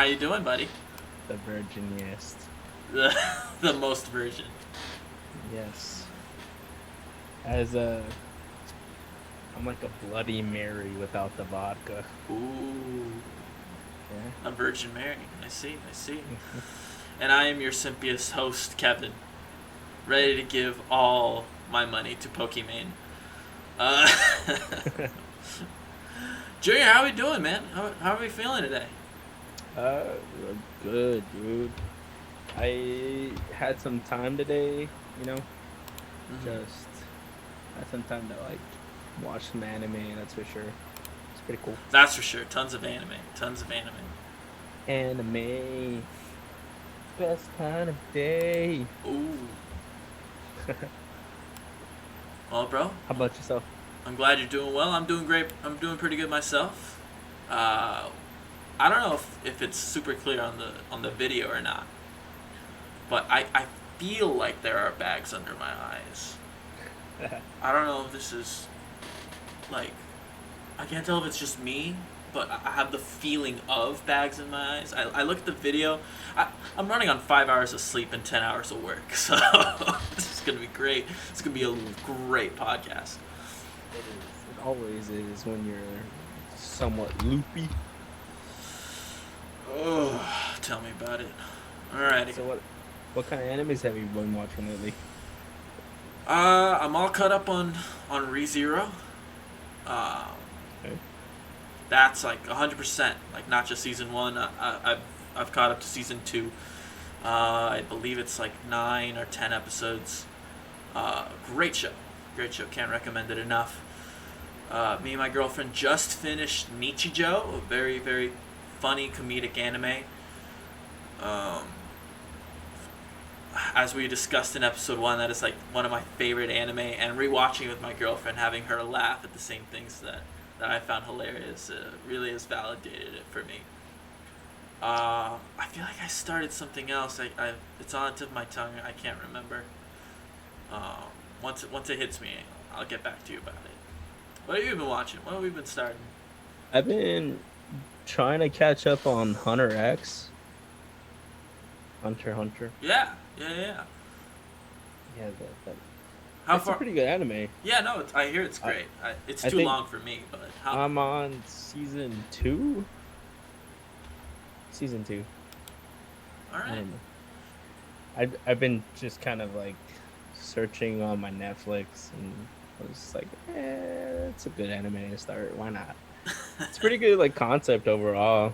you doing, buddy? The virginiest. The the most virgin. Yes. I'm like a Bloody Mary without the vodka. Ooh, Yeah. a Virgin Mary. I see. I see. And I am your simpiest host, Kevin, ready to give all my money to Pokimane. Uh, Junior, how are we doing, man? How are we feeling today? uh, good, dude. I had some time today, you know, Mm-hmm. just had some time to like watch some anime, that's for sure. It's pretty cool. That's for sure. Tons of anime. Tons of anime. Anime, best kind of day. Ooh. Well, bro, How about yourself? I'm glad you're doing well. I'm doing great. I'm doing pretty good myself. Uh, I don't know if it's super clear on the video or not, but I feel like there are bags under my eyes. I don't know if this is like I can't tell if it's just me, but I have the feeling of bags in my eyes. I look at the video. I'm running on 5 hours of sleep and 10 hours of work, so this is gonna be great. It's gonna be a great podcast. It is. It always is when you're somewhat loopy. Oh, tell me about it. Alrighty. So what kind of animes have you been watching lately? I'm all caught up on ReZero. Um, Okay. that's like 100%. Like not just season one. I've caught up to season two. I believe it's like 9 or 10 episodes. Great show. Great show. Can't recommend it enough. Me and my girlfriend just finished Nichijou, a very, very funny comedic anime. Um, as we discussed in episode one, that is like one of my favorite anime, and rewatching it with my girlfriend, having her laugh at the same things that I found hilarious, really has validated it for me. I feel like I started something else. It's on the tip of my tongue. I can't remember. Once it hits me, I'll get back to you about it. What have you been watching? What have we been starting? I've been trying to catch up on Hunter X, Hunter x Hunter. Yeah, yeah, yeah. Yeah, How it's a far? pretty good anime. Yeah, no, I hear it's I great. It's I too think long for me, but how? I'm on season two. Season two. All I right. don't know. I've been just kind of like searching on my Netflix, and I was like, it's a good anime to start. Why not? It's pretty good, like concept overall.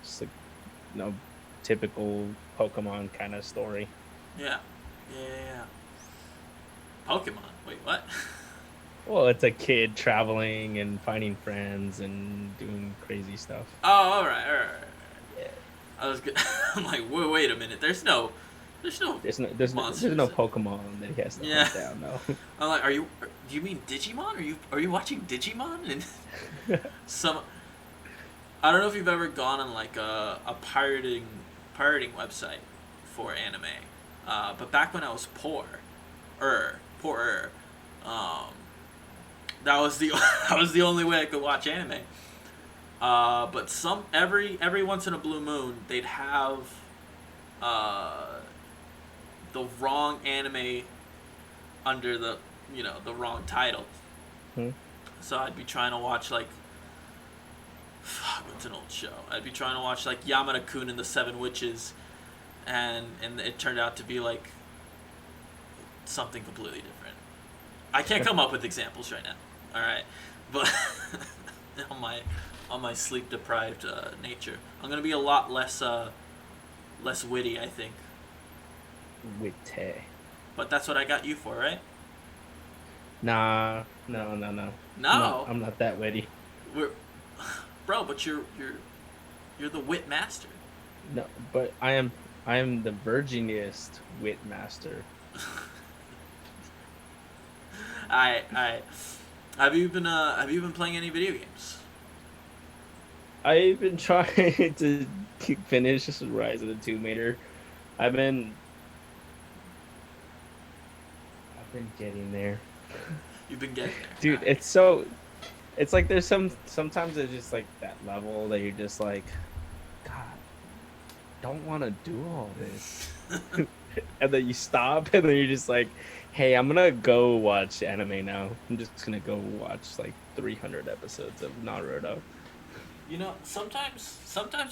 Just like typical Pokemon kind of story. Yeah, yeah, yeah, yeah. Pokemon. Wait, what? Well, it's a kid traveling and finding friends and doing crazy stuff. Oh, all right, all right, all right. Yeah. I was. I'm like, wait a minute. There's no There's monsters. no Pokemon that he has to Yeah. hunt down. No. I'm like, do you mean Digimon? Are you watching Digimon? And some. I don't know if you've ever gone on like a pirating website for anime, but back when I was poorer, um, that was the that was the only way I could watch anime. But every once in a blue moon, they'd have uh, the wrong anime under the wrong title. Hmm? So I'd be trying to watch like what's an old show? I'd be trying to watch like Yamada Kun and the Seven Witches, and it turned out to be like something completely different. I can't come up with examples right now. All right, but on my sleep deprived nature, I'm gonna be a lot less witty, I think. Witty. But that's what I got you for, right? Nah, no. No, I'm not that witty. we're bro, but you're the wit master. No, but I am the virginiest wit master. I have you been playing any video games? I've been trying to finish Rise of the Tomb Raider. I've been I've been getting there. You've been getting there. Dude, All right. it's like there's sometimes there's just like that level that you're just like, God, don't want to do all this. And then you stop, and then you're just like, hey, I'm gonna go watch anime now. I'm just gonna go watch like 300 episodes of Naruto. Sometimes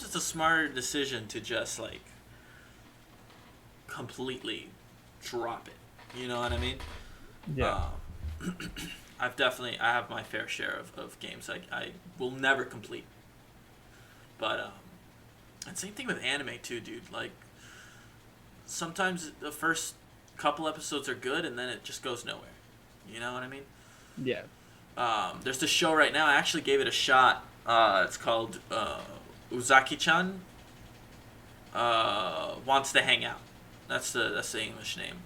it's a smarter decision to just like completely drop it. You know what I mean? Yeah. I have my fair share of games I will never complete. But and same thing with anime too, dude. Like sometimes the first couple episodes are good and then it just goes nowhere. You know what I mean? Yeah. There's this show right now. I actually gave it a shot. It's called Uzaki-chan Wants to Hang Out. That's the English name.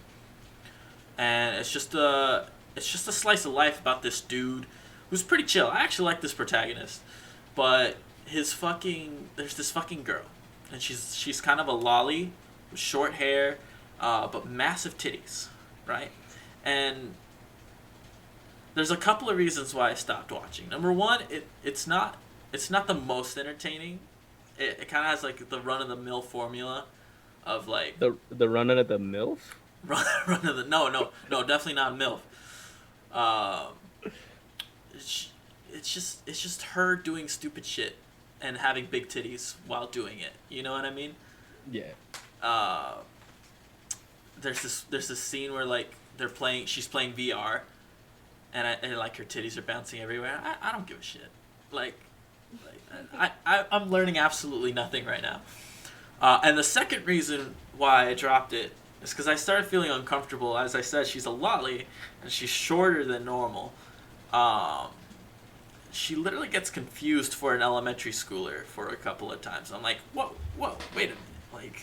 And it's just a slice of life about this dude who's pretty chill. I actually like this protagonist, but there's this fucking girl, and she's kind of a lolly with short hair, but massive titties, right? And there's a couple of reasons why I stopped watching. Number one, it's not the most entertaining. It kind of has like the run of the mill formula of like The running of the MILF? run of the no definitely not MILF. Um, it's just her doing stupid shit and having big titties while doing it. You know what I mean? Yeah. Uh, there's this scene where like she's playing VR, and like her titties are bouncing everywhere. I don't give a shit. I'm learning absolutely nothing right now. And the second reason why I dropped it is because I started feeling uncomfortable. As I said, she's a lolly, and she's shorter than normal. She literally gets confused for an elementary schooler for a couple of times. I'm like, whoa, wait a minute. Like,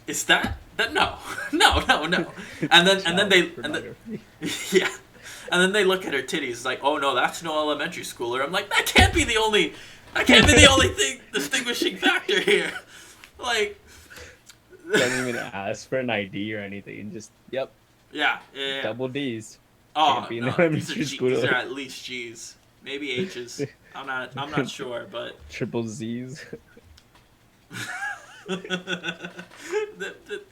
is that no, no. And then yeah. And then they look at her titties like, oh no, that's no elementary schooler. I'm like, that can't be the only thing distinguishing factor here. Like, Doesn't even ask for an ID or anything. Just yep. Yeah. Double D's. Oh be no, these are at least G's, maybe H's. I'm not sure, but triple Z's.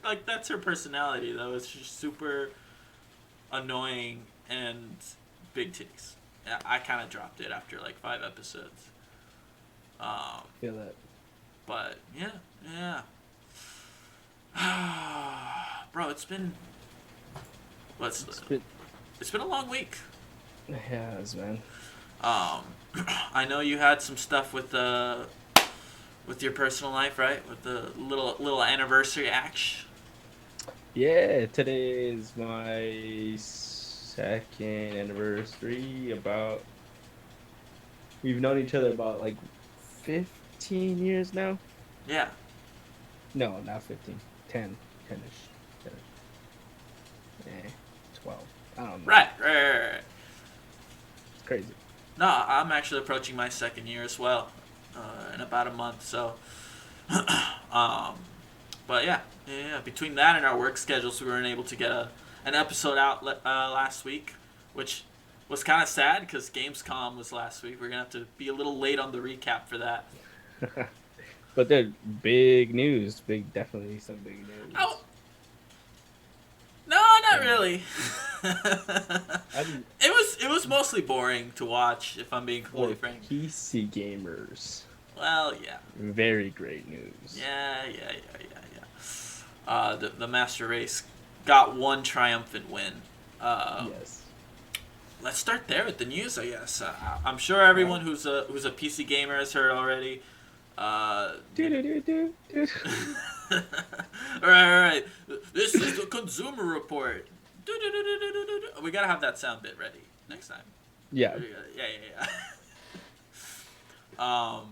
Like that's her personality though. It's just super annoying and big titties. I kind of dropped it after like 5 episodes. Feel that. But yeah. Bro, it's been a long week. It has, man. I know you had some stuff with your personal life, right? With the little anniversary act. Yeah, today is my second anniversary. We've known each other about like 15 years now. Yeah. No, not 15. 10. 10-ish. 12. I don't know. Right. It's crazy. No, I'm actually approaching my second year as well, in about a month. So, but yeah. Between that and our work schedules, we weren't able to get an episode out last week, which was kind of sad because Gamescom was last week. We're gonna have to be a little late on the recap for that. But they're big news. Definitely some big news. Oh. No, not really. It was mostly boring to watch, if I'm being completely frank. PC gamers. Well, yeah. Very great news. Yeah. The Master Race got one triumphant win. Yes. Let's start there with the news, I guess. I'm sure everyone who's a PC gamer has heard already. All right. This is the Consumer Report. We gotta have that sound bit ready next time. Yeah. Yeah.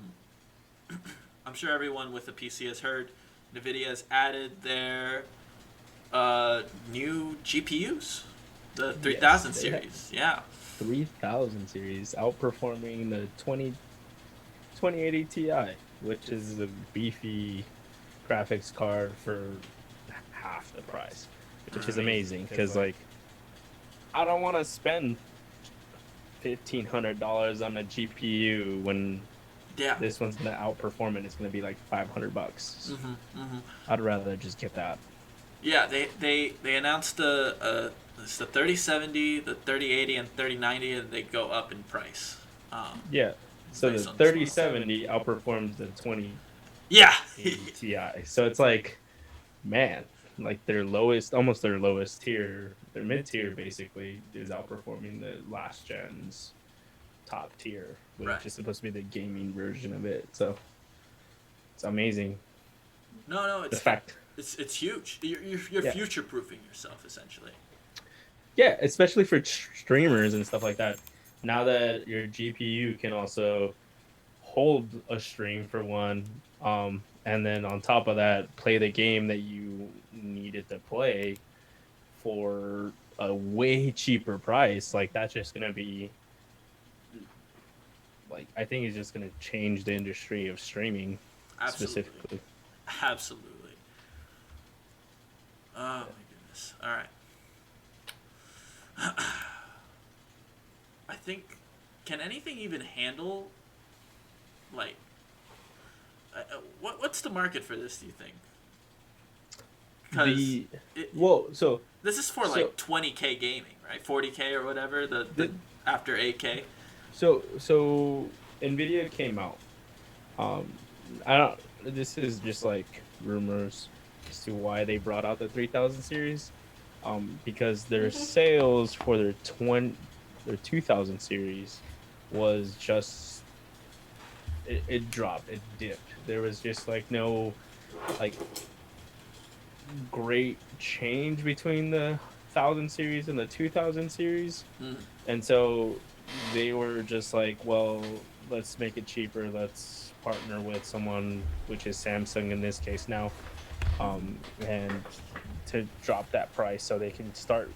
I'm sure everyone with a PC has heard NVIDIA has added their new GPUs, the 3000 series. Yeah. 3000 series, outperforming the 2080 Ti, which is a beefy graphics card for half the price, which is amazing because like I don't want to spend $1,500 on a GPU when Yeah. this one's gonna outperform it. It's gonna be like $500. Mhm. Mhm. I'd rather just get that. Yeah. They announced it's the 3070, the 3080, and 3090, and they go up in price. Um, Yeah. So the based on this model. 3070 outperforms the Yeah. 2080 Ti. So it's like, man, like their lowest, almost their lowest tier, their mid tier basically is outperforming the last gen's top tier, Right. which is supposed to be the gaming version of it. So it's amazing. No, no, The fact, it's huge. You're yeah, future proofing yourself essentially. yeah, especially for streamers and stuff like that. Now that your GPU can also hold a stream for one, and then on top of that, play the game that you needed to play for a way cheaper price. Like that's just gonna be like I think it's just gonna change the industry of streaming Absolutely. specifically. Absolutely. Oh my goodness. All right. I think, can anything even handle like what's the market for this? Do you think? Because The it, well, this is for so like 20K gaming, right? 40K or whatever. The the after 8K. so Nvidia came out. Um, I don't. This is just like rumors as to why they brought out the 3000 series. Because their sales for their 2000 series was just it dropped, it dipped. There was just like no like great change between the 1000 series and the 2000 series, Mm. and so they were just like, well, let's make it cheaper, let's partner with someone, which is Samsung in this case now, and to drop that price so they can start,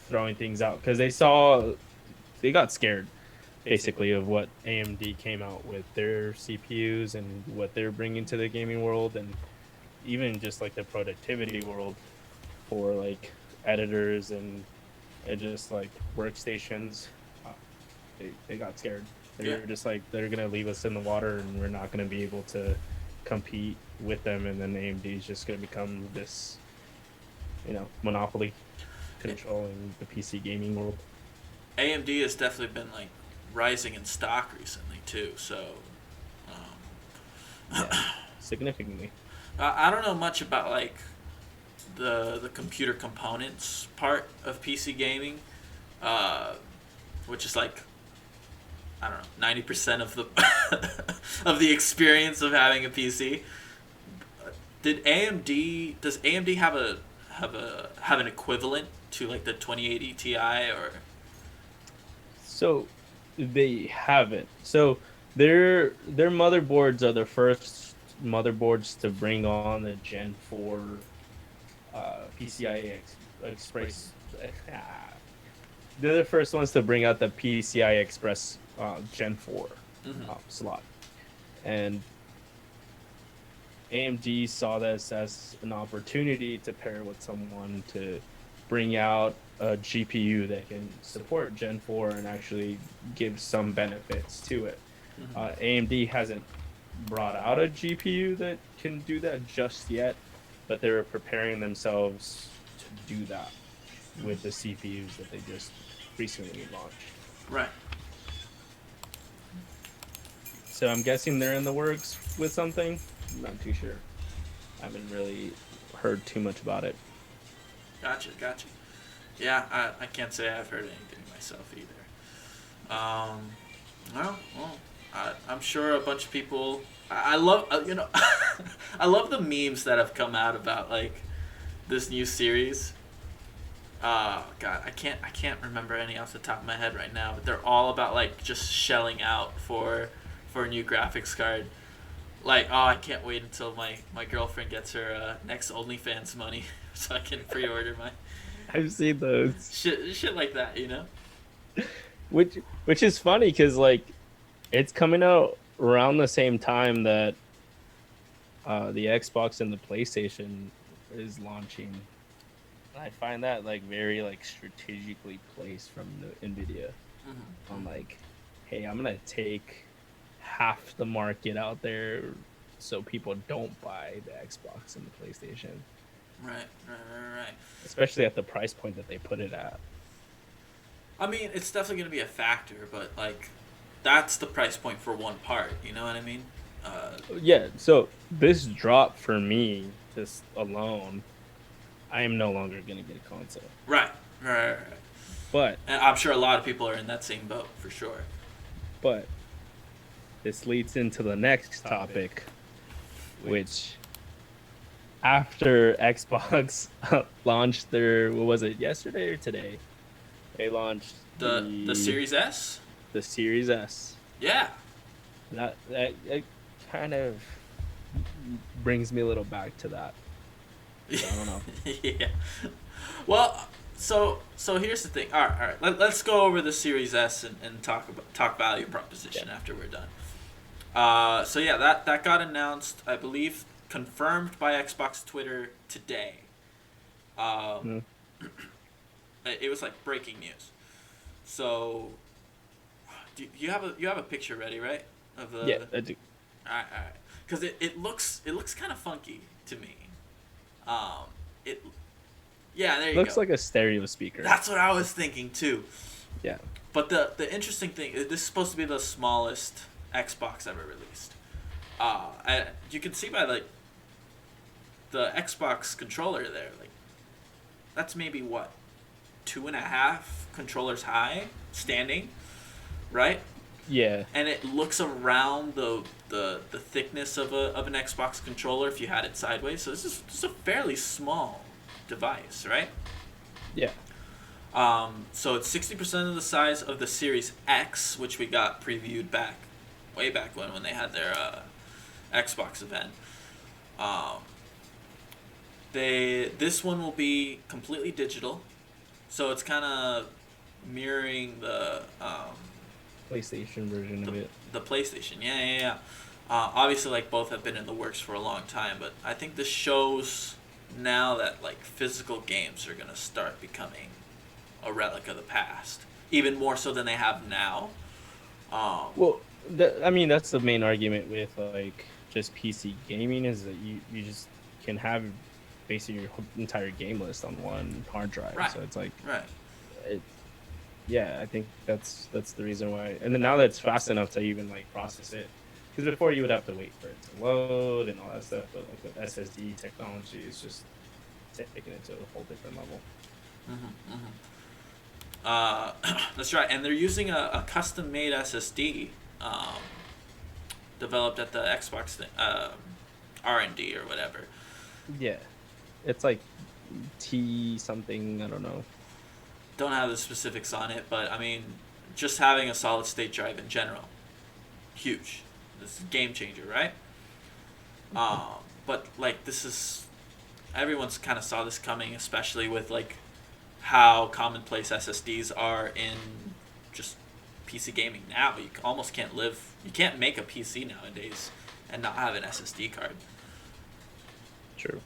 throwing things out because they got scared basically of what AMD came out with their CPUs and what they're bringing to the gaming world, and even just like the productivity world for like editors and just like workstations. uh, they got scared. Yeah. They're just like, they're gonna leave us in the water and we're not gonna be able to compete with them, and then AMD is just gonna become this, monopoly controlling the PC gaming world. AMD has definitely been like rising in stock recently too. So Yeah, significantly. I don't know much about like the computer components part of PC gaming, uh, which is like, I don't know, 90% of the of the experience of having a PC. Did AMD Does AMD have an equivalent to like the 2080 Ti or? So they haven't. So their motherboards are the first motherboards to bring on the Gen 4 Express. They're the first ones to bring out the PCI Express Gen 4 Mm-hmm. slot. And AMD saw this as an opportunity to pair with someone to bring out a GPU that can support Gen 4 and actually give some benefits to it. Mm-hmm. AMD hasn't brought out a GPU that can do that just yet, but they're preparing themselves to do that with the CPUs that they just recently launched. Right. So I'm guessing they're in the works with something. I'm not too sure. I haven't really heard too much about it. Gotcha. Gotcha. Yeah, I can't say I've heard anything myself either. Well, I'm sure a bunch of people. I love I love the memes that have come out about like this new series. God, I can't remember any off the top of my head right now, but they're all about like just shelling out for a new graphics card. Like, oh, I can't wait until my girlfriend gets her next OnlyFans money so I can pre-order my I've seen those, shit like that, you know? which is funny because like it's coming out around the same time that the Xbox and the PlayStation is launching. I find that like very like strategically placed from the Nvidia Mm-hmm. on like, hey, I'm gonna take half the market out there, so people don't buy the Xbox and the PlayStation, Right. especially at the price point that they put it at. I mean, it's definitely going to be a factor, but like, that's the price point for one part. You know what I mean? Yeah, so this drop for me just alone, I am no longer gonna get a console. Right, right. But And I'm sure a lot of people are in that same boat for sure. but this leads into the next topic, which after Xbox launched their, what was it, yesterday or today? They launched The Series S. the Series S. Yeah. That it kind of brings me a little back to that. I don't know. Yeah. Well, so here's the thing. All right. Let's go over the Series S and talk value proposition after we're done. So yeah, that got announced, I believe, confirmed by Xbox Twitter today. It was like breaking news. So, you have a picture ready, right? Of the Yeah, I do. All right. Because it looks kind of funky to me. It Yeah, there you Looks go. like a stereo speaker. That's what I was thinking too. Yeah. But the interesting thing is, this is supposed to be the smallest Xbox ever released. You can see by like the Xbox controller there, like that's maybe what 2.5 controllers high, standing, right? Yeah. And it looks around the thickness of an Xbox controller if you had it sideways. So this is a fairly small device, right? Yeah. So it's 60% of the size of the Series X, which we got previewed way back when they had their Xbox event. This one will be completely digital, so it's kind of mirroring the PlayStation version of it. the PlayStation. Yeah. Obviously, like, both have been in the works for a long time, but I think this shows now that like physical games are gonna start becoming a relic of the past, even more so than they have now. Well, I mean, that's the main argument with like just PC gaming, is that you just can have basically your entire game list on one hard drive. Right. So it's like, Right. yeah, I think that's the reason why. And then now that it's fast enough to even like process it, because before you would have to wait for it to load and all that stuff. But like with SSD technology, it's just taking it to a whole different level. That's right, and they're using a custom-made SSD developed at the Xbox R&D or whatever. Yeah, it's like T something. I don't know. Don't have the specifics on it, but I mean, just having a solid-state drive in general, huge. This is a game changer, right? But like everyone's kind of saw this coming, especially with like how commonplace SSDs are in just PC gaming now. You almost can't you can't make a PC nowadays and not have an SSD card. True.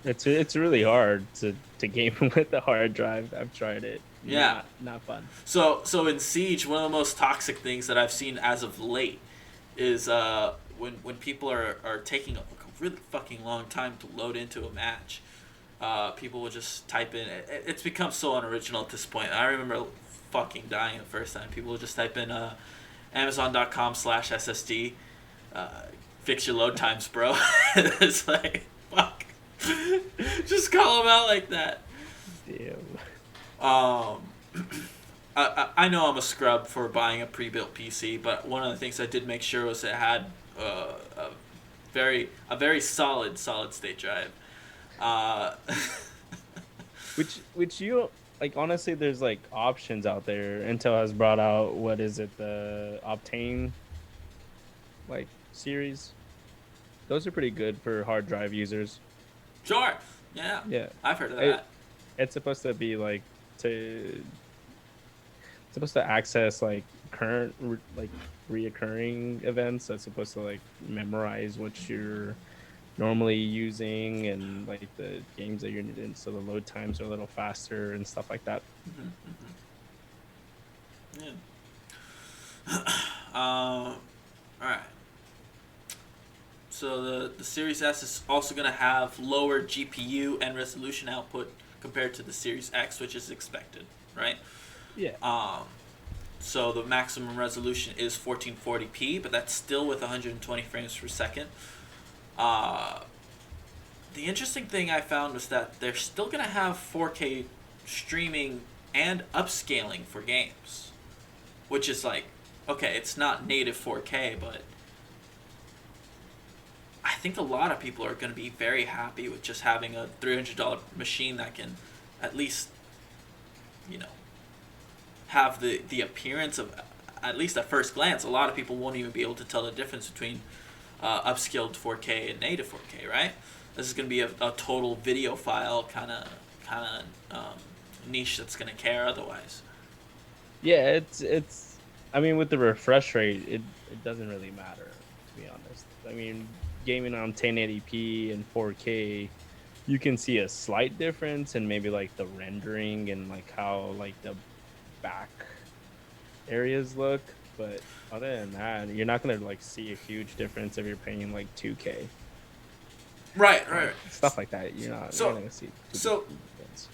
It's really hard to game with a hard drive. I've tried it. Yeah. Not fun. So in Siege, one of the most toxic things that I've seen as of late is when people are taking a really fucking long time to load into a match. People will just type in. It's become so unoriginal at this point. I remember fucking dying the first time. People will just type in Amazon.com/SSD. Fix your load times, bro. It's like, fuck. Just call them out like that. Damn. I know I'm a scrub for buying a pre-built PC, but one of the things I did make sure was it had a very solid state drive. Which you like, honestly, there's like options out there. Intel has brought out, what is it, the Optane like series. Those are pretty good for hard drive users. Sure. Yeah. Yeah. I've heard of that. It's supposed to be like supposed to access like current like reoccurring events. That's supposed to like memorize what you're normally using and like the games that you're in, so the load times are a little faster and stuff like that. Yeah. All right. So the Series S is also going to have lower GPU and resolution output compared to the Series X, which is expected, right? Yeah. Um, so the maximum resolution is 1440p, but that's still with 120 frames per second. Uh, the interesting thing I found was that they're still going to have 4K streaming and upscaling for games, which is like, okay, it's not native 4K, but I think a lot of people are going to be very happy with just having a $300 machine that can at least, you know, have the appearance of, at least at first glance, a lot of people won't even be able to tell the difference between upscaled 4K and native 4K, right? This is going to be a total video file kind of niche that's going to care otherwise. Yeah, it's. I mean, with the refresh rate, it doesn't really matter, to be honest. I mean, gaming on 1080p and 4K, you can see a slight difference in maybe like the rendering and like how like the back areas look, but other than that, you're not gonna like see a huge difference if you're paying like 2K, Right, right. like stuff like that. You're So, not gonna see too big so difference.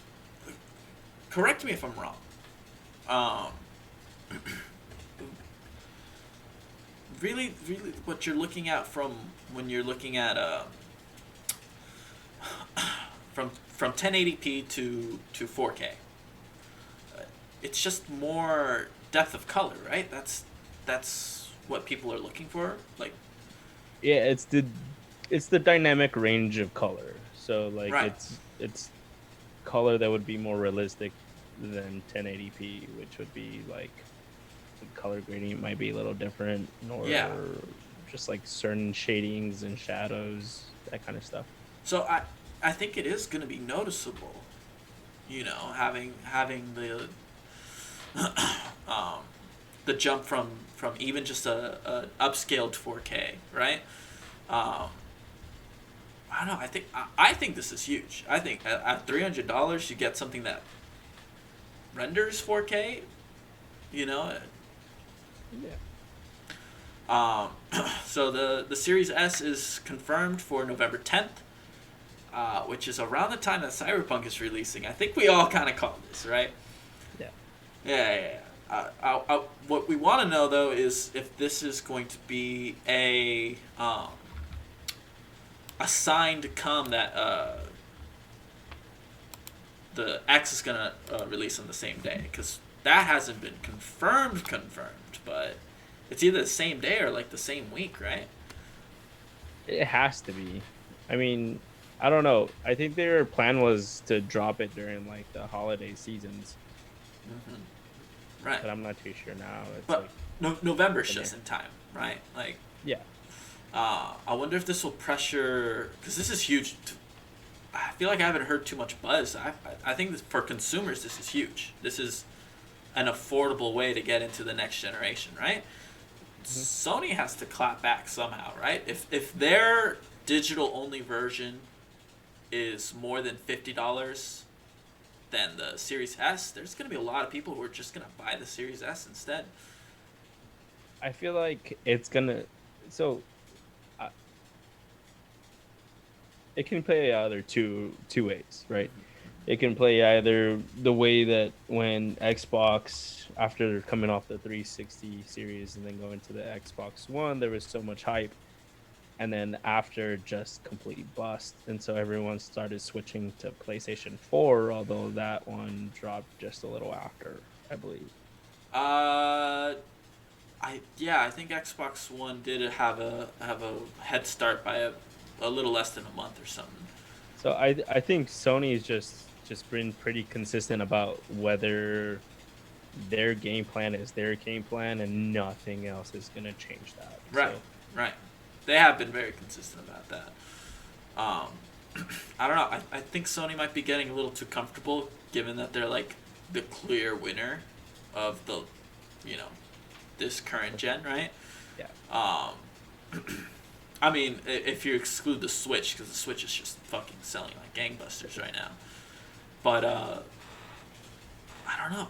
correct me if I'm wrong. Um, really, what you're looking at from when you're looking at from 1080p to 4K, it's just more depth of color, right? That's what people are looking for. Like, Yeah, it's the dynamic range of color. So like right, it's color that would be more realistic than 1080p, which would be like the color gradient might be a little different, yeah. or just like certain shadings and shadows, that kind of stuff. So I think it is going to be noticeable. You know, having um, the jump from even just a upscaled 4K, right? Um, I don't know. I think this is huge. I think at $300 you get something that renders 4K. You know, Yeah. um, so the Series S is confirmed for November 10th, which is around the time that Cyberpunk is releasing. I think we all kind of called this, right? Yeah. Yeah. What we want to know though is if this is going to be a sign to come that the X is gonna release on the same day, because that hasn't been confirmed, but it's either the same day or like the same week, right? It has to be. I mean, I don't know. I think their plan was to drop it during like the holiday seasons, Right. but I'm not too sure now. It's But like November's up in just there. in time, right? Like, Yeah. I wonder if this will pressure, because this is huge. I feel like I haven't heard too much buzz. I think for consumers this is huge. This is an affordable way to get into the next generation, right? Mhm. Sony has to clap back somehow, right? If their digital only version is more than $50 than the Series S, there's gonna be a lot of people who are just gonna buy the Series S instead. I feel like it's gonna. So uh, it can play either two ways, right? It can play either the way that when Xbox, after coming off the 360 series and then going to the Xbox One, there was so much hype, and then after just complete bust, and so everyone started switching to PlayStation 4, although that one dropped just a little after, I believe. Uh, I think Xbox One did have a head start by a little less than a month or something. So I think Sony's just been pretty consistent about whether their game plan is their game plan and nothing else is going to change that. Right, So right. They have been very consistent about that. Um, I don't know. I think Sony might be getting a little too comfortable, given that they're like the clear winner of the, you know, this current gen, right? yeah. Um, I mean, if you exclude the Switch, because the Switch is just fucking selling like gangbusters right now. But I don't know.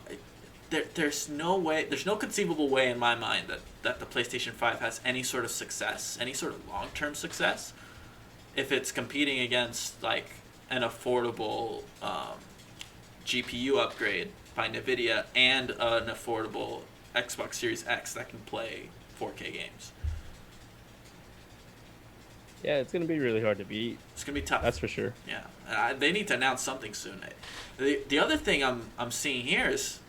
there's no way, there's no conceivable way in my mind that the PlayStation 5 has any sort of success, any sort of long term success, if it's competing against like an affordable GPU upgrade by NVIDIA and an affordable Xbox Series X that can play 4K games. Yeah, it's gonna be really hard to beat. It's gonna be tough. That's for sure. Yeah, they need to announce something soon. The other thing I'm seeing here is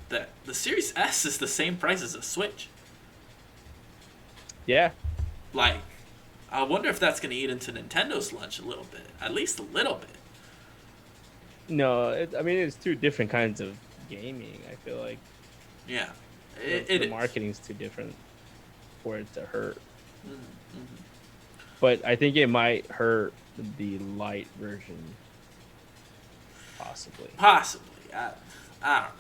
that the Series S is the same price as a Switch. Yeah. Like, I wonder if that's gonna eat into Nintendo's lunch a little bit, at least a little bit. No, I mean it's two different kinds of gaming. I feel like. Yeah, the marketing's too different for it to hurt. Mm-hmm. But I think it might hurt the light version. Possibly. I don't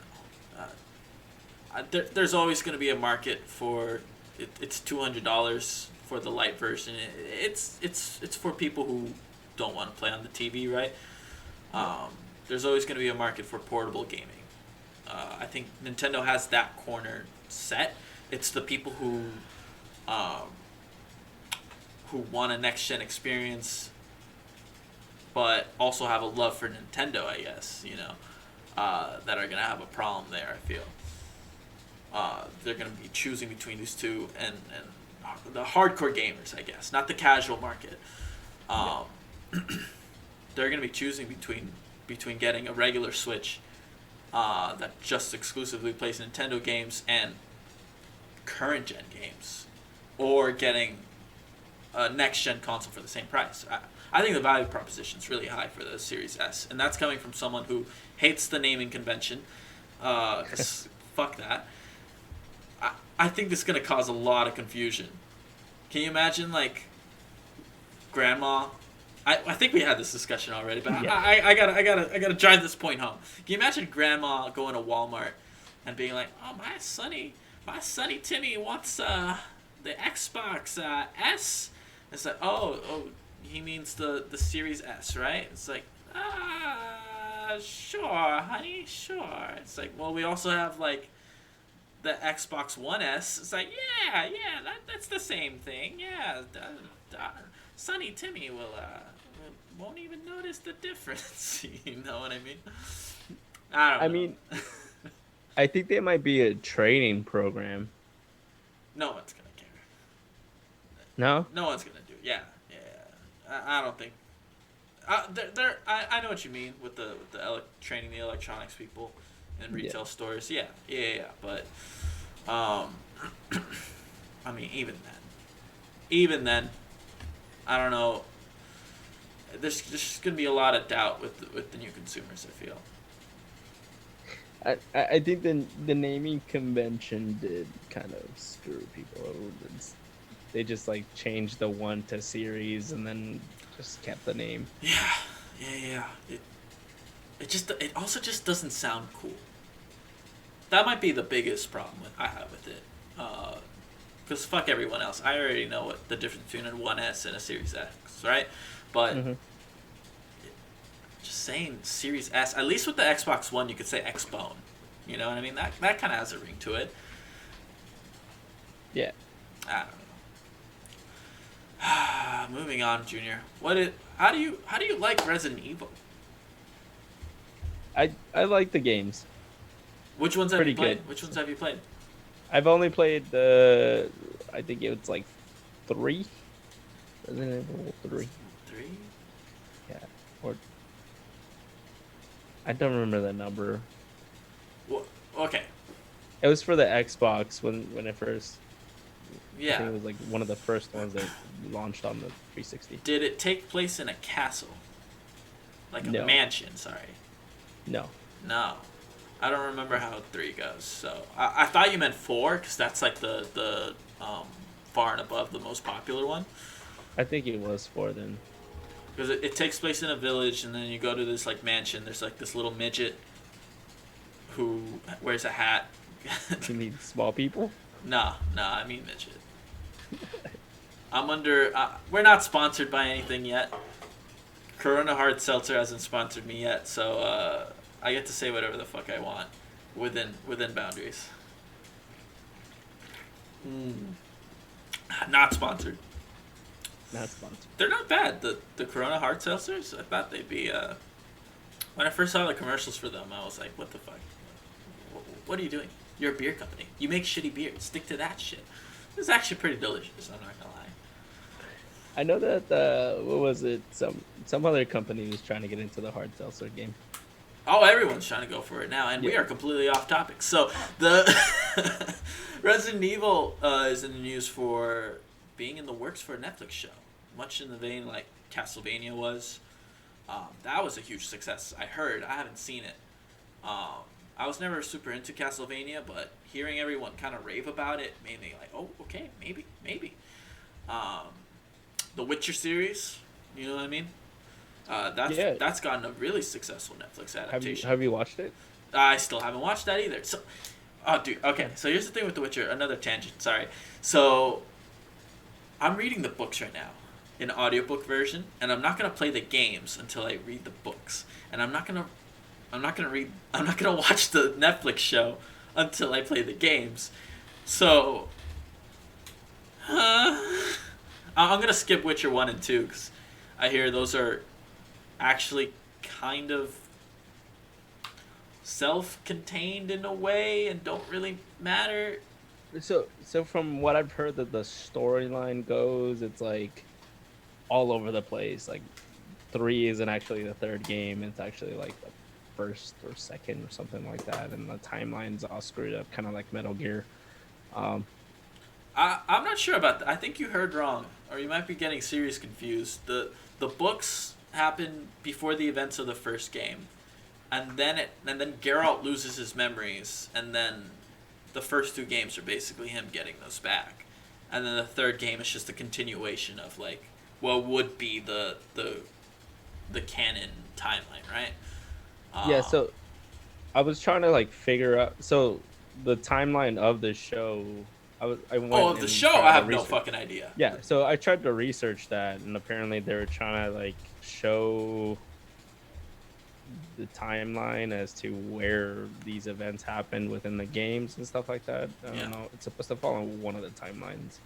know. There's always going to be a market for it. It's $200 for the light version. It's for people who don't want to play on the TV, right? There's always going to be a market for portable gaming. I think Nintendo has that corner set. It's the people who want a next gen experience, but also have a love for Nintendo, I guess, that are gonna have a problem there. I feel they're gonna be choosing between these two, and the hardcore gamers, I guess, not the casual market. They're gonna be choosing between getting a regular Switch that just exclusively plays Nintendo games and current gen games, or getting a next gen console for the same price. I think the value proposition is really high for the Series S, and that's coming from someone who hates the naming convention. 'Cause fuck that. I think this is gonna cause a lot of confusion. Can you imagine, like, grandma? I think we had this discussion already, but yeah. I gotta drive this point home. Can you imagine grandma going to Walmart and being like, "Oh, my sonny Timmy wants the Xbox S." It's like, oh, he means the Series S, right? It's like, sure, honey, sure. It's like, well, we also have like the Xbox One S. It's like, yeah, that's the same thing. Yeah, Sonny Timmy won't even notice the difference. You know what I mean? I mean, I think there might be a training program. No one's gonna care. No? No one's gonna do. Yeah. I don't think. I know what you mean with the training the electronics people in retail stores. Yeah. But, I mean, even then, I don't know. There's just gonna be a lot of doubt with the new consumers, I feel. I think the naming convention did kind of screw people a little bit. They just like changed the 1 to Series and then just kept the name. Yeah. It also just doesn't sound cool. That might be the biggest problem I have with it. Because fuck everyone else. I already know what the difference between a 1S and a Series X, right? But just saying Series S, at least with the Xbox One, you could say Xbone. You know what I mean? That kind of has a ring to it. Yeah. I don't know. Moving on, Junior. How do you like Resident Evil? I like the games. Which ones have you played? Good. Which ones have you played? I've only played I think it was like 3. Resident Evil 3. 3? Yeah. Or I don't remember the number. Well, okay. It was for the Xbox when it first. Yeah. I think it was like one of the first ones that launched on the 360. Did it take place in a castle? Like a mansion, sorry. No. I don't remember how 3 goes. So I thought you meant 4 because that's like the far and above the most popular one. I think it was 4 then. Because it takes place in a village, and then you go to this like mansion. There's like this little midget who wears a hat. You mean small people? Nah, I mean midget. I'm under. We're not sponsored by anything yet. Corona Hard Seltzer hasn't sponsored me yet, so I get to say whatever the fuck I want. within boundaries. Mm. Not sponsored. Not sponsored. They're not bad. The Corona hard seltzers. I thought they'd be. When I first saw the commercials for them, I was like, "What the fuck? What are you doing? You're a beer company. You make shitty beer. Stick to that shit." It's actually pretty delicious. I'm not gonna lie. I know that what was it? Some other company was trying to get into the hard seltzer game. Oh, everyone's trying to go for it now, and we Yeah. are completely off topic. So the Resident Evil is in the news for being in the works for a Netflix show, much in the vein like Castlevania was. That was a huge success. I heard. I haven't seen it. I was never super into Castlevania, but hearing everyone kind of rave about it made me like, oh, okay, maybe. The Witcher series, you know what I mean? That's gotten a really successful Netflix adaptation. Have you watched it? I still haven't watched that either. So, oh, dude. Okay, so here's the thing with The Witcher. Another tangent. Sorry. So, I'm reading the books right now, in audiobook version, and I'm not gonna play the games until I read the books, and I'm not gonna watch the Netflix show until I play the games. So, I'm gonna skip Witcher 1 and 2 because I hear those are actually kind of self-contained in a way and don't really matter. So from what I've heard that the storyline goes, it's like all over the place. Like 3 isn't actually the third game; it's actually like the first or second or something like that, and the timeline's all screwed up, kind of like Metal Gear. Um, I'm not sure about that. I think you heard wrong, or you might be getting series confused. The books happen before the events of the first game, and then Geralt loses his memories, and then the first 2 games are basically him getting those back, and then the third game is just a continuation of like what would be the canon timeline, right? yeah. So I was trying to like figure out. So the timeline of the show. I went Oh, the and show, tried I to have no research. fucking idea. Yeah, so I tried to research that, and apparently they were trying to like show the timeline as to where these events happen within the games and stuff like that. I don't know. It's supposed to follow one of the timelines.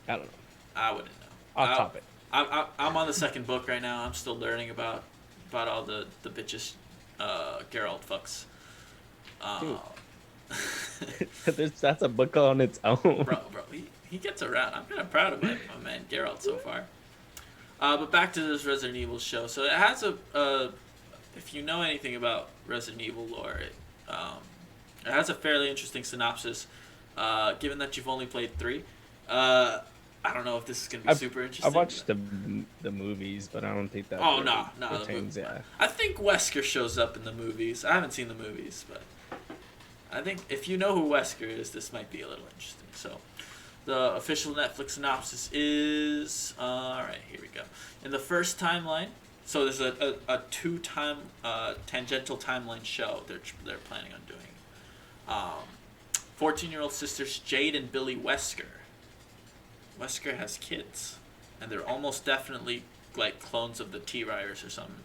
I don't know. I wouldn't know. Off topic. I'm on the second book right now. I'm still learning about all the bitches Geralt fucks. That's a book on its own. Bro, he gets around. I'm kind of proud of my man Geralt so far. But back to this Resident Evil show. So it has if you know anything about Resident Evil lore, it has a fairly interesting synopsis. Given that you've only played 3, I don't know if this is gonna be super interesting. I watched the movies, but I don't think that. Oh no, pertains, yeah. I think Wesker shows up in the movies. I haven't seen the movies, but I think if you know who Wesker is, this might be a little interesting. So, the official Netflix synopsis is alright. Here we go. In the first timeline, so there's a 2-time tangential timeline show they're planning on doing. 14-year-old sisters Jade and Billy Wesker. Wesker has kids, and they're almost definitely like clones of the T-Riders or something.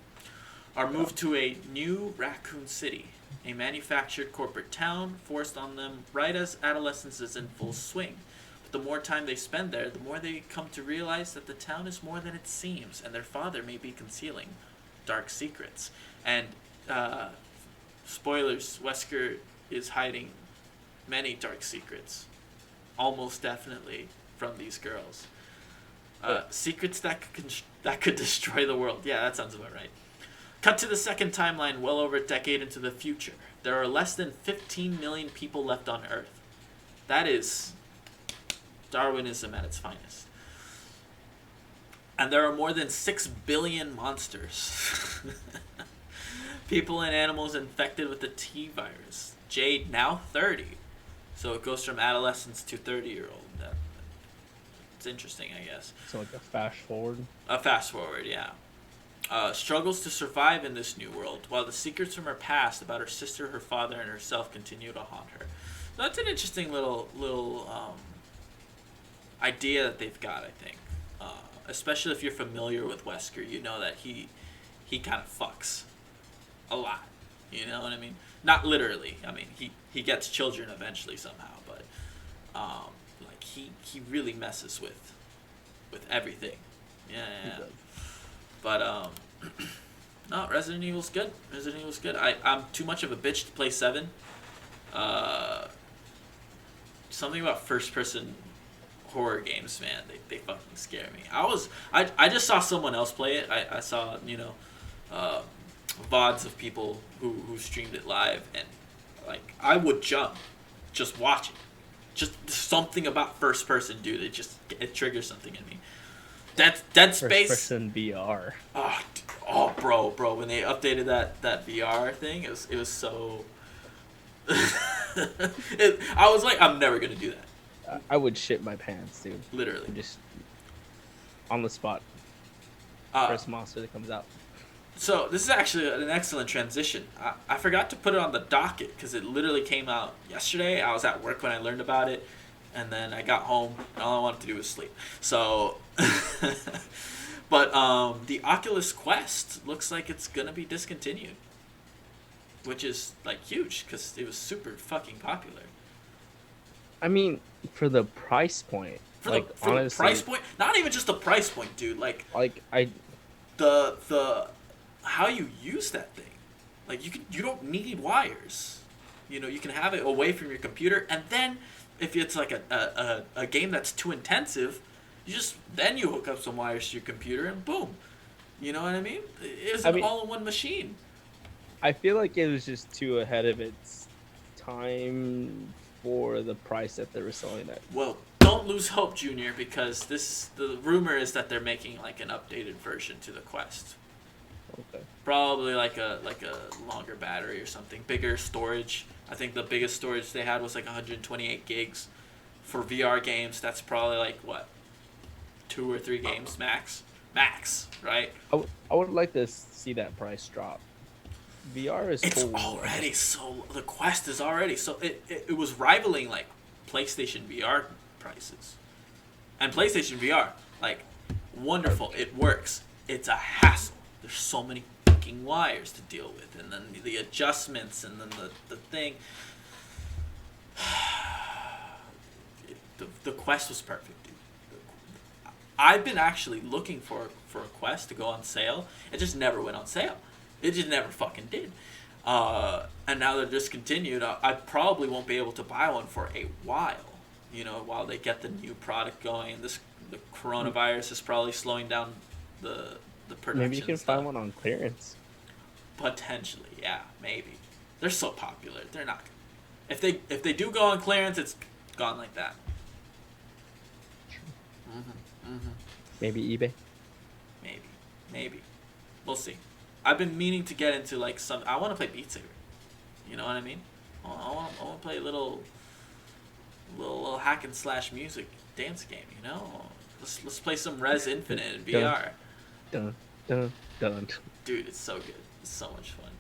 Are moved to a new Raccoon City, a manufactured corporate town forced on them right as adolescence is in full swing. But the more time they spend there, the more they come to realize that the town is more than it seems, and their father may be concealing dark secrets. And, spoilers, Wesker is hiding many dark secrets, almost definitely from these girls. Secrets that could destroy the world. Yeah, that sounds about right. Cut to the second timeline, well over a decade into the future. There are less than 15 million people left on Earth. That is Darwinism at its finest. And there are more than 6 billion monsters. People and animals infected with the T virus. Jade, now 30. So it goes from adolescence to 30-year-old. It's interesting, I guess. So like a fast forward? A fast forward, yeah. Struggles to survive in this new world, while the secrets from her past about her sister, her father, and herself continue to haunt her. So that's an interesting little idea that they've got, I think. Especially if you're familiar with Wesker, you know that he kind of fucks a lot. You know what I mean? Not literally. I mean, he gets children eventually somehow, but like he really messes with everything. Yeah, He yeah. does. But no, Resident Evil's good. Resident Evil's good. I'm too much of a bitch to play 7. Uh, Something about first person horror games, man. They fucking scare me. I just saw someone else play it. I saw, uh, VODs of people who streamed it live, and like I would jump just watching. Just something about first person, dude. It triggers something in me. Dead Space. First person VR. Bro. When they updated that VR thing, it was so. I was like, I'm never gonna do that. I would shit my pants, dude. Literally. Just on the spot. First monster that comes out. So this is actually an excellent transition. I forgot to put it on the docket because it literally came out yesterday. I was at work when I learned about it, and then I got home and all I wanted to do was sleep. So, but the Oculus Quest looks like it's gonna be discontinued, which is like huge because it was super fucking popular. I mean, for the price point, For like the honestly, price point, not even just the price point, dude. Like I the how you use that thing. Like you don't need wires. You know, you can have it away from your computer, and then if it's like a game that's too intensive, you hook up some wires to your computer and boom. You know what I mean? It's an all-in-one machine. I feel like it was just too ahead of its time for the price that they were selling it. Well, don't lose hope, Junior, because the rumor is that they're making like an updated version to the Quest. Okay. Probably like a longer battery or something, bigger storage. I think the biggest storage they had was like 128 gigs. For VR games, that's probably like what, 2 or 3 games max, right? I would like to see that price drop. VR is It's cool. already so the Quest is already so it was rivaling like PlayStation VR prices, and PlayStation VR like wonderful, it works. It's a hassle. There's so many fucking wires to deal with, and then the adjustments, and then the thing. The Quest was perfect, dude. I've been actually looking for a Quest to go on sale. It just never went on sale. It just never fucking did. And now they're discontinued. I probably won't be able to buy one for a while. You know, while they get the new product going. The coronavirus is probably slowing down the production. Maybe you can find one on clearance. Potentially, yeah, maybe. They're so popular. They're not. If they do go on clearance, it's gone like that. Maybe eBay. Maybe. We'll see. I've been meaning to get into like some. I want to play Beat Saber. You know what I mean? I want to play a little hack and slash music dance game. You know, let's play some Res Infinite in VR. Dun. Dude, it's so good. It's so much fun.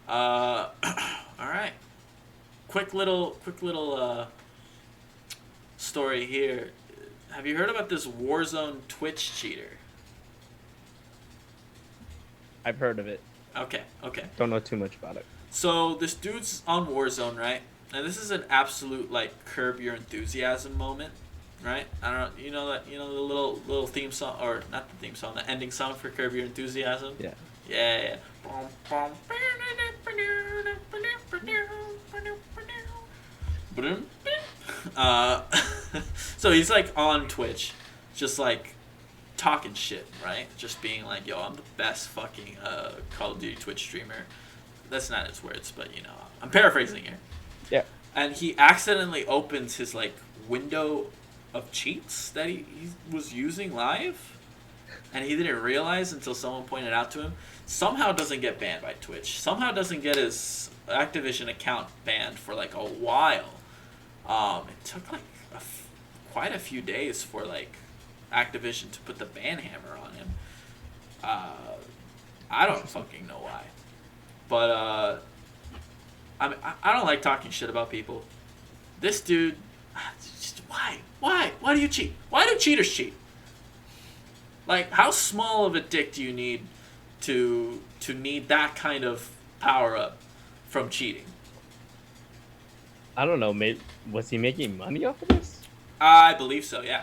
All right. Quick little story here. Have you heard about this Warzone Twitch cheater? I've heard of it. Okay. Don't know too much about it. So this dude's on Warzone, right? And this is an absolute like Curb Your Enthusiasm moment, right? I don't know. You know the little theme song, or not the theme song, the ending song for Curb Your Enthusiasm. Yeah. Yeah. So he's like on Twitch, just like talking shit, right? Just being like, yo, I'm the best fucking Call of Duty Twitch streamer. That's not his words, but you know, I'm paraphrasing here. Yeah. And he accidentally opens his like window of cheats that he was using live, and he didn't realize until someone pointed out to him. Somehow doesn't get banned by Twitch. Somehow doesn't get his Activision account banned for like a while. It took like quite a few days for like Activision to put the ban hammer on him. I don't fucking know why, but I don't like talking shit about people. This dude, just why do you cheat? Why do cheaters cheat? Like, how small of a dick do you need to need that kind of power up from cheating. I don't know. Was he making money off of this? I believe so. Yeah.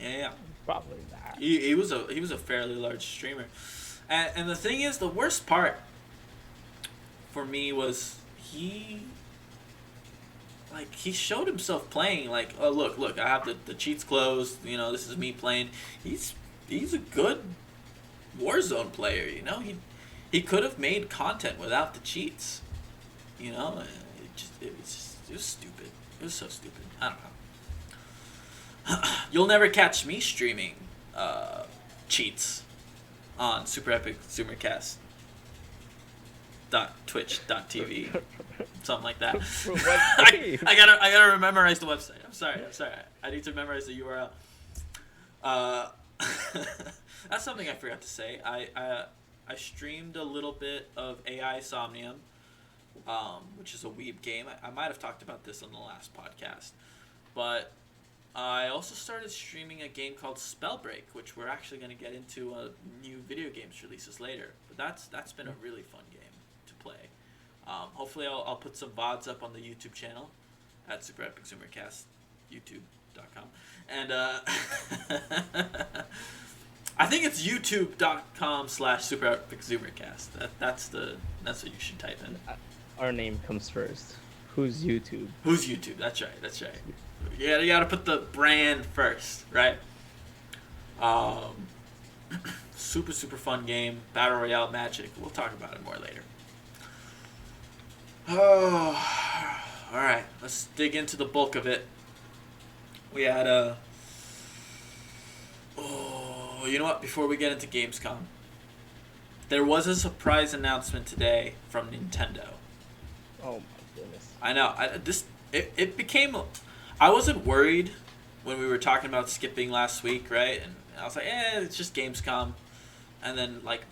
Yeah. Probably not. He was a fairly large streamer, and the thing is, the worst part for me was he showed himself playing like, oh look, I have the cheats closed, this is me playing. He's a good Warzone player, he could have made content without the cheats, it was stupid. It was so stupid. I don't know. You'll never catch me streaming cheats on SuperEpicZoomercast .twitch.tv, something like that. I gotta memorize the website. I'm sorry. I need to memorize the URL. That's something I forgot to say. I streamed a little bit of AI Somnium, which is a weeb game. I might have talked about this on the last podcast, but I also started streaming a game called Spellbreak, which we're actually going to get into new video games releases later. But that's been a really fun game to play. Hopefully I'll put some VODs up on the YouTube channel at SuperEpicZoomercast, youtube.com. And I think it's youtube.com/SuperEpicZoomercast. That's what you should type in. Our name comes first. Who's YouTube? Who's YouTube? That's right. Yeah, you gotta put the brand first, right? Super fun game, battle royale magic. We'll talk about it more later. Oh, all right. Let's dig into the bulk of it. We had you know what? Before we get into Gamescom, there was a surprise announcement today from Nintendo. Oh my goodness! I know. It became. I wasn't worried when we were talking about skipping last week, right? And I was like, it's just Gamescom. And then, like,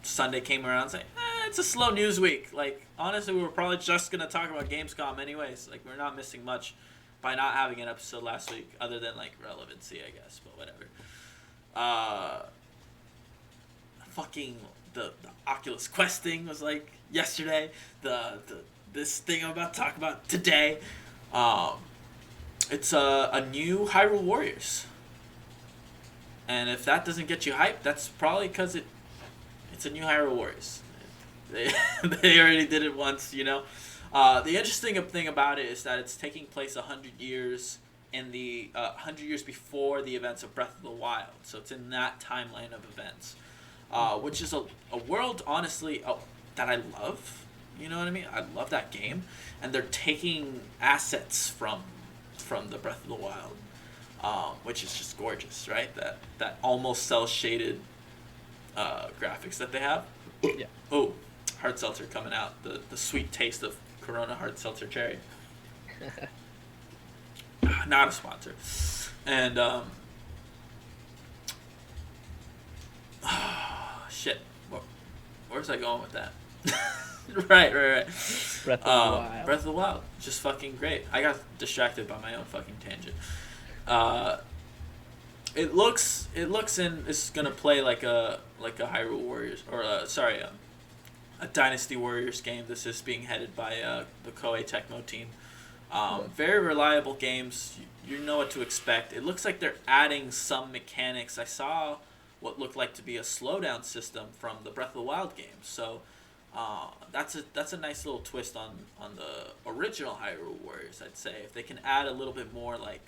Sunday came around and said, it's a slow news week. Like, honestly, we were probably just going to talk about Gamescom anyways. Like, we're not missing much by not having an episode last week, other than, like, relevancy, I guess. But whatever. Fucking the Oculus Quest thing was, like, yesterday. This thing I'm about to talk about today. It's a new Hyrule Warriors. And if that doesn't get you hyped, that's probably because it's a new Hyrule Warriors. They already did it once, The interesting thing about it is that it's taking place 100 years in the 100 years before the events of Breath of the Wild. So it's in that timeline of events, which is a world, honestly, that I love. You know what I mean? I love that game. And they're taking assets from the Breath of the Wild, which is just gorgeous, right? That almost cel-shaded graphics that they have. Yeah. Oh, hard seltzer coming out. The sweet taste of Corona hard seltzer cherry. Not a sponsor. And shit. Where was I going with that? Right. Breath of the Wild. Breath of the Wild. Just fucking great. I got distracted by my own fucking tangent. It looks and it's gonna play like a Hyrule Warriors or a Dynasty Warriors game. This is being headed by the Koei Tecmo team. Very reliable games. You know what to expect. It looks like they're adding some mechanics. I saw what looked like to be a slowdown system from the Breath of the Wild game. So that's a nice little twist on the original Hyrule Warriors, I'd say. If they can add a little bit more like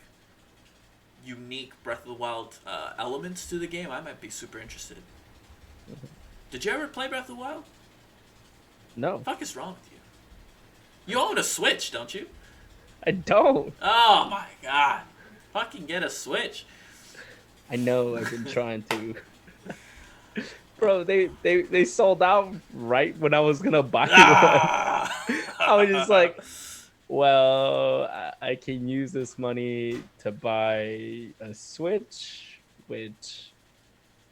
unique Breath of the Wild elements to the game, I might be super interested. Mm-hmm. Did you ever play Breath of the Wild? No. What the fuck is wrong with you? You own a Switch, don't you? I don't. Oh my god. Fucking get a Switch. I know, I've been trying to. Bro, they sold out right when I was gonna buy one. I was just like, well, I can use this money to buy a Switch, which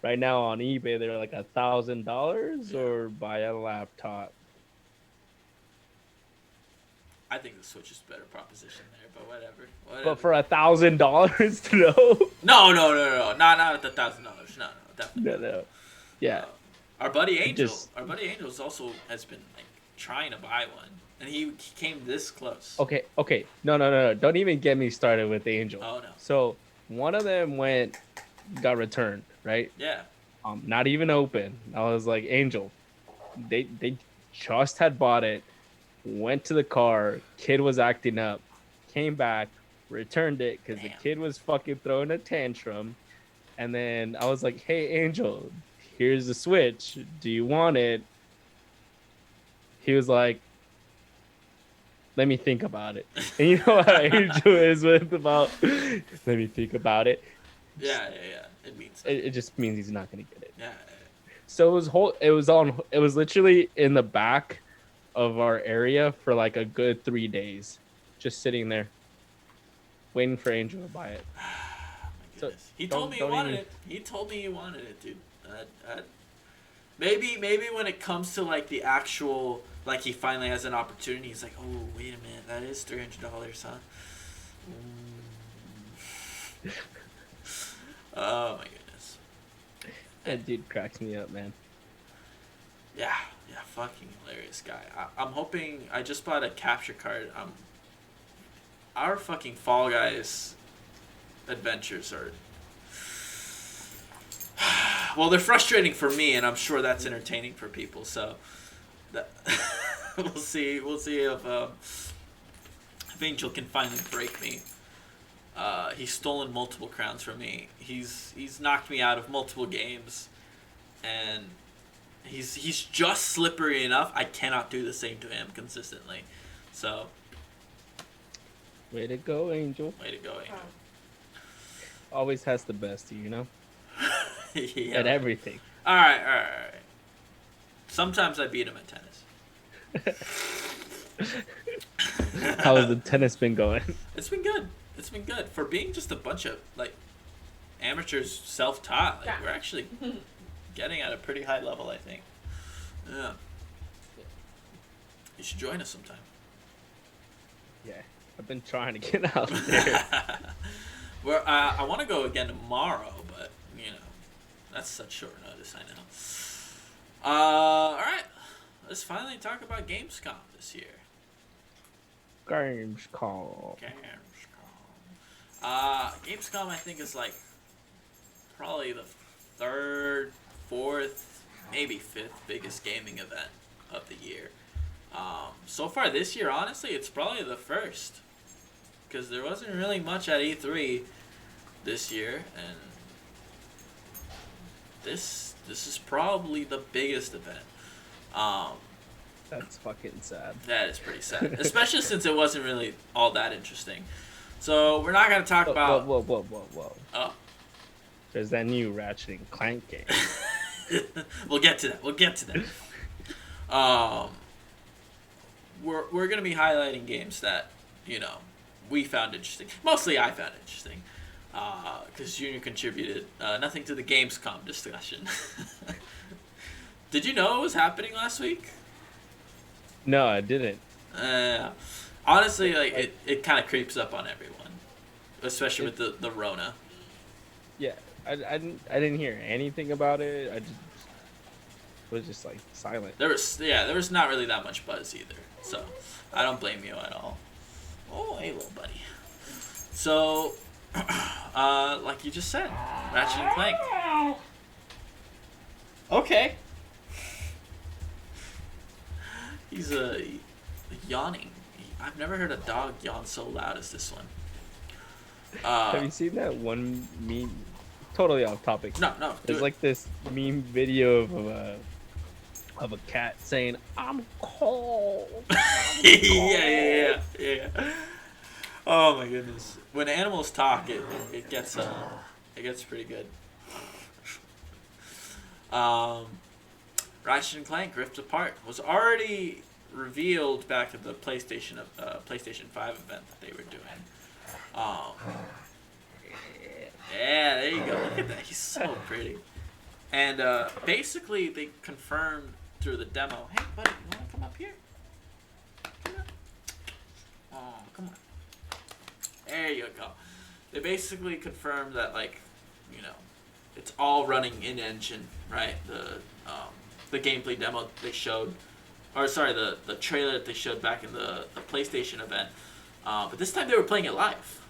right now on eBay they're like $1,000, or buy a laptop. I think the Switch is a better proposition there, but whatever. But for $1,000, no. No, not at the $1,000. No, definitely. No. Yeah. Our buddy Angel also has been like trying to buy one, and he came this close. Okay. No. Don't even get me started with Angel. Oh no. So one of them got returned, right? Yeah. Not even open. I was like, Angel, they just had bought it, went to the car, kid was acting up, came back, returned it because the Damn. kid was fucking throwing a tantrum. And then I was like, hey, Angel, here's the Switch. Do you want it? He was like, let me think about it. And you know how Angel is with about, let me think about it. Yeah. It means It just means he's not going to get it. yeah. So it was literally in the back of our area for like a good 3 days, just sitting there waiting for Angel to buy it. My So goodness. He told me he wanted it. He told me he wanted it, dude. Maybe when it comes to like the actual, like he finally has an opportunity, he's like, oh wait a minute, that is $300, huh? Oh my goodness. That dude cracks me up, man. Yeah, fucking hilarious guy. I'm hoping, I just bought a capture card. Our fucking Fall Guys adventures are, well, they're frustrating for me, and I'm sure that's entertaining for people. So, that we'll see if Angel can finally break me. He's stolen multiple crowns from me. He's knocked me out of multiple games, and he's just slippery enough. I cannot do the same to him consistently. So, Way to go, Angel. way to go, Angel. Always has the best, you know? Yeah. At everything. All right. Sometimes I beat him at tennis. How has the tennis been going? It's been good. For being just a bunch of like amateurs, self-taught. Like, we're actually getting at a pretty high level, I think. Yeah. You should join us sometime. Yeah, I've been trying to get out there. I want to go again tomorrow, but you know, that's such short notice. I know. All right. Let's finally talk about Gamescom this year. Gamescom. Gamescom, I think, is like probably the third, fourth, maybe fifth biggest gaming event of the year. So far this year, honestly, it's probably the first, because there wasn't really much at E3 this year, and this is probably the biggest event. That's fucking sad. That is pretty sad, especially since it wasn't really all that interesting. So we're not gonna talk about. Whoa. Oh. There's that new Ratchet and Clank game. We'll get to that. We're gonna be highlighting games that, you know, we found interesting. Mostly I found interesting, because Junior contributed nothing to the Gamescom discussion. Did you know it was happening last week? No, I didn't. Honestly, like it kind of creeps up on everyone, especially with the Rona. Yeah, I didn't hear anything about it. I just was just like silent. There was not really that much buzz either, so I don't blame you at all. Oh, hey, little buddy. So, like you just said, Ratchet and Clank. Okay. He's yawning. I've never heard a dog yawn so loud as this one. Have you seen that one meme? Totally off topic. No. There's like this meme video of a cat saying, "I'm cold." Yeah. Oh my goodness. When animals talk, it gets pretty good. Ratchet and Clank Rift Apart was already revealed back at the PlayStation 5 event that they were doing. Yeah, there you go. Look at that. He's so pretty. And basically, they confirmed through the demo. Hey, buddy, you want to come up here? Oh, come on. There you go. They basically confirmed that, like, you know, it's all running in engine, right? The gameplay demo they showed or sorry, the trailer that they showed back in the PlayStation event. But this time they were playing it live.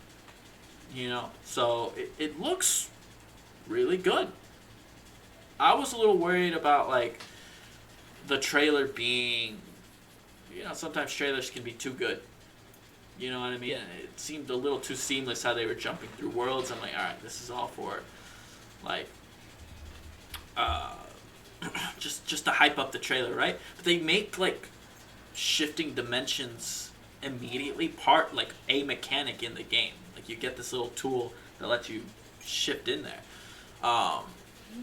You know, so it looks really good. I was a little worried about like the trailer being, sometimes trailers can be too good. You know what I mean? Yeah. It seemed a little too seamless how they were jumping through worlds. I'm like, all right, this is all for like just to hype up the trailer, right? But they make like shifting dimensions immediately part like a mechanic in the game. Like you get this little tool that lets you shift in there.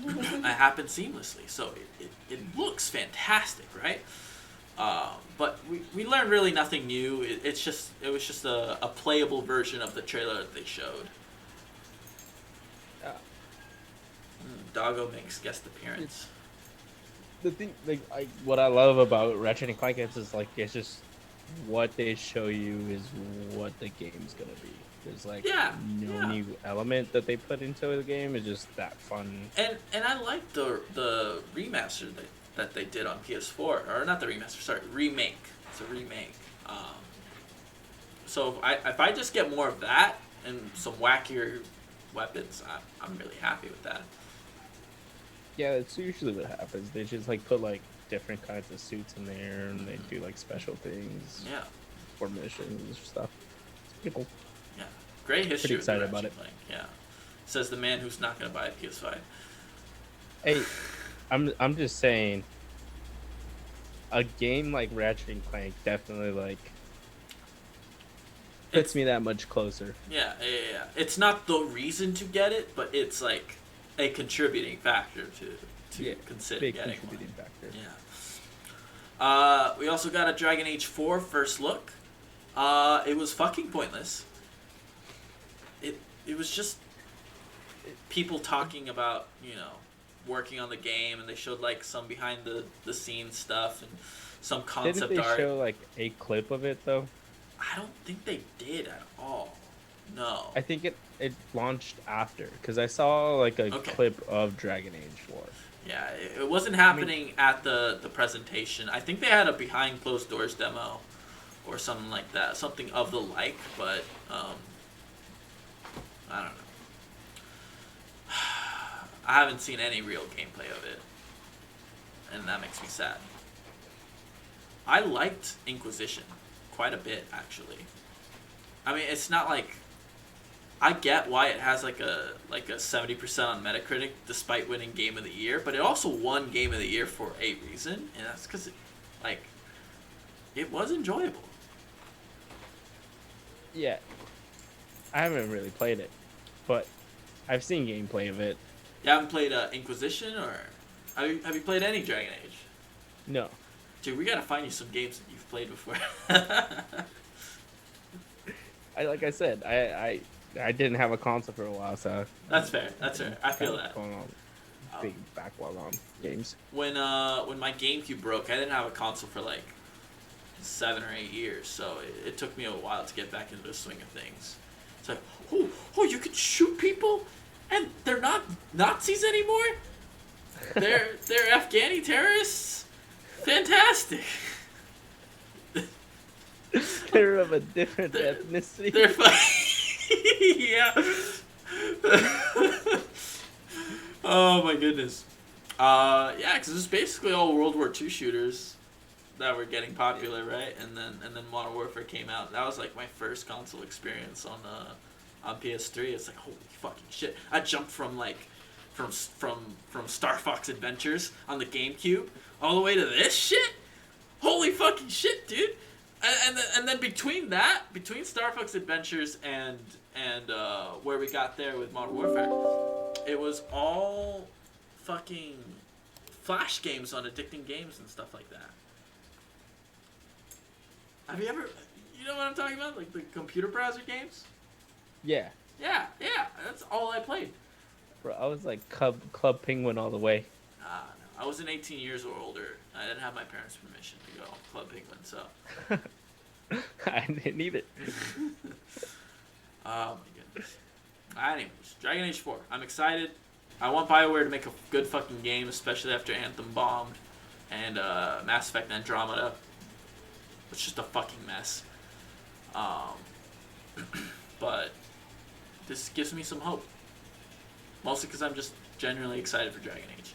It happens seamlessly, so it looks fantastic, right? But we learned really nothing new. It was just a playable version of the trailer that they showed. Doggo makes guest appearance. The thing, like, what I love about Ratchet and Clank is like it's just what they show you is what the game's gonna be. There's like no new element that they put into the game. It's just that fun. And I like the remaster that they did on PS4, or not the remaster, sorry, remake. It's a remake. So if I just get more of that and some wackier weapons, I'm really happy with that. Yeah, that's usually what happens. They just like put like different kinds of suits in there, and they do like special things. Yeah. For missions or stuff. It's pretty cool. Yeah. Great history. Pretty excited about it. Yeah. Says the man who's not gonna buy a PS5. Hey, I'm just saying. A game like Ratchet and Clank definitely like puts me that much closer. Yeah. It's not the reason to get it, but it's like a contributing factor to consider big getting contributing one. factor. Yeah. We also got a Dragon Age 4 first look. It was fucking pointless. It was just people talking about, working on the game, and they showed like some behind the scenes stuff and some concept Didn't they art. show like a clip of it though? I don't think they did at all. No. I think it launched after because I saw like a clip of Dragon Age 4. Yeah, it wasn't happening at the presentation. I think they had a behind closed doors demo or something like that, something of the like, but I don't know. I haven't seen any real gameplay of it, and that makes me sad. I liked Inquisition quite a bit, actually. I mean, it's not like I get why it has like a 70% on Metacritic despite winning Game of the Year, but it also won Game of the Year for a reason, and that's because it was enjoyable. Yeah, I haven't really played it, but I've seen gameplay of it. You haven't played Inquisition, or have you played any Dragon Age? No. Dude, we gotta find you some games that you've played before. Like I said, I didn't have a console for a while, so that's fair. That's fair. I feel that. Going on big backlog on games. When my GameCube broke, I didn't have a console for like 7 or 8 years, so it took me a while to get back into the swing of things. It's like, oh, you can shoot people, and they're not Nazis anymore. They're Afghani terrorists. Fantastic. They're of a different ethnicity. They're yeah. Oh my goodness. Yeah, because it's basically all World War II shooters that were getting popular, right? And then Modern Warfare came out. That was like my first console experience on PS3. It's like, holy fucking shit! I jumped from Star Fox Adventures on the GameCube all the way to this shit. Holy fucking shit, dude! And then between Star Fox Adventures and where we got there with Modern Warfare, it was all fucking flash games on Addicting Games and stuff like that. Have you ever, you know what I'm talking about? Like the computer browser games? Yeah. Yeah, that's all I played. Bro, I was like Club Penguin all the way. No. I wasn't 18 years or older. I didn't have my parents' permission to go Club Penguin, so. I didn't either. Oh my goodness. Anyways, Dragon Age 4. I'm excited. I want BioWare to make a good fucking game, especially after Anthem bombed. and Mass Effect Andromeda. It's just a fucking mess. But this gives me some hope. Mostly because I'm just genuinely excited for Dragon Age.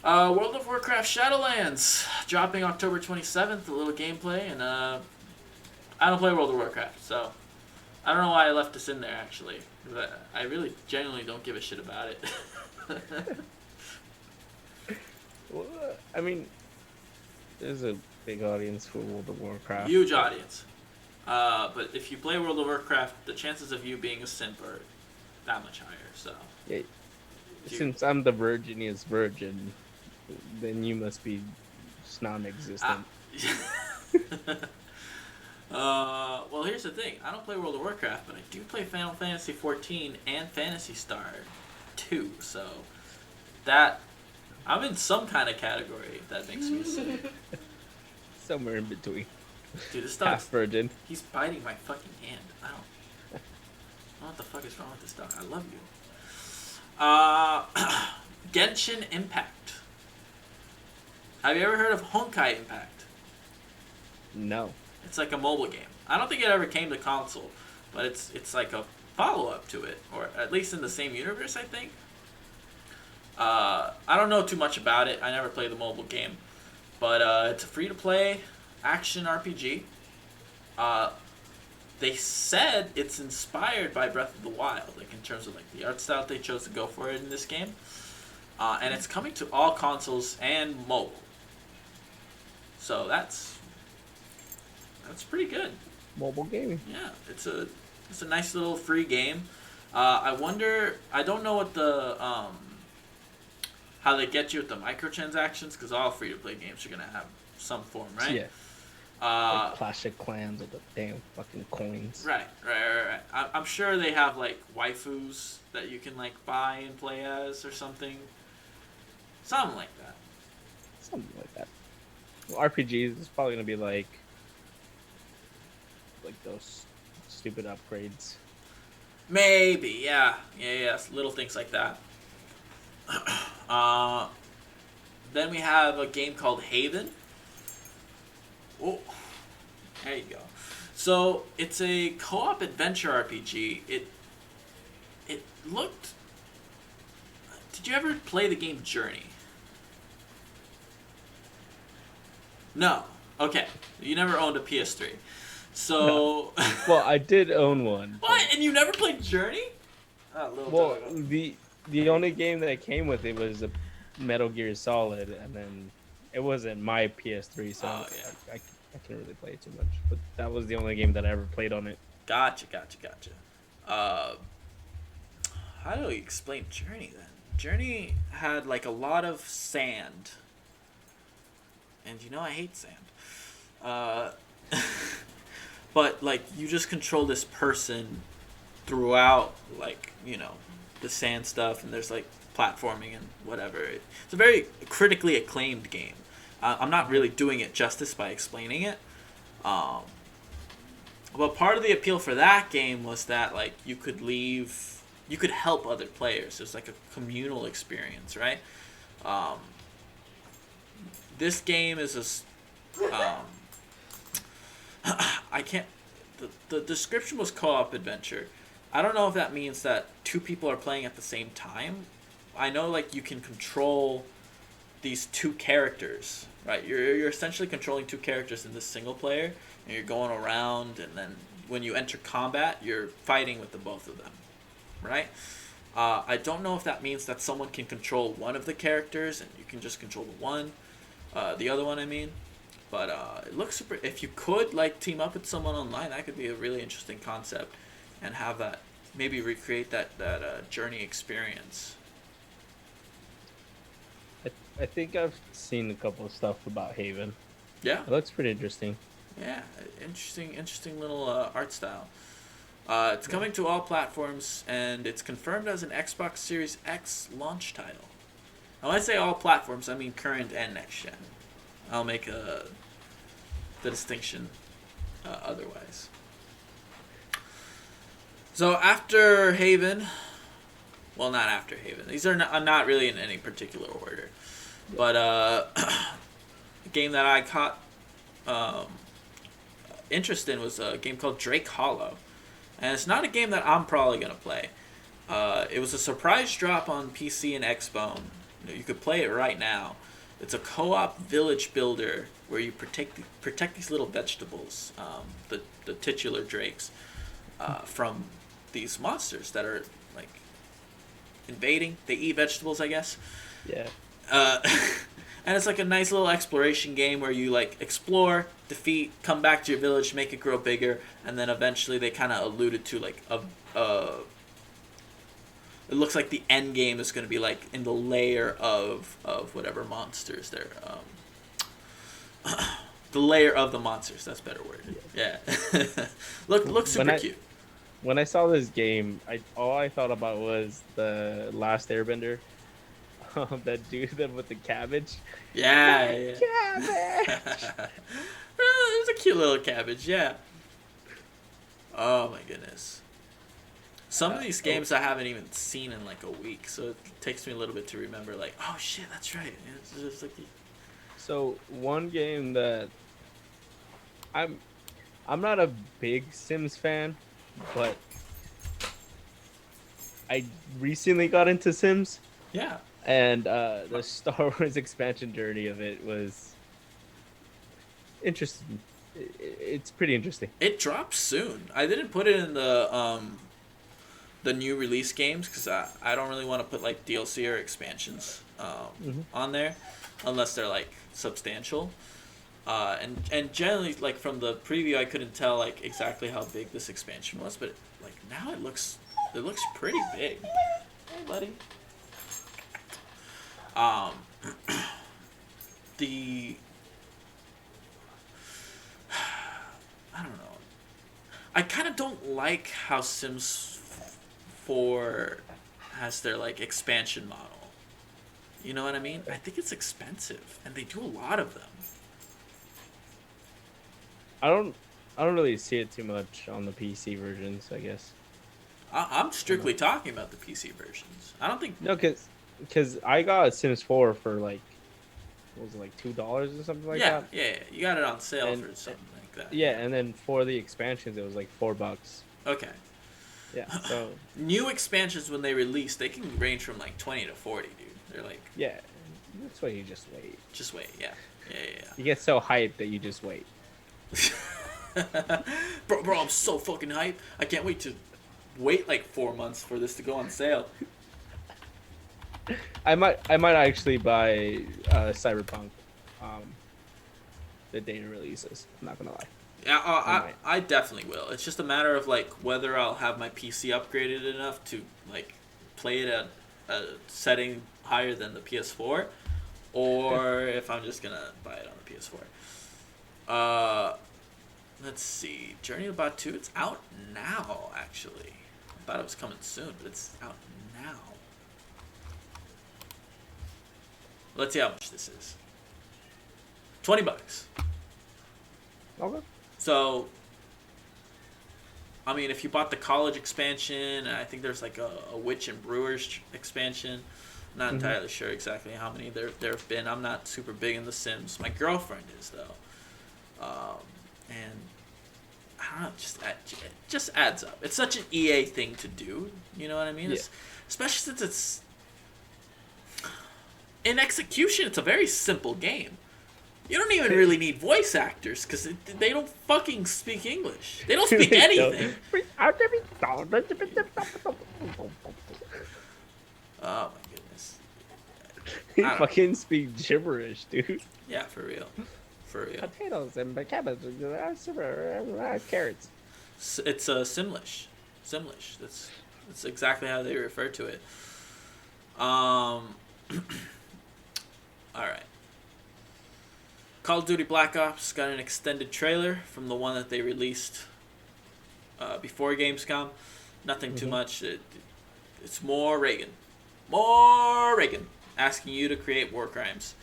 World of Warcraft Shadowlands dropping October 27th. A little gameplay, and I don't play World of Warcraft, so I don't know why I left this in there actually. I really genuinely don't give a shit about it. Well, I mean, there's a big audience for World of Warcraft. Huge audience. But if you play World of Warcraft, the chances of you being a simp are that much higher. So yeah, since I'm the virginiest virgin, then you must be just non-existent. Well, here's the thing. I don't play World of Warcraft, but I do play Final Fantasy XIV and Phantasy Star 2. So that I'm in some kind of category if that makes me sick. Somewhere in between. Dude, this Half dog's virgin. He's biting my fucking hand. I don't know what the fuck is wrong with this dog. I love you. Genshin Impact. Have you ever heard of Honkai Impact? No. It's like a mobile game. I don't think it ever came to console, but it's like a follow-up to it, or at least in the same universe, I think. I don't know too much about it. I never played the mobile game, but it's a free-to-play action RPG. They said it's inspired by Breath of the Wild, like in terms of like the art style they chose to go for it in this game, and it's coming to all consoles and mobile. So that's pretty good. Mobile gaming. Yeah, it's a nice little free game. I wonder. I don't know what the how they get you with the microtransactions, because all free to play games are gonna have some form, right? Yeah. Like Clash of Clans with the damn fucking coins. Right. I'm sure they have like waifus that you can like buy and play as or something. Something like that. Something like that. Well, RPGs is probably gonna be like those stupid upgrades. Maybe, yeah. Little things like that. Then we have a game called Haven. Oh, there you go. So it's a co-op adventure RPG. It looked. Did you ever play the game Journey? No. Okay. You never owned a PS3. So. No. Well, I did own one. What? And you never played Journey? Well, the only game that came with it was a Metal Gear Solid, and then it wasn't my PS3, so I can't really play it too much. But that was the only game that I ever played on it. Gotcha. How do we explain Journey then? Journey had like a lot of sand, and you know I hate sand. But like you just control this person throughout, like, you know, the sand stuff, and there's like platforming and whatever. It's a very critically acclaimed game. I'm not really doing it justice by explaining it. But part of the appeal for that game was that like you could help other players. It was like a communal experience, right? This game is I can't. The description was co-op adventure. I don't know if that means that two people are playing at the same time. I know like you can control these two characters, right? You're essentially controlling two characters in this single player, and you're going around, and then when you enter combat, you're fighting with the both of them, right? I don't know if that means that someone can control one of the characters and you can just control the other one, I mean. But it looks super. If you could like team up with someone online, that could be a really interesting concept, and have that maybe recreate that Journey experience. I think I've seen a couple of stuff about Haven. Yeah, it looks pretty interesting. Yeah, interesting little art style. It's coming to all platforms, and it's confirmed as an Xbox Series X launch title. Now, when I say all platforms, I mean current and next gen. I'll make the distinction otherwise. So after Haven, well, not after Haven. These are not really in any particular order. Yeah. But a game that I caught um, interest in was a game called Drake Hollow, and it's not a game that I'm probably gonna play. It was a surprise drop on PC and Xbone. You could play it right now. It's a co-op village builder where you protect these little vegetables, the titular drakes, from these monsters that are like invading. They eat vegetables, I guess. Yeah. Uh, and it's like a nice little exploration game where you like explore, defeat, come back to your village, make it grow bigger, and then eventually they kind of alluded to like a it looks like the end game is going to be like in the layer of whatever monsters they're the layer of the monsters. That's a better word. Yeah. Looks super cute. When I saw this game, all I thought about was the Last Airbender. That dude with the cabbage. Yeah, yeah. Cabbage. It was a cute little cabbage. Yeah. Oh my goodness. Some of these games I haven't even seen in like a week, so it takes me a little bit to remember. Like, oh shit, that's right. It's just like So one game that I'm not a big Sims fan, but I recently got into Sims, yeah. and the Star Wars expansion journey of it was interesting. It's pretty interesting. It drops soon. I didn't put it in the new release games because I don't really want to put like DLC or expansions on there unless they're like substantial. And generally, like from the preview, I couldn't tell like exactly how big this expansion was, but like now it looks pretty big. Hey, buddy. The I don't know. I kind of don't like how Sims 4 has their like expansion model. You know what I mean? I think it's expensive, and they do a lot of them. I don't really see it too much on the PC versions, I guess. I'm strictly talking about the PC versions. I don't think No, because I got Sims 4 for like, what was it, like $2 or something like that? Yeah. You got it on sale And- for something like that. Yeah, and then for the expansions, it was like $4. Okay. Yeah, so New expansions when they release, they can range from like 20 to 40, dude. They're like, yeah, that's why you just wait. just wait, yeah. You get so hyped that you just wait. Bro, I'm so fucking hyped. I can't wait to wait like 4 months for this to go on sale. I might actually buy Cyberpunk, the day it releases. I'm not gonna lie. Yeah, I definitely will. It's just a matter of like whether I'll have my PC upgraded enough to like play it at a setting higher than the PS4, or if I'm just gonna buy it on the PS4. Let's see, Journey to Batu. It's out now. Actually, I thought it was coming soon, but it's out now. Let's see how much this is. $20. Okay. So, I mean, if you bought the college expansion, and I think there's like a Witch and Brewers expansion. I'm not entirely sure exactly how many there have been. I'm not super big in The Sims. My girlfriend is though, and I don't know. It just adds up. It's such an EA thing to do. You know what I mean? Yeah. Especially since it's in execution. It's a very simple game. You don't even really need voice actors because they don't fucking speak English. They don't speak anything. Oh my goodness. You fucking speak gibberish, dude. Yeah, for real. For real. Potatoes and cabbage, carrots. It's Simlish. Simlish. That's exactly how they refer to it. All right. Call of Duty Black Ops got an extended trailer from the one that they released before Gamescom. Nothing too much. It's more Reagan. More Reagan. Asking you to create war crimes.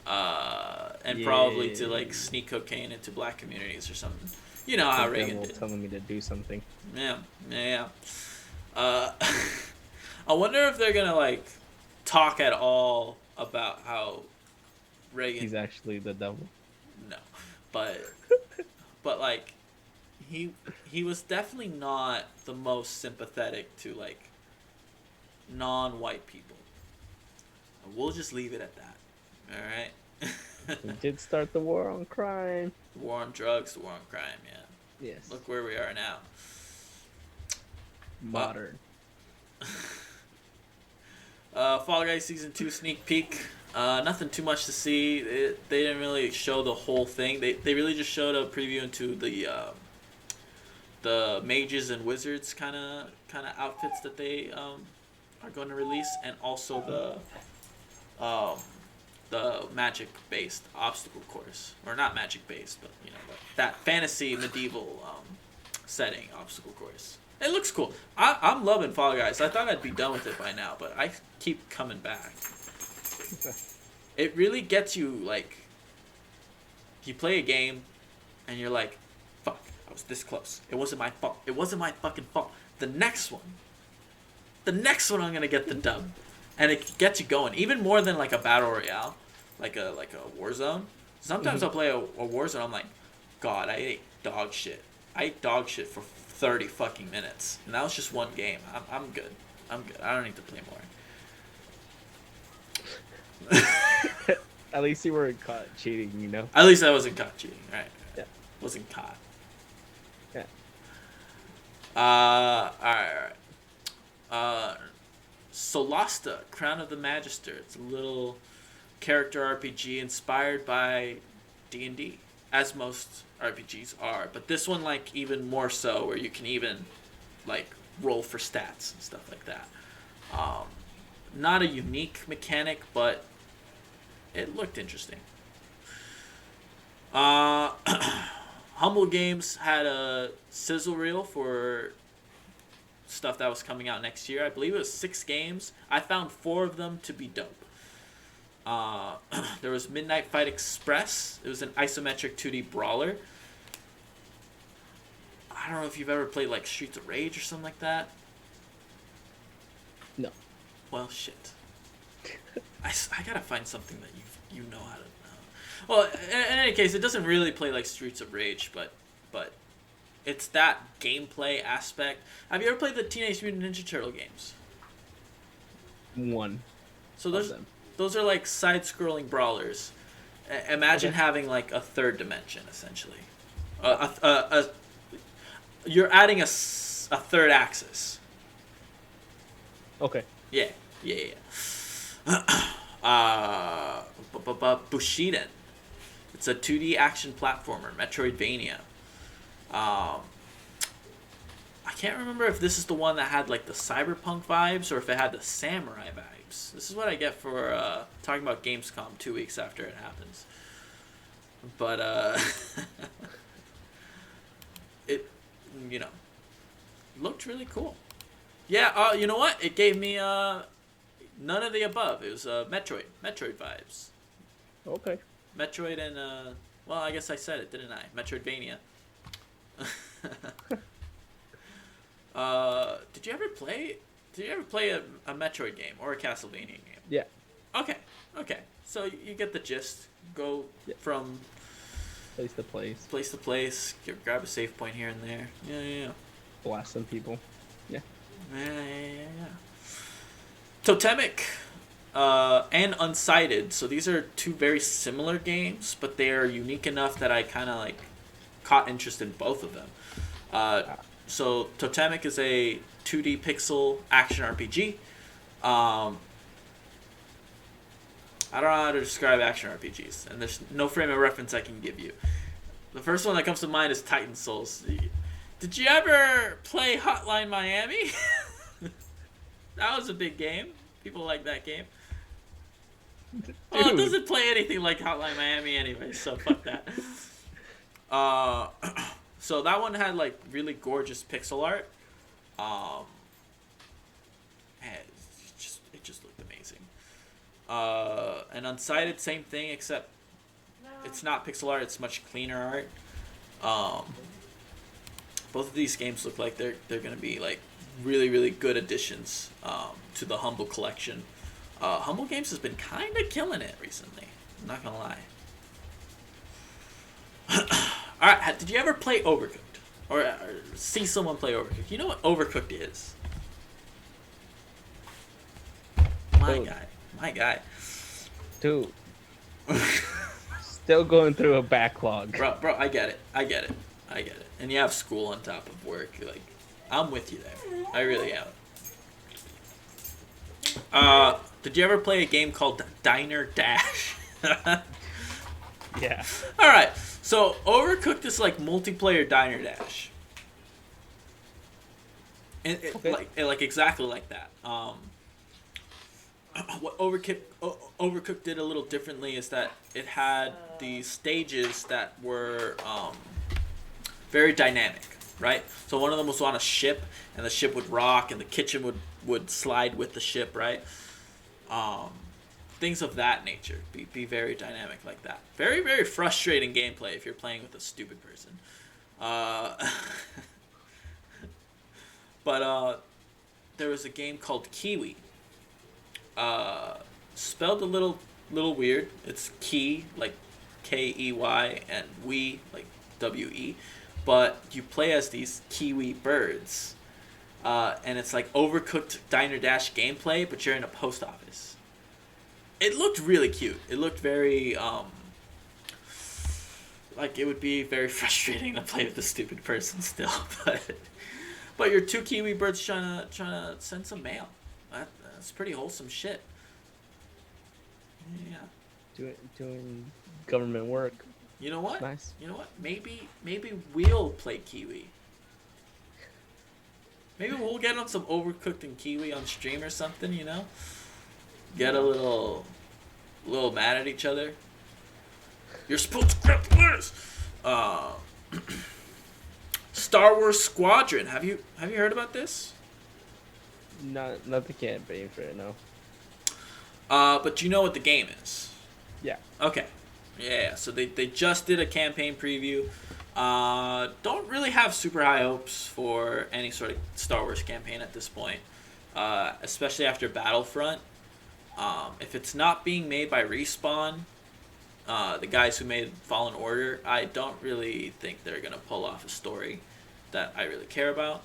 And probably to like sneak cocaine into black communities or something. You know how Reagan did. Telling me to do something. Yeah. I wonder if they're gonna like talk at all about how Reagan. He's actually the devil. No, but like he was definitely not the most sympathetic to like non-white people. We'll just leave it at that. All right. He did start the war on crime. The war on drugs, the war on crime. Yeah. Yes. Look where we are now. Modern. Fall Guys Season 2 sneak peek. Nothing too much to see. They didn't really show the whole thing. They really just showed a preview into the mages and wizards kind of outfits that they are going to release, and also the magic based obstacle course, or not magic based, but that fantasy medieval setting obstacle course. It looks cool. I'm loving Fall Guys. I thought I'd be done with it by now, but I keep coming back. It really gets you, like, you play a game and you're like, fuck, I was this close. It wasn't my fault. It wasn't my fucking fault. The next one I'm going to get the dub. And it gets you going. Even more than, like, a battle royale. Like a Warzone. Sometimes I'll play a Warzone, I'm like, God, I ate dog shit. I ate dog shit for 30 fucking minutes. And that was just one game. I'm good. I don't need to play more. At least you weren't caught cheating, you know? At least I wasn't caught cheating, right? Yeah. Wasn't caught. Yeah. Alright. Solasta, Crown of the Magister. It's a little character RPG inspired by D&D, as most RPGs are. But this one, like, even more so, where you can even, like, roll for stats and stuff like that. Not a unique mechanic, but it looked interesting. Humble Games had a sizzle reel for stuff that was coming out next year. I believe it was 6 games. I found 4 of them to be dope. There was Midnight Fight Express. It was an isometric 2D brawler. I don't know if you've ever played like Streets of Rage or something like that. No. Well, shit. I gotta find something that you know how to know. Well, in any case, it doesn't really play like Streets of Rage, but it's that gameplay aspect. Have you ever played the Teenage Mutant Ninja Turtle games? One. So those are like side-scrolling brawlers. Imagine having like a third dimension, essentially. You're adding a third axis. Okay. Yeah. Bushiden. It's a 2D action platformer, Metroidvania. I can't remember if this is the one that had like the cyberpunk vibes or if it had the samurai vibes. This is what I get for talking about Gamescom 2 weeks after it happens. But it looked really cool. Yeah, you know what? It gave me none of the above. It was Metroid vibes. Okay. Metroid and well, I guess I said it, didn't I? Metroidvania. Did you ever play a Metroid game or a Castlevania game? Yeah. Okay. So you get the gist. Go from Place to place. Grab a save point here and there. Yeah. Blast some people. Yeah. Totemic and Unsighted. So these are 2 very similar games, but they are unique enough that I kind of like caught interest in both of them. So Totemic is a 2D pixel action RPG. I don't know how to describe action RPGs, and there's no frame of reference I can give you. The first one that comes to mind is Titan Souls. Did you ever play Hotline Miami? That was a big game. People like that game. Oh, it doesn't play anything like Hotline Miami anyway, so fuck that. So that one had like really gorgeous pixel art. And it just looked amazing. And Unsighted, same thing, except it's not pixel art, it's much cleaner art. Both of these games look like they're gonna be like really, really good additions to the Humble collection. Humble Games has been kind of killing it recently. I'm not gonna lie. All right, did you ever play Overcooked or see someone play Overcooked? You know what Overcooked is? My Dude, guy, my guy. dude, still going through a backlog. Bro, I get it. I get it. I get it. And you have school on top of work. Like, I'm with you there. I really am. Did you ever play a game called Diner Dash? Yeah. All right. So Overcooked is like multiplayer Diner Dash. And Okay. like exactly like that. What Overcooked did a little differently is that it had these stages that were very dynamic, right? So one of them was on a ship, and the ship would rock, and the kitchen would slide with the ship, right? Things of that nature. Be very dynamic like that. Very, very frustrating gameplay if you're playing with a stupid person. But there was a game called Kiwi. Spelled a little weird. It's key, like Key, and we, like We. But you play as these kiwi birds. And it's like Overcooked Diner Dash gameplay, but you're in a post office. It looked really cute. It looked very like it would be very frustrating to play with a stupid person still, but you're two kiwi birds trying to send some mail. That's pretty wholesome shit. Yeah. Doing government work. You know what? Nice. You know what? Maybe we'll play Kiwi. Maybe we'll get on some Overcooked and Kiwi on stream or something. You know, get a little mad at each other. You're supposed to grab the letters. Star Wars Squadron. Have you heard about this? Not the campaign for it, no. But you know what the game is. Yeah. Okay. Yeah. So they just did a campaign preview. Don't really have super high hopes for any sort of Star Wars campaign at this point, especially after Battlefront. If it's not being made by Respawn, the guys who made Fallen Order, I don't really think they're gonna pull off a story that I really care about.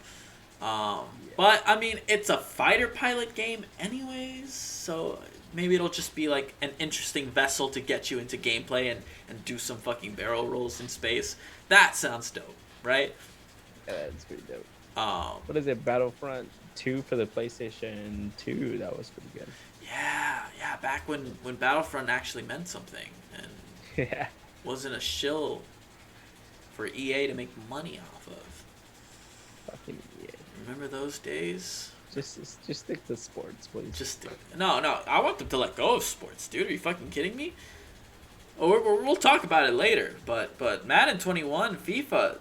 But I mean, it's a fighter pilot game anyways, so maybe it'll just be like an interesting vessel to get you into gameplay and do some fucking barrel rolls in space. That sounds dope, right? Yeah, that's pretty dope. What is it? Battlefront 2 for the PlayStation 2. That was pretty good. Yeah, back when Battlefront actually meant something and Yeah. wasn't a shill for EA to make money off of. Fucking yeah. Remember those days? Just stick to sports, please. No. I want them to let go of sports, dude. Are you fucking kidding me? Oh, we'll talk about it later. But Madden 21, FIFA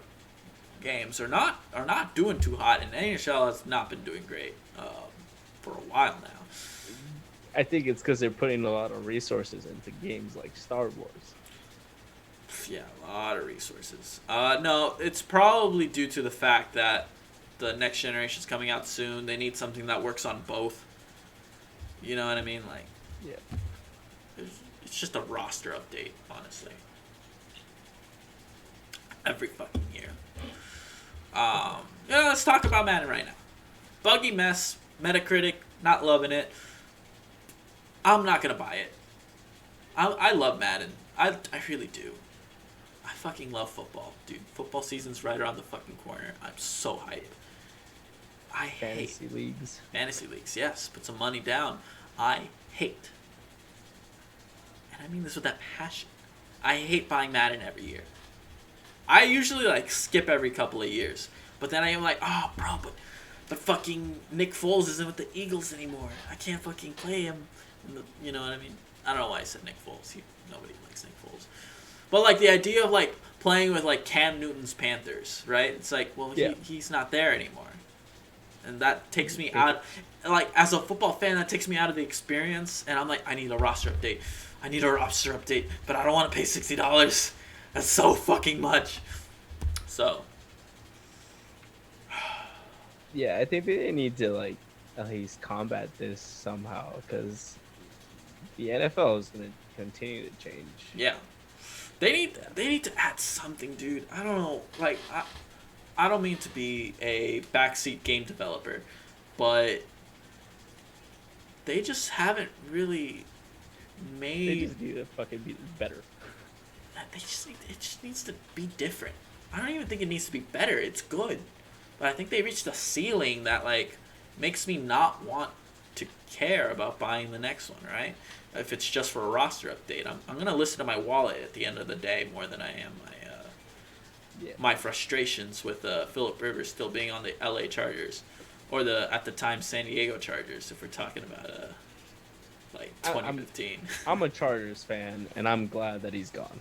games are not doing too hot, and NHL has not been doing great for a while now. I think it's because they're putting a lot of resources into games like Star Wars. Yeah, a lot of resources. No, it's probably due to the fact that the next generation's coming out soon. They need something that works on both. You know what I mean? Like, yeah, it's just a roster update, honestly. Every fucking year. Yeah, let's talk about Madden right now. Buggy mess, Metacritic, not loving it. I'm not gonna buy it. I love Madden. I really do. I fucking love football, dude. Football season's right around the fucking corner. I'm so hyped. I hate fantasy leagues. Yes, put some money down. I hate, and I mean this with that passion. I hate buying Madden every year. I usually like skip every couple of years, but then I am like, oh, bro, but fucking Nick Foles isn't with the Eagles anymore. I can't fucking play him. You know what I mean? I don't know why I said Nick Foles. Nobody likes Nick Foles. But like the idea of like playing with like Cam Newton's Panthers, right? It's like, well, he's not there anymore, and that takes me out. Like as a football fan, that takes me out of the experience, and I'm like, I need a roster update. But I don't want to pay $60. That's so fucking much. So. Yeah, I think they need to like at least combat this somehow, because the NFL is going to continue to change. Yeah, they need to add something, dude. I don't know. Like I don't mean to be a backseat game developer, but they just haven't really They made. just need to fucking be better. It just needs to be different. I don't even think it needs to be better. It's good, but I think they reached a ceiling that like makes me not want to care about buying the next one. Right? If it's just for a roster update, I'm gonna listen to my wallet at the end of the day more than I am my frustrations with Phillip Rivers still being on the LA Chargers, or the at the time San Diego Chargers. If we're talking about like 2015. I'm a Chargers fan, and I'm glad that he's gone.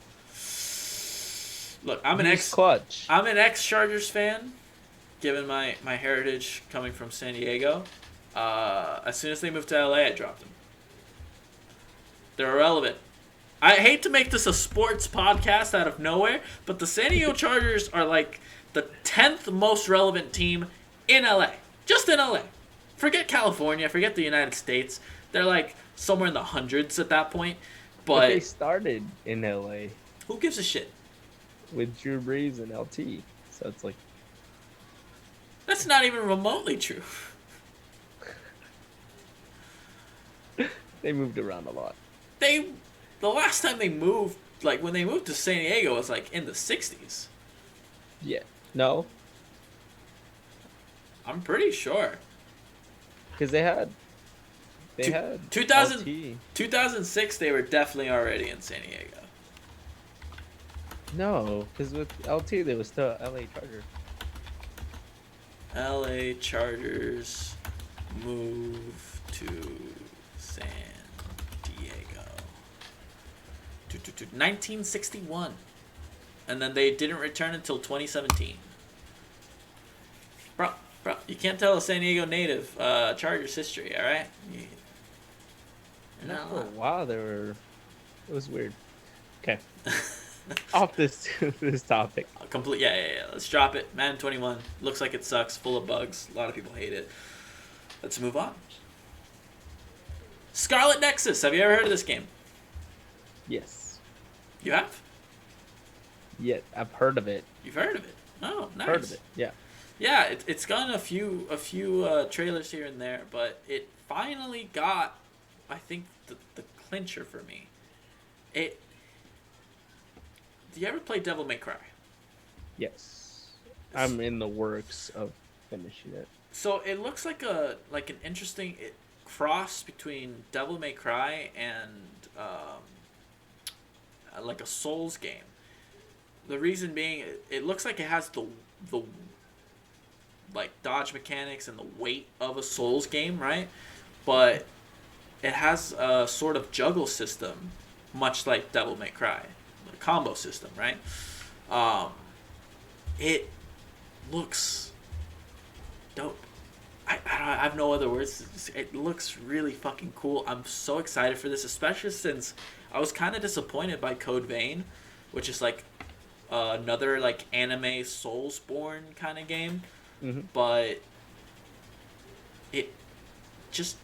Look, clutch. I'm an ex Chargers fan, given my heritage coming from San Diego. As soon as they moved to LA, I dropped them. They're irrelevant. I hate to make this a sports podcast out of nowhere, but the San Diego Chargers are like the 10th most relevant team in LA. Just in LA. Forget California, forget the United States. They're like somewhere in the hundreds at that point. But they started in LA. Who gives a shit? With Drew Brees and LT. So it's like... That's not even remotely true. They moved around a lot. The last time they moved, like when they moved to San Diego, was like in the 60s. Yeah. No. I'm pretty sure. Because they had 2006, they were definitely already in San Diego. No, because with LT, they was still LA Charger. LA Chargers move to San Diego. 1961. And then they didn't return until 2017. Bro, you can't tell a San Diego native Chargers history, alright? For a while, it was weird. Okay. Off this topic. Yeah. Let's drop it. Madden 21 looks like it sucks, full of bugs. A lot of people hate it. Let's move on. Scarlet Nexus. Have you ever heard of this game? Yes. You have? Yeah, I've heard of it. You've heard of it? Oh, nice. Heard of it. Yeah. Yeah, it's gotten a few trailers here and there, but it finally got, I think, the clincher for me. Do you ever play Devil May Cry? Yes. I'm in the works of finishing it. So it looks like an interesting cross between Devil May Cry and like a Souls game. The reason being, it looks like it has the like dodge mechanics and the weight of a Souls game, right? But it has a sort of juggle system, much like Devil May Cry, a combo system, right? It looks dope. I have no other words. It looks really fucking cool. I'm so excited for this, especially since I was kind of disappointed by Code Vein, which is like another like anime Soulsborne kind of game. Mm-hmm. But it just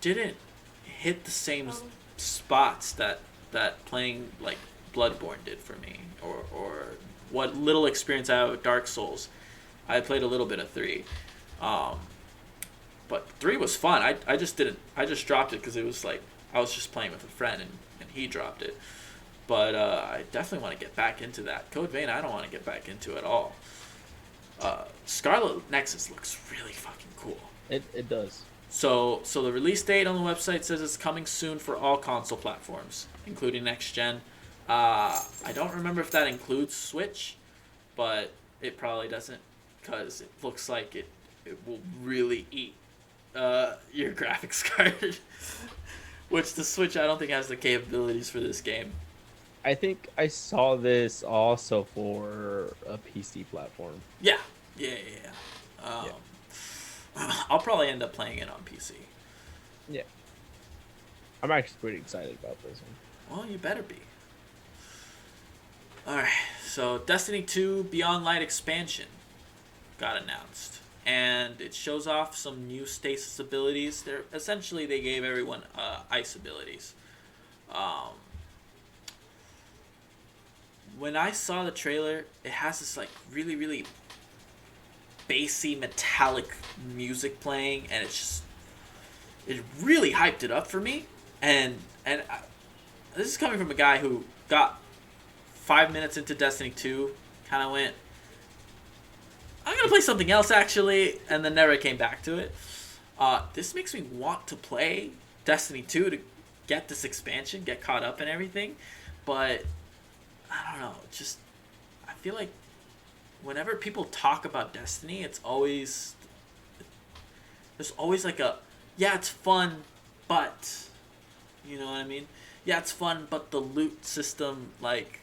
didn't hit the same spots that playing like Bloodborne did for me, or what little experience I have with Dark Souls. I played a little bit of 3, but 3 was fun. I just dropped it because it was like I was just playing with a friend and he dropped it. But I definitely want to get back into that. Code Vein, I don't want to get back into at all. Scarlet Nexus looks really fucking cool. It does. So the release date on the website says it's coming soon for all console platforms, including next gen. I don't remember if that includes Switch, but it probably doesn't, because it looks like it will really eat your graphics card. Which the Switch I don't think has the capabilities for this game. I think I saw this also for a PC platform. Yeah. I'll probably end up playing it on PC. Yeah. I'm actually pretty excited about this one. Well, you better be. Alright, so Destiny 2 Beyond Light expansion got announced. And it shows off some new stasis abilities. They gave everyone ice abilities. Um, when I saw the trailer, it has this like really really bassy metallic music playing, and it really hyped it up for me. And this is coming from a guy who got 5 minutes into Destiny 2, kind of went, I'm gonna play something else actually, and then never came back to it. This makes me want to play Destiny 2 to get this expansion, get caught up and everything, but I don't know. Just I feel like whenever people talk about Destiny, there's always like a, yeah, it's fun, but you know what I mean? Yeah, it's fun, but the loot system, like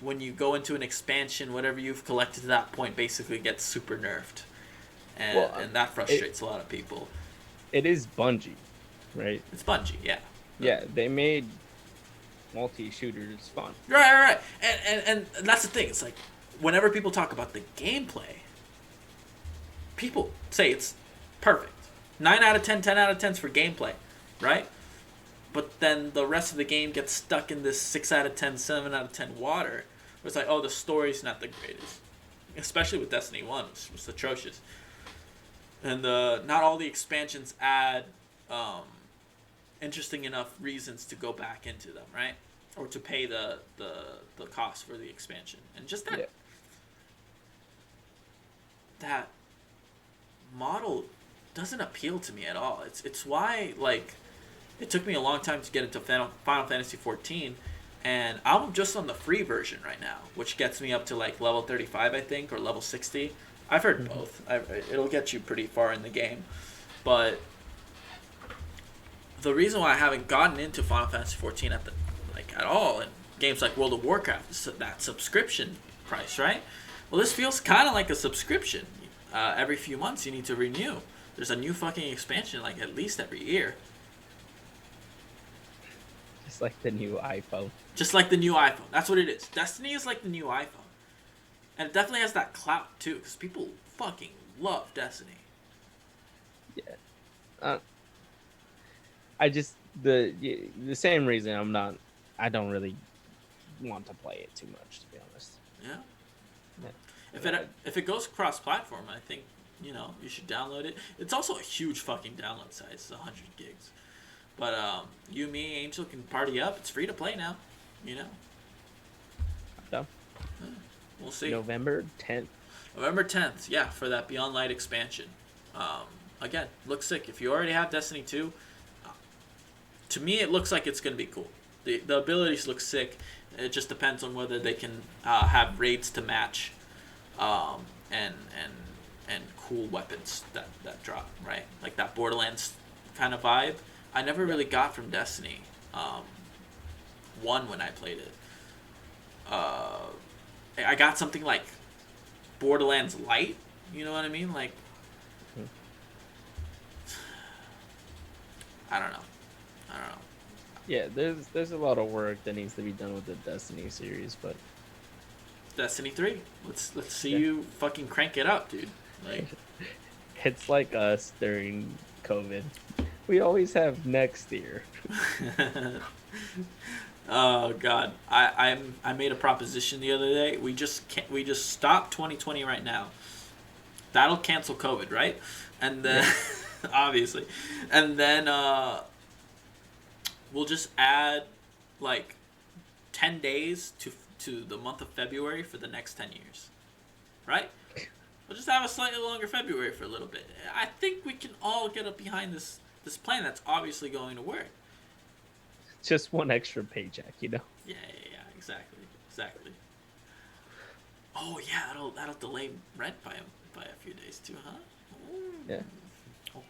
when you go into an expansion, whatever you've collected to that point basically gets super nerfed. And that frustrates a lot of people. It is Bungie, right? It's Bungie, yeah. Yeah, they made multi-shooters fun. Right. And that's the thing. It's like, whenever people talk about the gameplay, people say it's perfect. 9 out of 10, 10 out of 10s for gameplay, right? But then the rest of the game gets stuck in this 6 out of 10, 7 out of 10 water. Where it's like, oh, the story's not the greatest. Especially with Destiny 1, which was atrocious. And not all the expansions add interesting enough reasons to go back into them, right? Or to pay the cost for the expansion. And just that model doesn't appeal to me at all. It's why, like, it took me a long time to get into Final Fantasy 14, and I'm just on the free version right now, which gets me up to like level 35, I think, or level 60. I've heard both. It'll get you pretty far in the game, but the reason why I haven't gotten into Final Fantasy 14 at all in games like World of Warcraft is that subscription price, right? Well, this feels kind of like a subscription. Every few months you need to renew. There's a new fucking expansion like at least every year. Just like the new iPhone. Just like the new iPhone. That's what it is. Destiny is like the new iPhone. And it definitely has that clout too, because people fucking love Destiny. Yeah. I just the same reason I don't really want to play it too much, to be honest. Yeah. If it goes cross platform, I think, you should download it. It's also a huge fucking download size. It's 100 gigs. But you, me, Angel can party up. It's free to play now. I'm done. We'll see. November 10th. November 10th, yeah, for that Beyond Light expansion. Again, looks sick. If you already have Destiny 2, to me it looks like it's going to be cool. The abilities look sick. It just depends on whether they can have raids to match and cool weapons that drop, right? Like that Borderlands kind of vibe. I never really got from Destiny 1 when I played it. I got something like Borderlands Light, you know what I mean? Like, I don't know. Yeah, there's a lot of work that needs to be done with the Destiny series, but Destiny 3. Let's see you fucking crank it up, dude. Like, it's like us during COVID. We always have next year. Oh God, I made a proposition the other day. We just stop 2020 right now. That'll cancel COVID, right? And then obviously, and then we'll just add like 10 days to the month of February for the next 10 years, right? We'll just have a slightly longer February for a little bit. I think we can all get up behind this plan that's obviously going to work. Just one extra paycheck, Yeah, exactly. Oh yeah, that'll delay rent by a few days too, huh? Ooh. Yeah. Oh,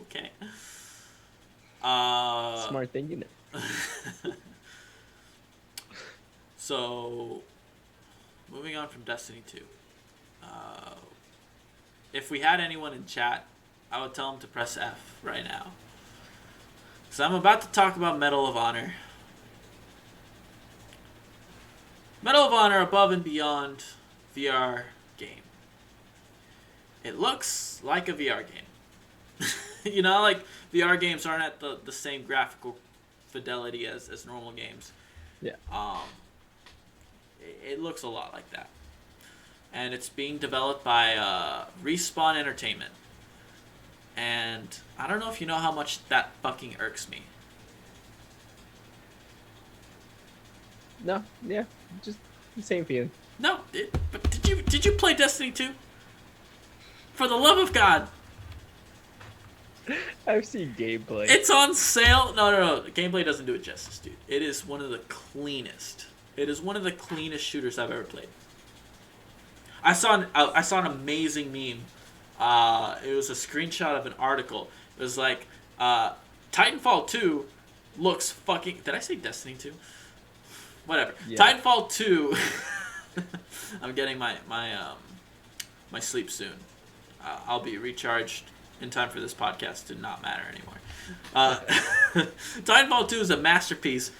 okay. Smart thing, you know. So, moving on from Destiny 2. If we had anyone in chat, I would tell them to press F right now. So I'm about to talk about Medal of Honor. Medal of Honor Above and Beyond VR game. It looks like a VR game. Like VR games aren't at the same graphical fidelity as normal games. Yeah. It looks a lot like that. And it's being developed by Respawn Entertainment. And I don't know if you know how much that fucking irks me. No, yeah, just the same feeling. No, but did you play Destiny 2? For the love of God. I've seen gameplay. It's on sale. No. Gameplay doesn't do it justice, dude. It is one of the cleanest. It is one of the cleanest shooters I've ever played. I saw an amazing meme. It was a screenshot of an article. It was like, Titanfall 2 looks fucking... Did I say Destiny 2? Whatever. Yeah. Titanfall 2... I'm getting my sleep soon. I'll be recharged in time for this podcast to not matter anymore. Titanfall 2 is a masterpiece,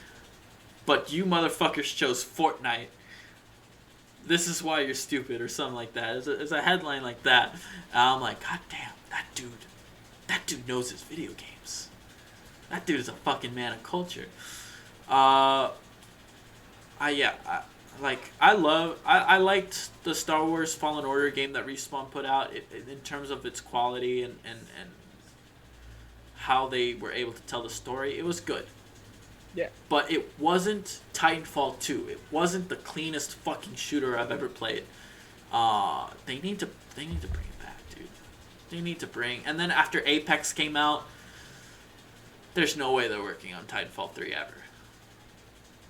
but you motherfuckers chose Fortnite. This is why you're stupid, or something like that. It's a headline like that. And I'm like, God damn, that dude knows his video games. That dude is a fucking man of culture. I liked the Star Wars Fallen Order game that Respawn put out in terms of its quality and how they were able to tell the story. It was good. Yeah. But it wasn't Titanfall 2. It wasn't the cleanest fucking shooter I've ever played. They need to bring it back, dude. They need to bring... And then after Apex came out, there's no way they're working on Titanfall 3 ever.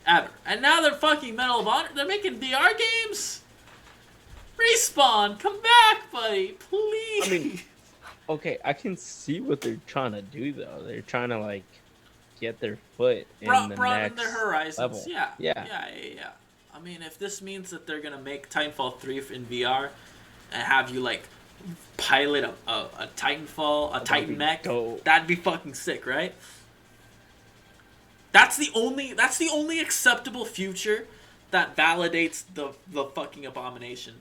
Ever. And now they're fucking Medal of Honor. They're making VR games? Respawn, come back, buddy. Please. I mean, okay, I can see what they're trying to do, though. They're trying to, like, get their foot in the broaden next their horizons. level. Yeah. I mean, if this means that they're going to make Titanfall 3 in VR and have you, like, pilot a Titanfall, a Titan mech, that'd be fucking sick, right? That's the only acceptable future that validates the fucking abomination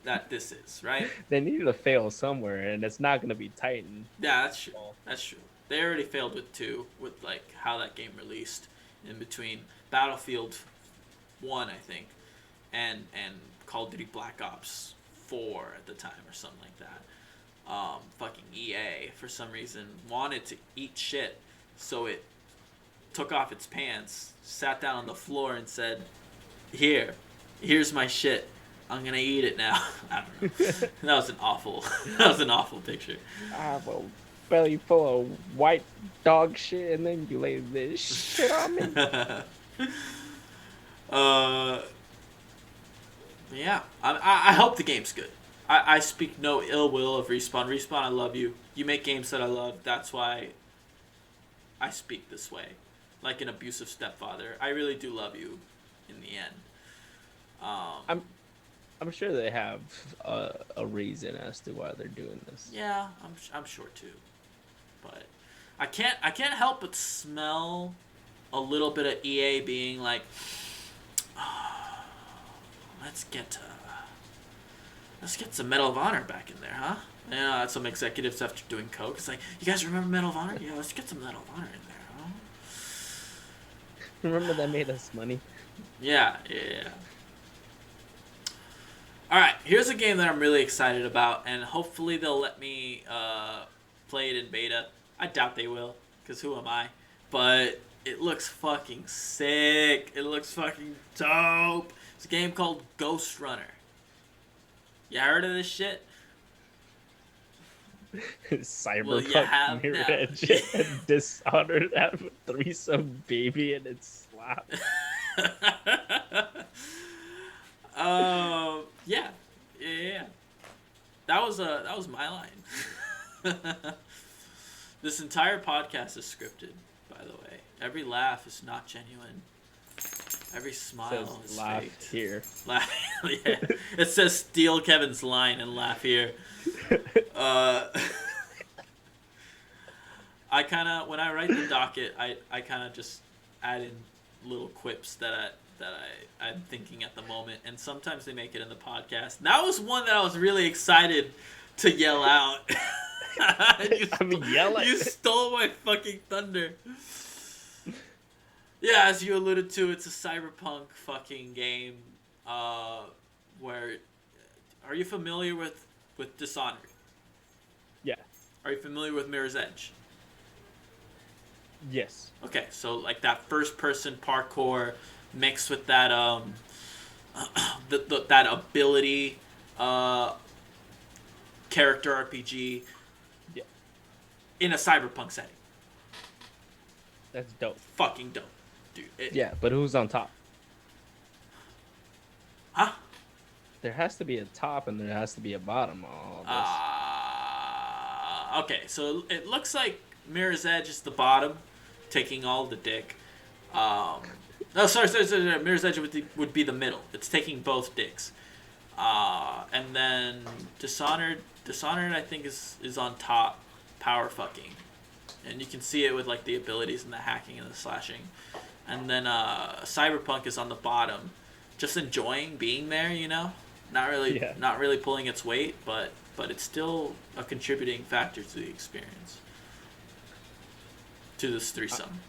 that this is, right? They needed to fail somewhere, and it's not going to be Titan. Yeah, that's true. That's true. They already failed with 2, with like how that game released in between Battlefield 1, I think, and Call of Duty Black Ops 4 at the time or something like that. Fucking EA for some reason wanted to eat shit, so it took off its pants, sat down on the floor, and said, "Here's my shit. I'm gonna eat it now." I don't know. That was an awful picture. I have a belly full of white dog shit, and then you lay this shit on me. Yeah. I hope the game's good. I speak no ill will of Respawn. Respawn, I love you. You make games that I love. That's why I speak this way. Like an abusive stepfather. I really do love you in the end. I'm sure they have a reason as to why they're doing this. Yeah, I'm sure too. But I can't help but smell a little bit of EA being like, oh, let's get some Medal of Honor back in there, huh? Yeah, some executives after doing coke. It's like, you guys remember Medal of Honor? Yeah, let's get some Medal of Honor in there, huh? Remember that made us money? Yeah. Alright, here's a game that I'm really excited about, and hopefully they'll let me play it in beta. I doubt they will, because who am I? But it looks fucking sick. It looks fucking dope. It's a game called Ghost Runner. You heard of this shit? Cyberpunk Mirror Edge and Dishonored have a threesome baby and it's slapped. Yeah. That was my line. This entire podcast is scripted, by the way. Every laugh is not genuine. Every smile is laugh faked. Here. Laugh. Yeah. It says steal Kevin's line and laugh here. I kind of, when I write the docket, I kind of just add in little quips that I'm thinking at the moment, and sometimes they make it in the podcast. That was one that I was really excited to yell out. Yell it. You stole my fucking thunder. Yeah, as you alluded to, it's a cyberpunk fucking game. Where are you familiar with Dishonored? Yeah. Are you familiar with Mirror's Edge? Yes. Okay, so like that first person parkour mixed with that that ability uh character RPG Yeah. in a cyberpunk setting. That's dope. Fucking dope, dude. Yeah, but who's on top? Huh? There has to be a top and there has to be a bottom on all this. Okay, so it looks like Mirror's Edge is the bottom, taking all the dick. No, sorry. Mirror's Edge would be the middle. It's taking both dicks. And then Dishonored, I think is on top, power fucking, and you can see it with like the abilities and the hacking and the slashing. And then Cyberpunk is on the bottom, just enjoying being there. Yeah. Not really pulling its weight, but it's still a contributing factor to the experience, to this threesome.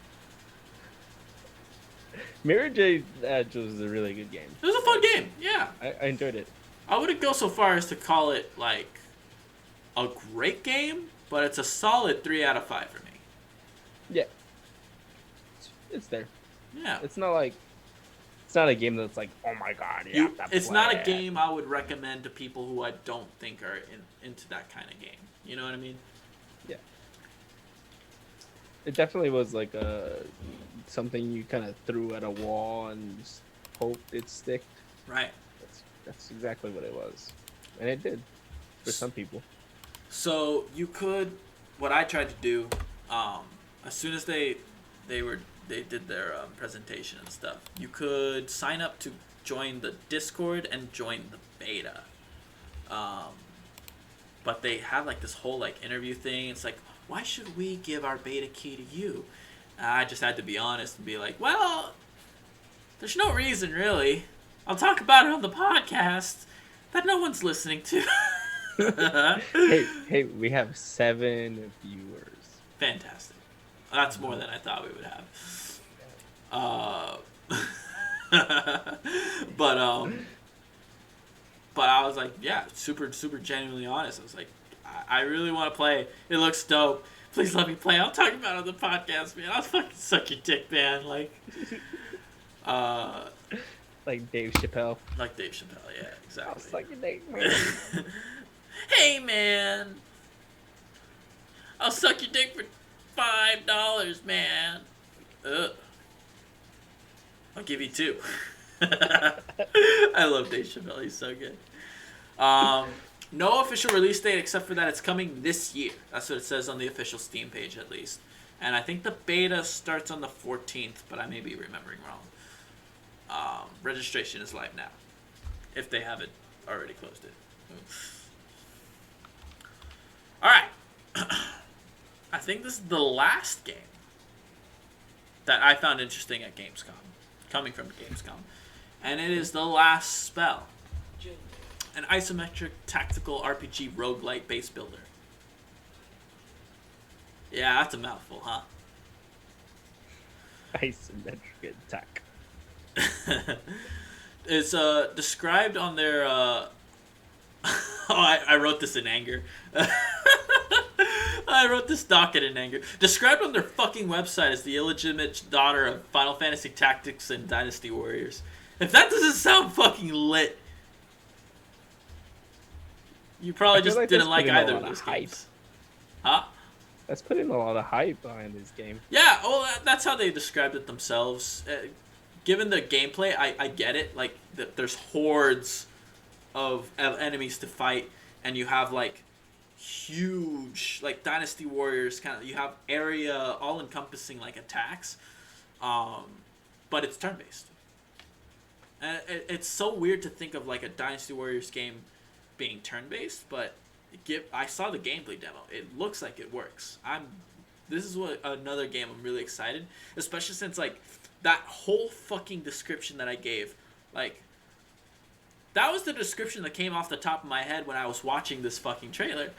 Mirror Edge was a really good game. It was a fun game, yeah. I enjoyed it. I wouldn't go so far as to call it like a great game, but it's a solid 3 out of 5 for me. Yeah. It's there. Yeah. It's not a game that's like, oh my god, It's not a game I would recommend to people who I don't think are into that kind of game. You know what I mean? Yeah. It definitely was like something you kind of threw at a wall and just hoped it stick. Right. That's exactly what it was, and it did for some people. So what I tried to do, as soon as they did their presentation and stuff, you could sign up to join the Discord and join the beta. But they have like this whole like interview thing. It's like, why should we give our beta key to you? And I just had to be honest and be like, well, there's no reason really. I'll talk about it on the podcast that no one's listening to. hey, we have 7 viewers. Fantastic. That's more than I thought we would have. But I was like, yeah, super genuinely honest. I was like, I really want to play. It looks dope. Please let me play. I'll talk about it on the podcast, man. I'll fucking suck your dick, man. Like Dave Chappelle. Like Dave Chappelle, yeah, exactly. I'll suck your dick, man. Hey, man. I'll suck your dick for $5, man. Ugh. I'll give you 2. I love Dave Chappelle. He's so good. No official release date except for that it's coming this year. That's what it says on the official Steam page, at least. And I think the beta starts on the 14th, but I may be remembering wrong. Registration is live now, if they haven't already closed it. All right. I think this is the last game that I found interesting at Gamescom, coming from Gamescom, and it is The Last Spell, an isometric tactical RPG roguelite base builder. Yeah, that's a mouthful, huh? Isometric attack. It's described on their I wrote this in anger. I wrote this docket in anger. Described on their fucking website as the illegitimate daughter of Final Fantasy Tactics and Dynasty Warriors. If that doesn't sound fucking lit, you probably just didn't like either of those games. Huh? That's putting a lot of hype behind this game. Yeah, well, that's how they described it themselves. Given the gameplay, I get it. Like, there's hordes of enemies to fight, and you have, like, huge, like, Dynasty Warriors kind of, you have area, all-encompassing, like, attacks. But it's turn-based. And it's so weird to think of, like, a Dynasty Warriors game being turn-based, but I saw the gameplay demo. It looks like it works. This is another game I'm really excited, especially since, like, that whole fucking description that I gave, like, that was the description that came off the top of my head when I was watching this fucking trailer.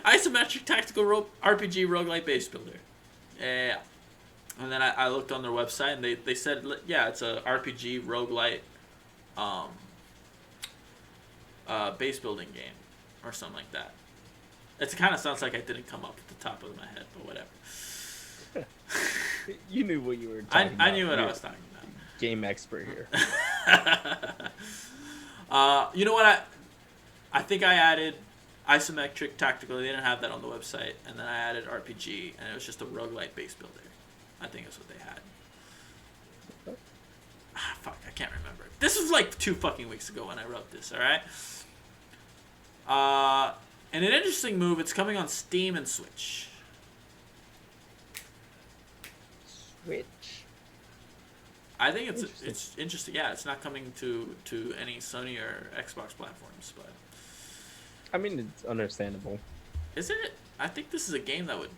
Isometric tactical RPG roguelite base builder. Yeah. And then I looked on their website, and they said, yeah, it's a RPG roguelite um, base building game or something like that. It kind of sounds like I didn't come up at the top of my head, but whatever. You knew what you were talking about. I knew what I was talking about. Game expert here. You know what? I think I added isometric tactical. They didn't have that on the website, and then I added RPG, and it was just a roguelite base builder. I think that's what they had. Fuck, I can't remember. This was like 2 fucking weeks ago when I wrote this. All right. And an interesting move. It's coming on Steam and Switch. Switch. I think it's interesting. Yeah, it's not coming to any Sony or Xbox platforms, but I mean, it's understandable. Isn't it? I think this is a game that would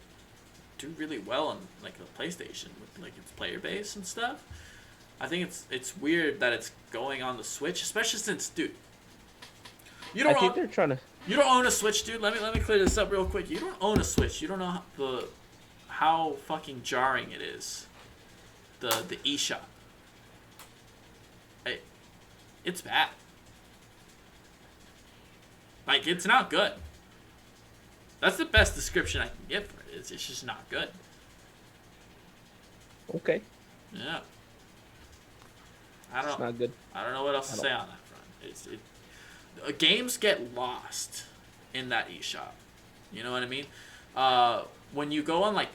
do really well on like the PlayStation with like its player base and stuff. I think it's weird that it's going on the Switch, especially since, dude, you don't own a Switch, dude. Let me clear this up real quick. You don't own a Switch. You don't know how fucking jarring it is. The eShop. It's bad. Like, it's not good. That's the best description I can give for it. It's just not good. Okay. Yeah. It's not good. I don't know what else to say on that front. Games get lost in that eShop. You know what I mean? When you go on like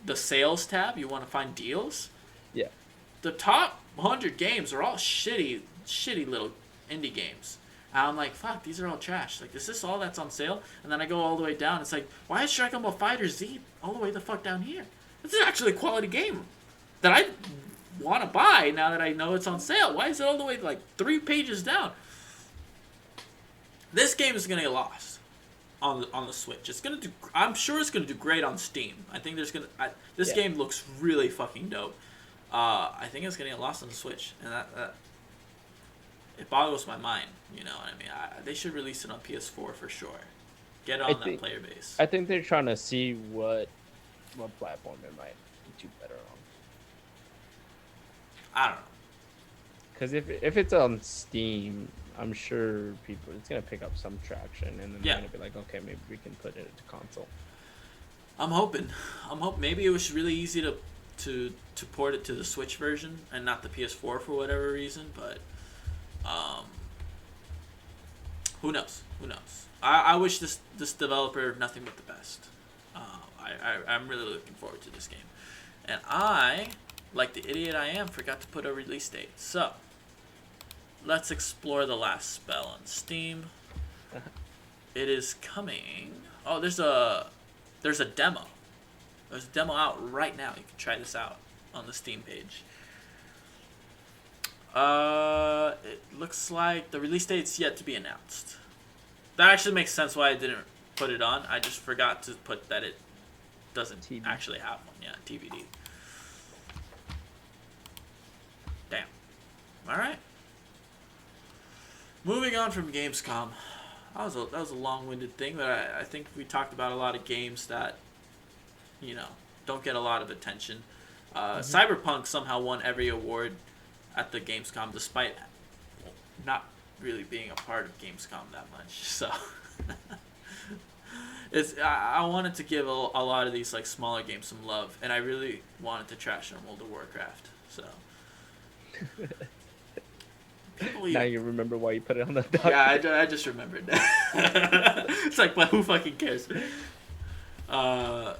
the sales tab, you want to find deals. Yeah. The top 100 games are all shitty little indie games. And I'm like, fuck, these are all trash. Like, is this all that's on sale? And then I go all the way down. It's like, why is Dragon Ball Fighter Z all the way the fuck down here? This is actually a quality game that I want to buy now that I know it's on sale. Why is it all the way like 3 pages down? This game is gonna get lost on the Switch. It's gonna do. I'm sure it's gonna do great on Steam. I think this game looks really fucking dope. I think it's gonna get lost on the Switch, and that it boggles my mind. You know what I mean? They should release it on PS4 for sure. Get on that player base. I think they're trying to see what platform it might do better on. I don't know. Because if it's on Steam, I'm sure it's gonna pick up some traction, and then they're gonna be like, okay, maybe we can put it into console. I'm hoping. Maybe it was really easy to port it to the Switch version and not the PS4 for whatever reason, but who knows? I wish this developer nothing but the best. I'm really looking forward to this game, and I, like the idiot I am, forgot to put a release date. So let's explore the last spell on Steam. It is coming. Oh, there's a demo. There's a demo out right now. You can try this out on the Steam page. It looks like the release date's yet to be announced. That actually makes sense why I didn't put it on. I just forgot to put that it doesn't actually have one. Yeah, TBD. Damn. All right. Moving on from Gamescom. That was a long-winded thing, but I think we talked about a lot of games that, you know, don't get a lot of attention. Cyberpunk somehow won every award at the Gamescom, despite not really being a part of Gamescom that much. So I wanted to give a lot of these like smaller games some love, and I really wanted to trash on World of Warcraft. So now you remember why you put it on the doc. Yeah, I just remembered. It's like, but who fucking cares? I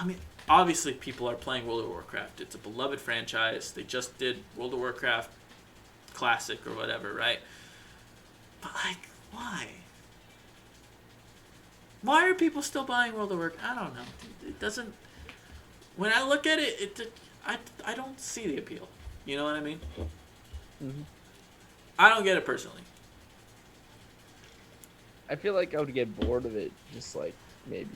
mean, obviously people are playing World of Warcraft. It's a beloved franchise. They just did World of Warcraft Classic or whatever, right? But like, why? Why are people still buying World of Warcraft? I don't know. It doesn't. When I look at it, I don't see the appeal. You know what I mean? Mm-hmm. I don't get it personally. I feel like I would get bored of it just like maybe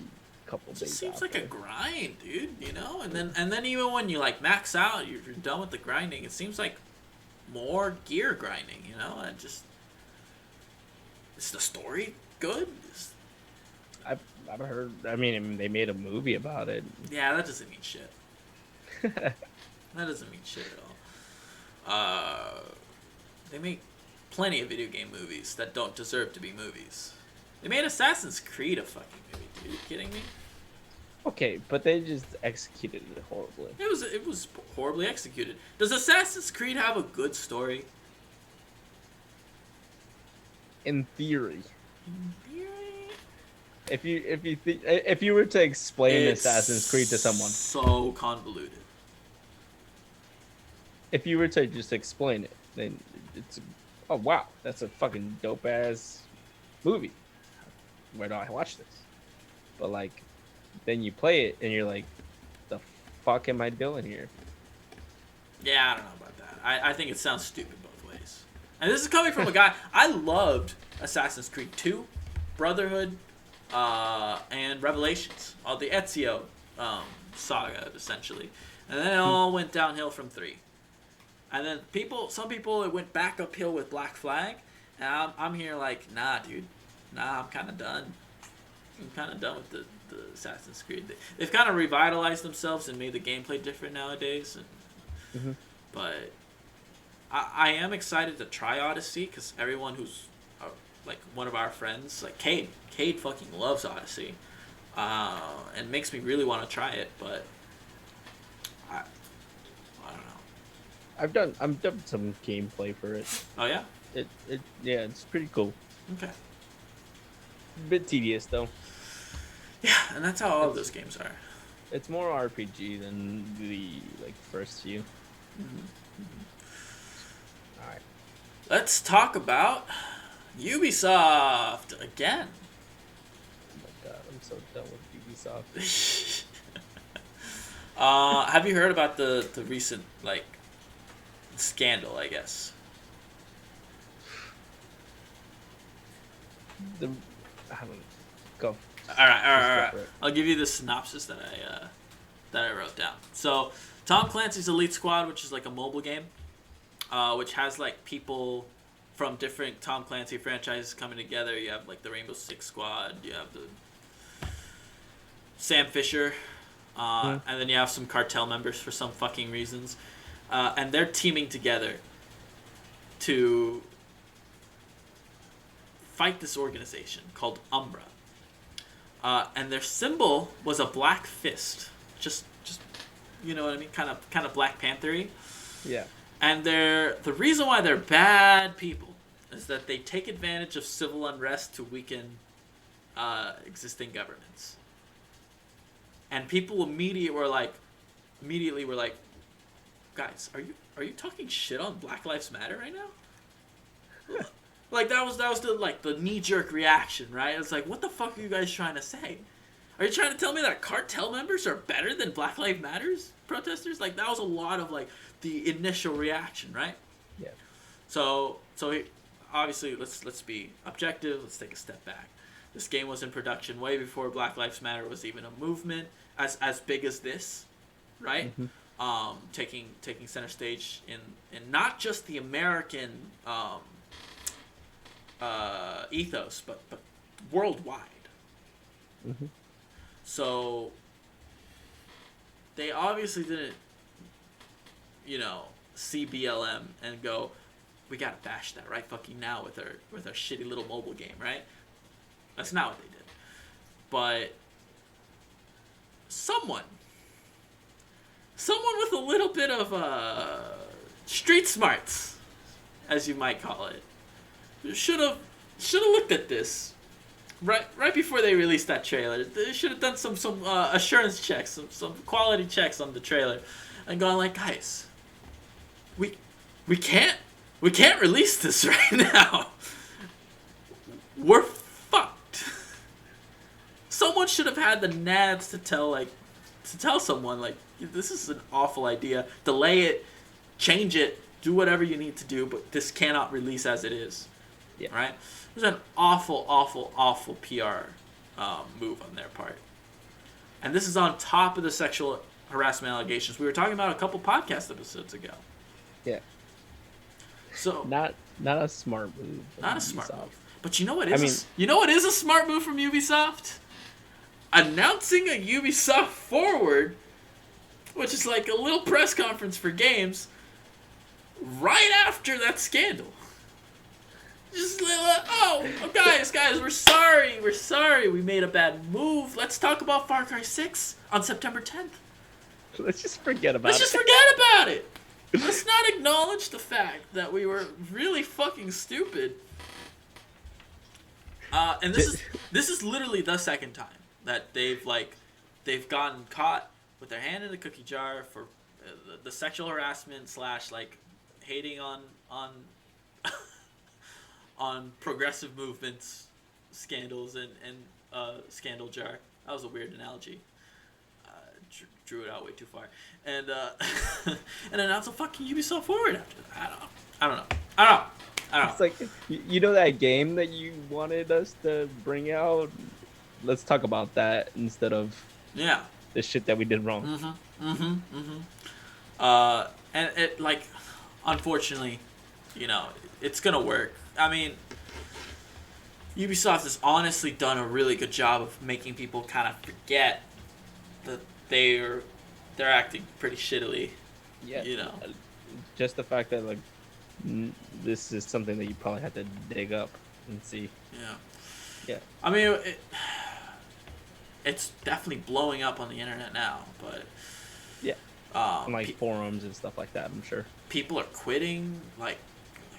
a couple days. It seems like a grind, dude. You know, and then even when you like max out, you're done with the grinding. It seems like more gear grinding. You know, and just is the story good? I've heard. I mean, they made a movie about it. Yeah, that doesn't mean shit. That doesn't mean shit at all. They make plenty of video game movies that don't deserve to be movies. They made Assassin's Creed a fucking movie, dude. Are you kidding me? Okay, but they just executed it horribly. It was horribly executed. Does Assassin's Creed have a good story? In theory, In theory, if you were to explain Assassin's Creed to someone, so convoluted. if you were to just explain it, then it's, oh wow, that's a fucking dope ass movie. Where do I watch this? But like, then you play it and you're like, the fuck am I doing here? Yeah, I don't know about that. I think it sounds stupid both ways. And this is coming from a guy. I loved Assassin's Creed 2, Brotherhood, and Revelations. All the Ezio saga, essentially. And then it all went downhill from 3. And then some people, it went back uphill with Black Flag. And I'm here like, nah, dude. Nah, I'm kind of done. I'm kind of done with the Assassin's Creed. They've kind of revitalized themselves and made the gameplay different nowadays. And, but I am excited to try Odyssey because everyone who's like one of our friends, like Cade fucking loves Odyssey, and makes me really want to try it. But I don't know. I've done some gameplay for it. Oh yeah. Yeah, it's pretty cool. Okay. A bit tedious though. Yeah, and that's how all of those games are. It's more RPG than the like first few. All right. Let's talk about Ubisoft again. Oh my god, I'm so done with Ubisoft. Have you heard about the recent like scandal? I guess. I don't go. All right. I'll give you the synopsis that I wrote down. So, Tom Clancy's Elite Squad, which is like a mobile game, which has like people from different Tom Clancy franchises coming together. You have like the Rainbow Six Squad, you have the Sam Fisher, and then you have some cartel members for some fucking reasons, and they're teaming together to fight this organization called Umbra. And their symbol was a black fist, just you know what I mean, kind of Black Panther-y. Yeah. And the reason why they're bad people is that they take advantage of civil unrest to weaken existing governments. And people immediately were like, guys, are you talking shit on Black Lives Matter right now? Like that was the knee-jerk reaction, right? It's like, what the fuck are you guys trying to say? Are you trying to tell me that cartel members are better than Black Lives Matters protesters? Like that was a lot of like the initial reaction, right? Yeah. So obviously let's be objective. Let's take a step back. This game was in production way before Black Lives Matter was even a movement as big as this, right? Taking center stage in not just the American ethos, but worldwide. So they obviously didn't, see BLM and go, we gotta bash that right fucking now with our shitty little mobile game, right? That's not what they did. But someone with a little bit of street smarts, as you might call it, should have looked at this right before they released that trailer. They should have done some assurance checks, some quality checks on the trailer, and gone like, guys, we can't release this right now. We're fucked. Someone should have had the nads to tell someone like, this is an awful idea. Delay it, change it, do whatever you need to do, but this cannot release as it is. Yeah. Right? It was an awful PR move on their part. And this is on top of the sexual harassment allegations we were talking about a couple podcast episodes ago. Yeah. So not a smart move. Not a smart move. But you know what is? You know what is a smart move from Ubisoft? announcing a Ubisoft Forward, which is like a little press conference for games, right after that scandal. Just guys, we're sorry, we made a bad move. Let's talk about Far Cry 6 on September 10th. Let's just forget about Let's it. just forget about it. Let's not acknowledge the fact that we were really fucking stupid. And this is literally the second time that they've gotten caught with their hand in the cookie jar for the sexual harassment / like hating on on progressive movements, scandals, and scandal jar. That was a weird analogy. Drew it out way too far, and and announce a fucking Ubisoft Forward after that. I don't know. It's like, you know that game that you wanted us to bring out? Let's talk about that instead of the shit that we did wrong. And it, like, unfortunately, it's gonna work. I mean, Ubisoft has honestly done a really good job of making people kind of forget that they're acting pretty shittily. Yeah. Just the fact that, like, this is something that you probably have to dig up and see. Yeah. I mean, it's definitely blowing up on the internet now, but yeah, forums and stuff like that, I'm sure. People are quitting, like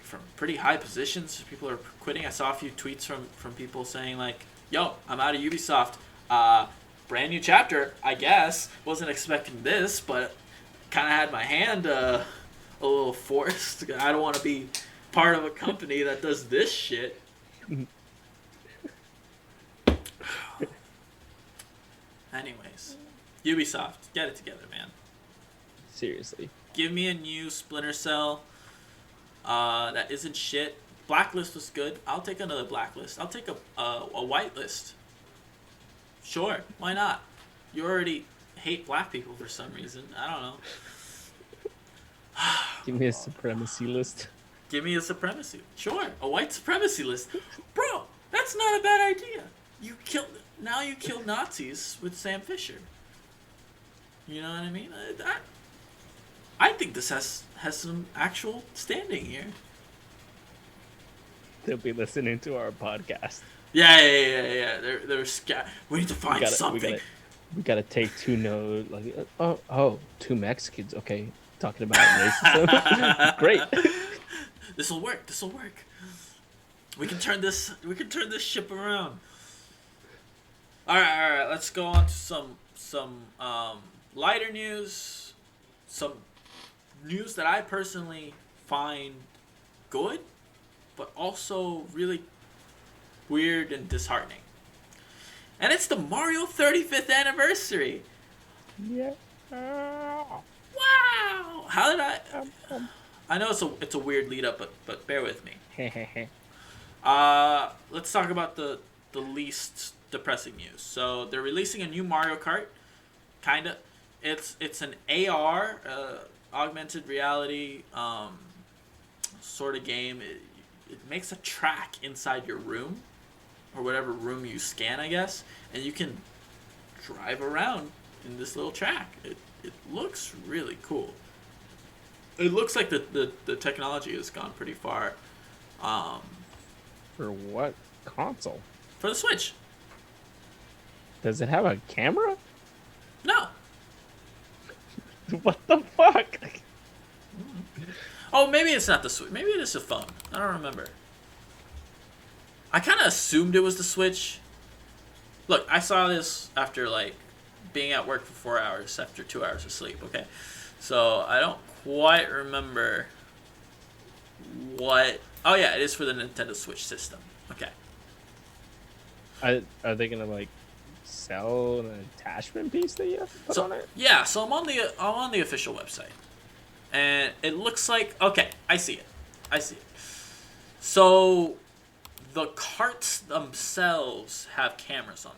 from pretty high positions. People are quitting. I saw a few tweets from people saying, like, "Yo, I'm out of Ubisoft. Brand new chapter, I guess. Wasn't expecting this, but kind of had my hand a little forced. I don't want to be part of a company that does this shit." Anyways, Ubisoft, get it together, man. Seriously. Give me a new Splinter Cell that isn't shit. Blacklist was good. I'll take another Blacklist. I'll take a whitelist. Sure, why not? You already hate black people for some reason. I don't know. Give me a supremacy list. Give me a supremacy. Sure, a white supremacy list. Bro, that's not a bad idea. You killed Nazis with Sam Fisher. You know what I mean? I think this has some actual standing here. They'll be listening to our podcast. Yeah. They're we need to find something. We gotta take two notes. Like, two Mexicans. Okay, talking about racism. Great. This'll work. We can turn this ship around. All right. Let's go on to some lighter news. Some news that I personally find good, but also really weird and disheartening. And it's the Mario 35th anniversary. Yeah. Wow. How did I know it's a weird lead up, but bear with me. Let's talk about the least depressing news. So they're releasing a new Mario Kart. Kinda. It's an AR, augmented reality sort of game. It makes a track inside your room, or whatever room you scan, I guess, and you can drive around in this little track. It looks really cool. It looks like the technology has gone pretty far. For what console? For the Switch. Does it have a camera? No. What the fuck? Oh, maybe it's not the Switch. Maybe it is a phone. I don't remember. I kind of assumed it was the Switch. Look, I saw this after, like, being at work for 4 hours after 2 hours of sleep, okay? So I don't quite remember what... Oh, yeah, it is for the Nintendo Switch system. Okay. Are they going to, like, sell an attachment piece that you have to put on it? Yeah, so I'm on the official website. And it looks like... Okay, I see it. So the carts themselves have cameras on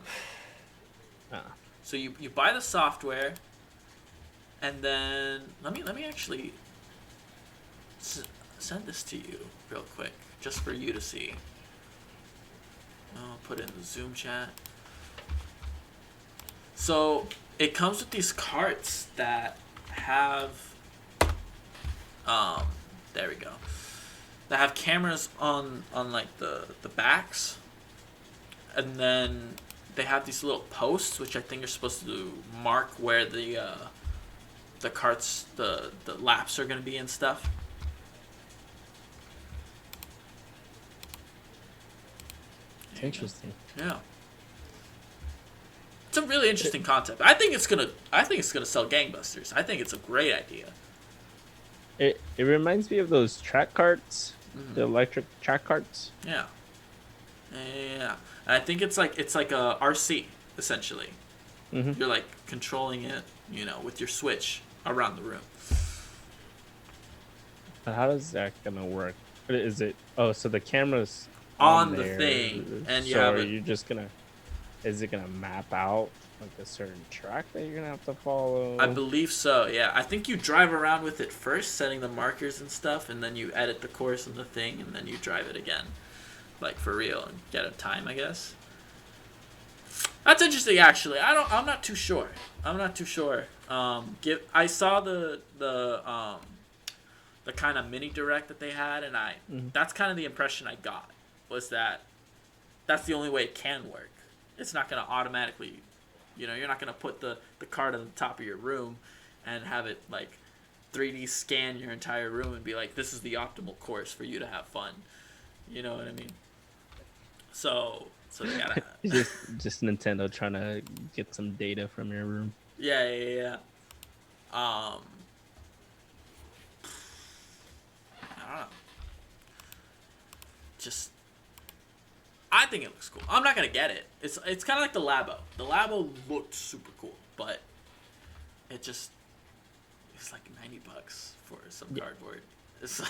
them. So you buy the software, and then let me actually send this to you real quick, just for you to see. I'll put it in the Zoom chat. So it comes with these carts that have, um, there we go, that have cameras on like the backs, and then they have these little posts which I think are supposed to mark where the carts the laps are gonna be and stuff. It's interesting. Yeah. It's a really interesting concept. I think it's gonna sell gangbusters. I think it's a great idea. It reminds me of those track carts, the Mm-hmm. electric track carts. Yeah. Yeah. And I think it's like a RC essentially. Hmm. You're like controlling it, with your switch around the room. But how does that gonna work? Is it? Oh, so the camera's on On the there. thing, and you So have are it. you just gonna? Is it gonna map out like a certain track that you're gonna have to I follow? believe so. Yeah, I think you drive around with it first, setting the markers and stuff, and then you edit the course of the thing, and then you drive it again, like for real, and get a time, I guess. That's interesting, actually. I'm not too sure. I'm not too sure. I saw the kind of mini direct that they had, and Hmm. that's kind of the impression I got, was that that's the only way it can work. It's not gonna automatically, you're not gonna put the card on the top of your room and have it like 3D scan your entire room and be like, this is the optimal course for you to have fun. You know what I mean? So they gotta. Just Nintendo trying to get some data from your room. Yeah, yeah, yeah. Um, I don't know. Just, I think it looks cool. I'm not gonna get it. It's kind of like the Labo. The Labo looked super cool, but it just it's like $90 for some Yeah. cardboard. It's,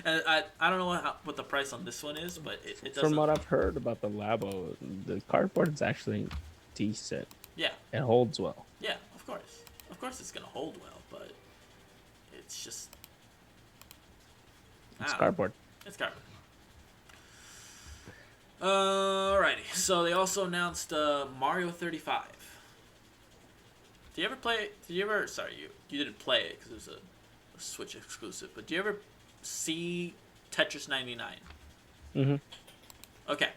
and I don't know what the price on this one is, but it From doesn't. what I've heard about the Labo, the cardboard is actually decent. Yeah, It holds well. yeah. Of course, it's gonna hold well, but it's just I It's don't know. cardboard. It's cardboard. Alrighty. So they also announced Mario 35. Do you ever play? Did you ever? Sorry, you didn't play it because it was a Switch exclusive. But do you ever see Tetris 99? Hmm. Okay,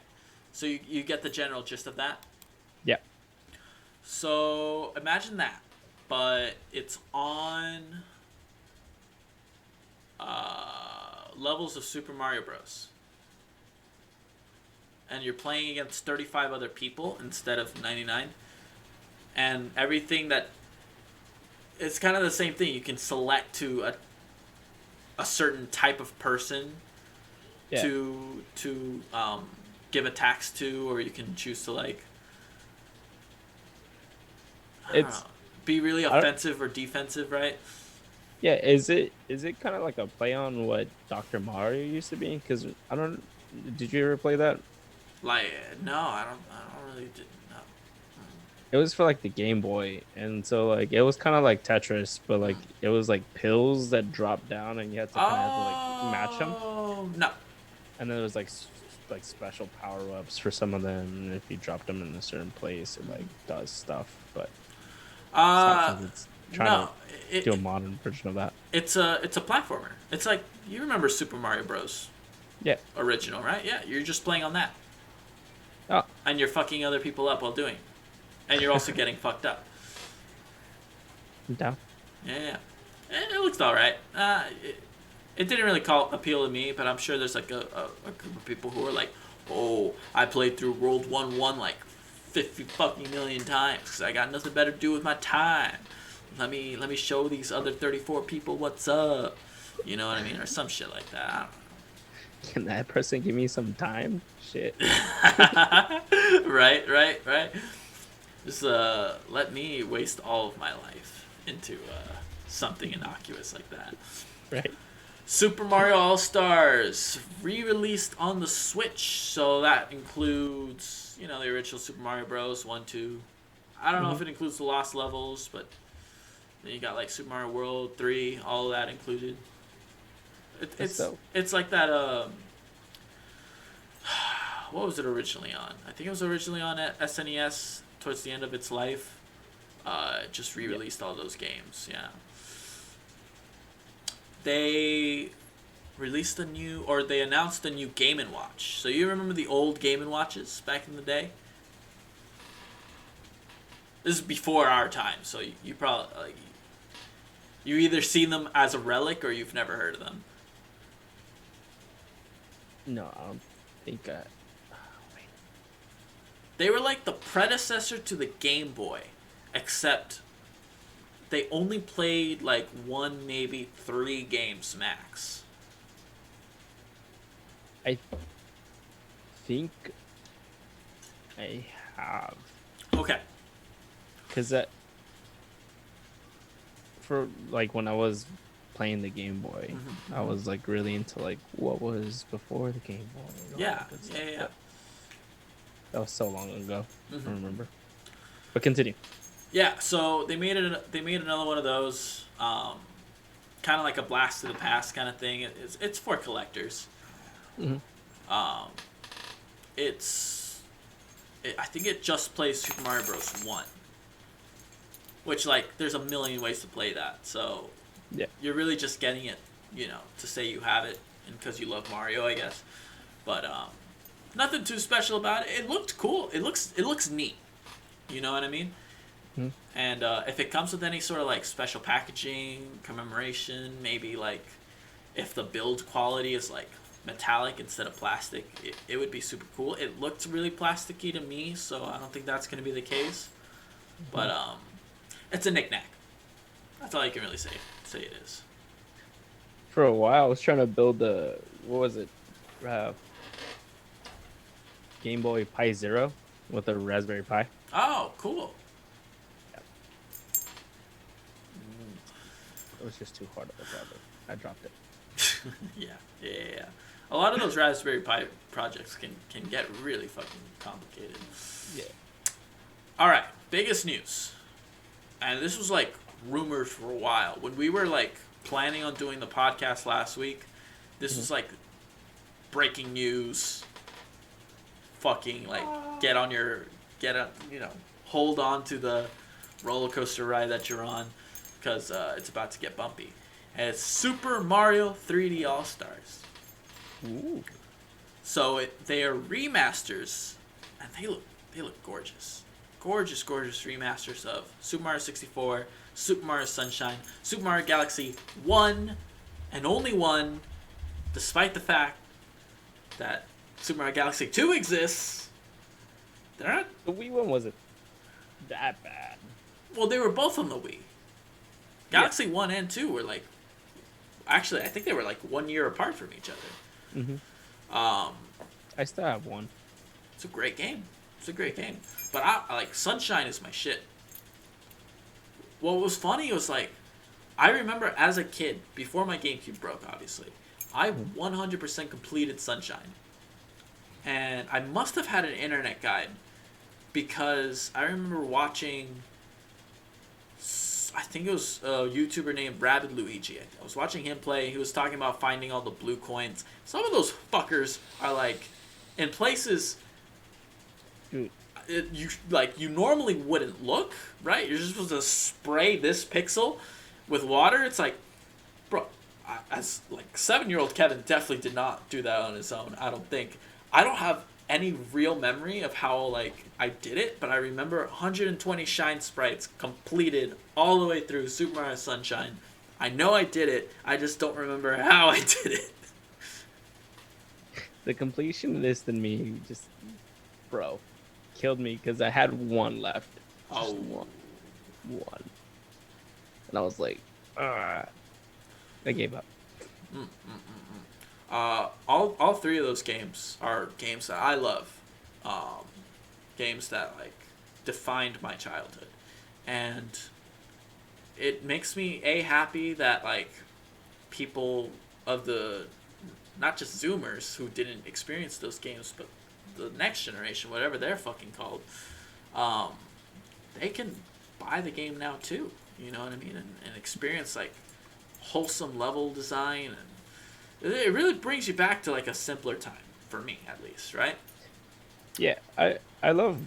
so you get the general gist of that. Yeah. So imagine that, but it's on levels of Super Mario Bros. And you're playing against 35 other people instead of 99. And everything that it's kind of the same thing. You can select to a certain type of person Yeah. to give attacks to, or you can choose to like I don't know, It's be really I don't, offensive or defensive, right? yeah. Is it kind of like a play on what Dr. Mario used to be? Because I don't. Did you ever play that? Like no, I don't really did no. It was for like the Game Boy, and so like it was kind of like Tetris, but like it was like pills that dropped down, and you had to kind of have to like match them. Oh no. And then there was like like special power ups for some of them, and if you dropped them in a certain place, it like does stuff. But it sounds Uh like it's trying no. to do a modern version of that. It's a platformer. It's like you remember Super Mario Bros. Yeah. Original, right? Yeah, you're just playing on that, Oh, and you're fucking other people up while doing, it. And you're also getting fucked up. I'm down. Yeah, yeah. It looks all right. It didn't really appeal to me, but I'm sure there's like a group of people who are like, oh, I played through World 1 like 50 fucking million times because I got nothing better to do with my time. Let me show these other 34 people what's up. You know what I mean? Or some shit like that. Can that person give me some time? Shit. I don't know. Right. Just let me waste all of my life into something innocuous like that. Right. Super Mario All Stars re-released on the Switch, so that includes the original Super Mario Bros. 1, 2. I don't know if Hmm. it includes the Lost Levels, but then you got like Super Mario World 3, all of that included. It, That's it's dope. it's like that. What was it originally on? I think it was originally on SNES towards the end of its life. Just Yeah. re-released all those games. Yeah, they released a new, or they announced a new Game and Watch. So you remember the old Game and Watches back in the day? This is before our time, so you probably like you either seen them as a relic or you've never heard of them. No, I don't think I. Wait. They were like the predecessor to the Game Boy, except they only played like one, maybe 3 games max. I think I have. Okay. Because that. For like when I was playing the Game Boy, I was like really into like what was before the Game Boy. And all Yeah, that good stuff. yeah, yeah. But that was so long ago. I Mhm. don't remember. But continue. Yeah, so they made it. They made another one of those, kind of like a blast to the past kind of thing. It's for collectors. Hmm. Um, I think it just plays Super Mario Bros. 1, which like there's a million ways to play that. So Yeah. you're really just getting it, to say you have it and because you love Mario, I guess. But nothing too special about it. It looked cool. It looks neat. You know what I mean? Hmm. And if it comes with any sort of like special packaging, commemoration, maybe like if the build quality is like metallic instead of plastic, it would be super cool. It looked really plasticky to me, so I don't think that's going to be the case. But it's a knickknack. That's all you can really say it is. For a while, I was trying to build the what was it, uh, Game Boy Pi Zero with a Raspberry Pi. Oh, cool. It was just too hard of a project. I dropped it. Yeah. A lot of those Raspberry Pi projects can get really fucking complicated. Yeah. All right, biggest news, and this was like rumored for a while. When we were like planning on doing the podcast last week, this was like breaking news. Fucking like hold on to the roller coaster ride that you're on, because it's about to get bumpy. And it's Super Mario 3D All Stars. Ooh. So they are remasters, and they look gorgeous. Gorgeous remasters of Super Mario 64, Super Mario Sunshine, Super Mario Galaxy 1, and only 1, despite the fact that Super Mario Galaxy 2 exists. They're not. The Wii one wasn't that bad. Well, they were both on the Wii. Galaxy 1 and 2 were like. Actually, I think they were like 1 year apart from each other. Mm-hmm. Um, I still have one. it's a great game. But I like Sunshine is my shit. What was funny was like, I remember as a kid, before my GameCube broke, obviously, I 100% completed Sunshine. And I must have had an internet guide, because I remember watching, I think it was a YouTuber named Rabid Luigi. I was watching him play. He was talking about finding all the blue coins. Some of those fuckers are like in places Dude. you normally wouldn't look, right? You're just supposed to spray this pixel with water. It's like, bro, as like 7-year-old Kevin definitely did not do that on his own. I don't think. I don't have any real memory of how like I did it, but I remember 120 shine sprites completed all the way through Super Mario Sunshine. I know I did it. I just don't remember how I did it. The completionist in me just, bro, killed me because I had one left. Just one. And I was like, I gave up. All 3 of those games are games that I love. Games that like defined my childhood, and it makes me happy that like people of the, not just Zoomers who didn't experience those games, but the next generation, whatever they're fucking called, they can buy the game now too. You know what I mean? And experience like wholesome level design, and it really brings you back to like a simpler time, for me at least, right? Yeah, I love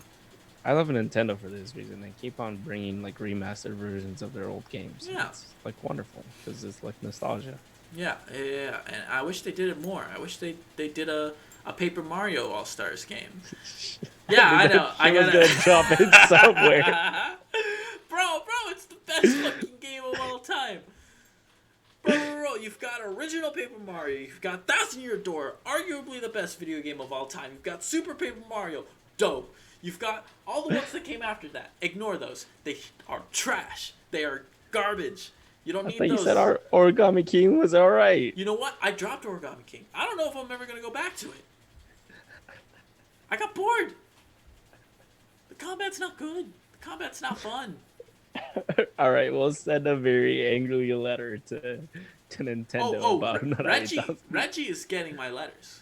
I love Nintendo for this reason. They keep on bringing like remastered versions of their old games. And Yeah. it's like wonderful because it's like nostalgia. Yeah, and I wish they did it more. I wish they did a Paper Mario All Stars game. Yeah, I know. I was gotta gonna drop it somewhere. bro, it's the best fucking game of all time. Bro, you've got original Paper Mario. You've got Thousand Year Door, arguably the best video game of all time. You've got Super Paper Mario, dope. You've got all the ones that came after that. Ignore those. They are trash. They are garbage. You don't I need thought those. you said our Origami King was all right. You know what? I dropped Origami King. I don't know if I'm ever gonna go back to it. I got bored. The combat's not good. The combat's not fun. All right, we'll send a very angry letter to Nintendo about not Reggie is getting my letters.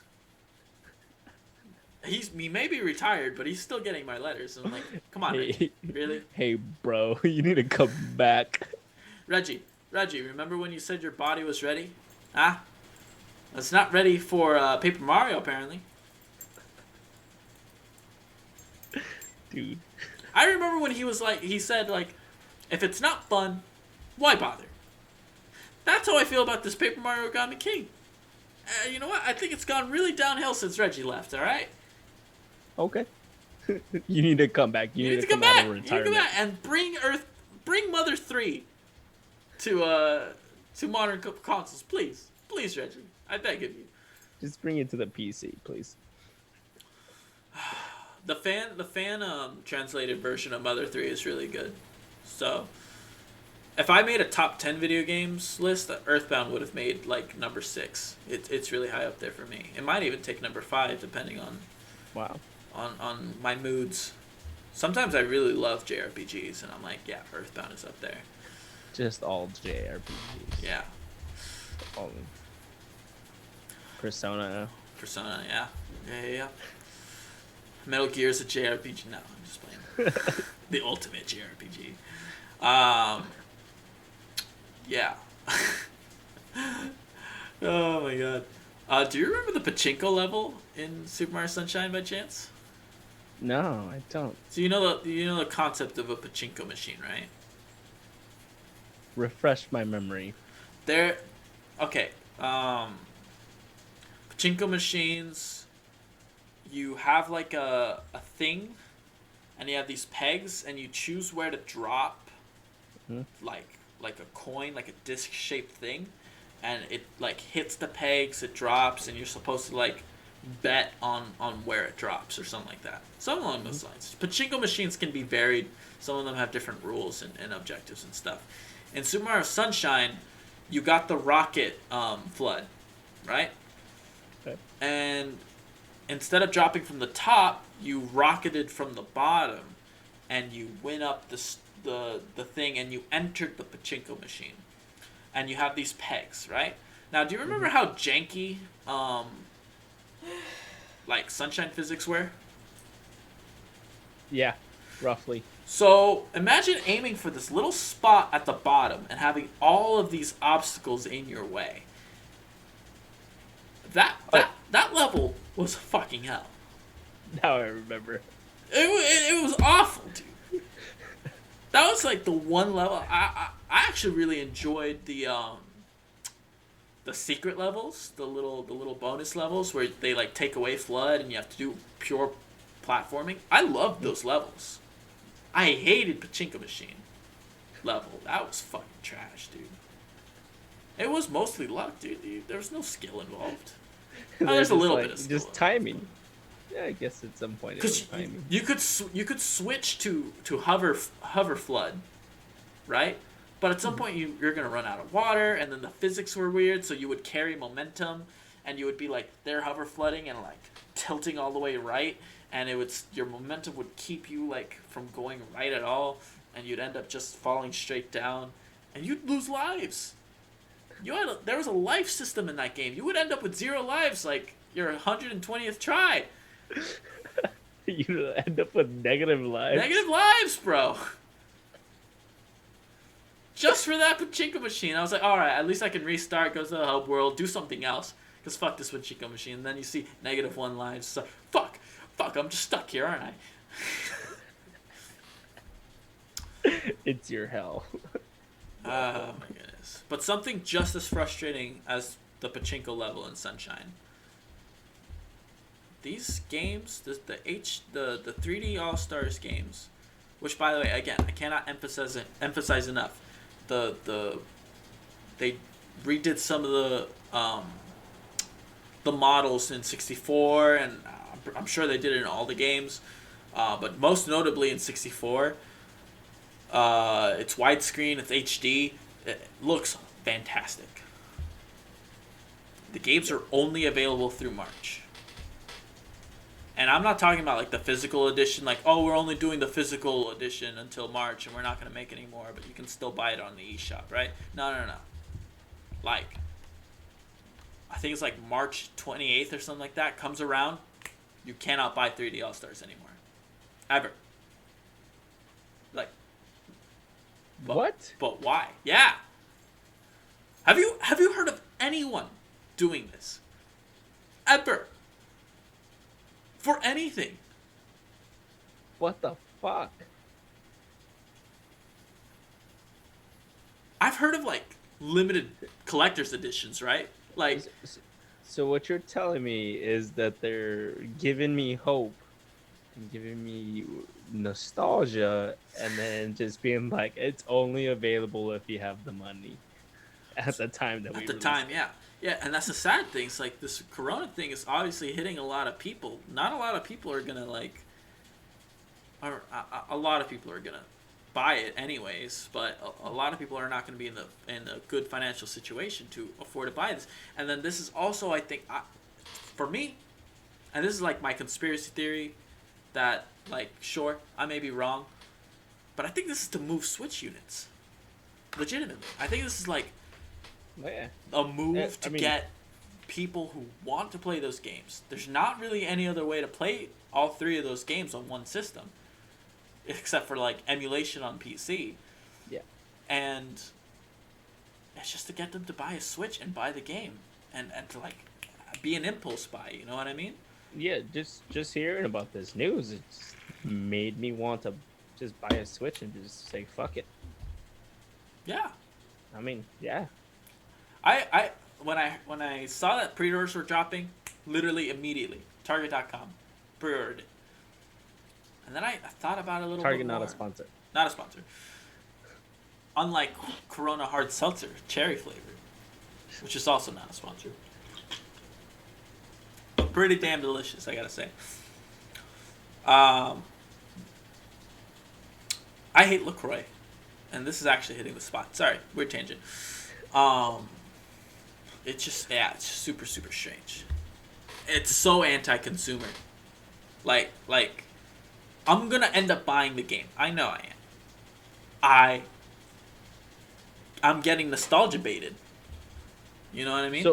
He may be retired, but he's still getting my letters. And I'm like, come on, Reggie, really? Hey, bro, you need to come back. Reggie, remember when you said your body was ready? Huh? It's not ready for Paper Mario, apparently. Dude. I remember when he said, if it's not fun, why bother? That's how I feel about this Paper Mario Origami King. You know what? I think it's gone really downhill since Reggie left, alright? Okay. You need to come back. You need to come back. out of You need to come retirement. back and bring Mother 3 to modern consoles, please. Please, Reggie. I beg of you. Just bring it to the PC, please. The fan translated version of Mother 3 is really good. So, if I made a top 10 video games list, Earthbound would have made like number 6. It's really high up there for me. It might even take number 5 depending on on my moods. Sometimes I really love JRPGs and I'm like, yeah, Earthbound is up there. Just all JRPGs. Yeah. All of them. Persona, yeah. Metal Gear is a JRPG. No, I'm just playing. The ultimate JRPG. Yeah. Oh my god. Do you remember the pachinko level in Super Mario Sunshine by chance? No, I don't. So you know the concept of a pachinko machine, right? Refresh my memory. Okay. Pachinko machines. You have like a thing, and you have these pegs, and you choose where to drop, like a coin, like a disc-shaped thing, and it like hits the pegs, it drops, and you're supposed to like bet on where it drops or something like that. Something along those lines. Pachinko machines can be varied. Some of them have different rules and objectives and stuff. In Super Mario Sunshine, you got the rocket flood, right? Okay. And instead of dropping from the top, you rocketed from the bottom, and you went up the thing, and you entered the pachinko machine, and you have these pegs, right? Now, do you remember how janky like Sunshine physics were? Yeah, roughly. So imagine aiming for this little spot at the bottom and having all of these obstacles in your way. That level was fucking hell. Now I remember. It was awful, dude. That was like the one level I actually really enjoyed the secret levels, the little bonus levels where they like take away flood and you have to do pure platforming. I loved those levels. I hated Pachinko Machine level. That was fucking trash, dude. It was mostly luck, dude. There was no skill involved. There's a little bit of skill. Just timing. Yeah, I guess at some point it was timing. You could switch to hover flood, right? But at some point you're gonna run out of water, and then the physics were weird, so you would carry momentum, and you would be like there hover flooding and like tilting all the way right, and your momentum would keep you like from going right at all, and you'd end up just falling straight down, and you'd lose lives. There was a life system in that game. You would end up with 0 lives like your 120th try. You end up with negative lives. Negative lives, bro. Just for that pachinko machine, I was like, all right, at least I can restart, go to the hub world, do something else. Because fuck this pachinko machine. And then you see -1 lives. So fuck, I'm just stuck here, aren't I? It's your hell. But Oh my goodness! But something just as frustrating as the pachinko level in Sunshine. These games, the 3D All Stars games, which by the way, again, I cannot emphasize enough. The they redid some of the models in 64, and I'm sure they did it in all the games, but most notably in 64. It's widescreen, it's HD, it looks fantastic. The games are only available through March. And I'm not talking about like the physical edition, like, oh, we're only doing the physical edition until March and we're not going to make any more, but you can still buy it on the eShop, right? No, no, no. Like, I think it's like March 28th or something like that comes around, you cannot buy 3D All Stars anymore. Ever. Like, what? But why? Yeah. Have you heard of anyone doing this? Ever. For anything. What the fuck? I've heard of like limited collector's editions, right? Like, So what you're telling me is that they're giving me hope and giving me nostalgia, and then just being like, it's only available if you have the money at the time that we at the release time, it. yeah. Yeah, and that's the sad thing. It's like this Corona thing is obviously hitting a lot of people. Not a lot of people are gonna like, or a lot of people are gonna buy it anyways. But a lot of people are not gonna be in a good financial situation to afford to buy this. And then this is also, I think, for me, and this is like my conspiracy theory, that like sure I may be wrong, but I think this is to move Switch units. Legitimately, I think this is like Yeah. a move I to mean, get people who want to play those games. There's not really any other way to play all three of those games on one system, except for like emulation on PC. yeah. And it's just to get them to buy a Switch and buy the game, and to like be an impulse buy. You know what I mean? Yeah, just hearing about this news, it just made me want to just buy a Switch and just say fuck it. Yeah. I mean, yeah. I when I saw that pre-orders were dropping, literally immediately, Target.com, pre-ordered it. And then I thought about it a little Target bit not more. a sponsor. Not a sponsor. Unlike Corona Hard Seltzer, cherry flavored, which is also not a sponsor. But pretty damn delicious, I gotta say. I hate LaCroix. And this is actually hitting the spot. Sorry, weird tangent. It's just, yeah, it's super, super strange. It's so anti-consumer. Like, I'm gonna end up buying the game. I know I am. I'm getting nostalgia baited. You know what I mean?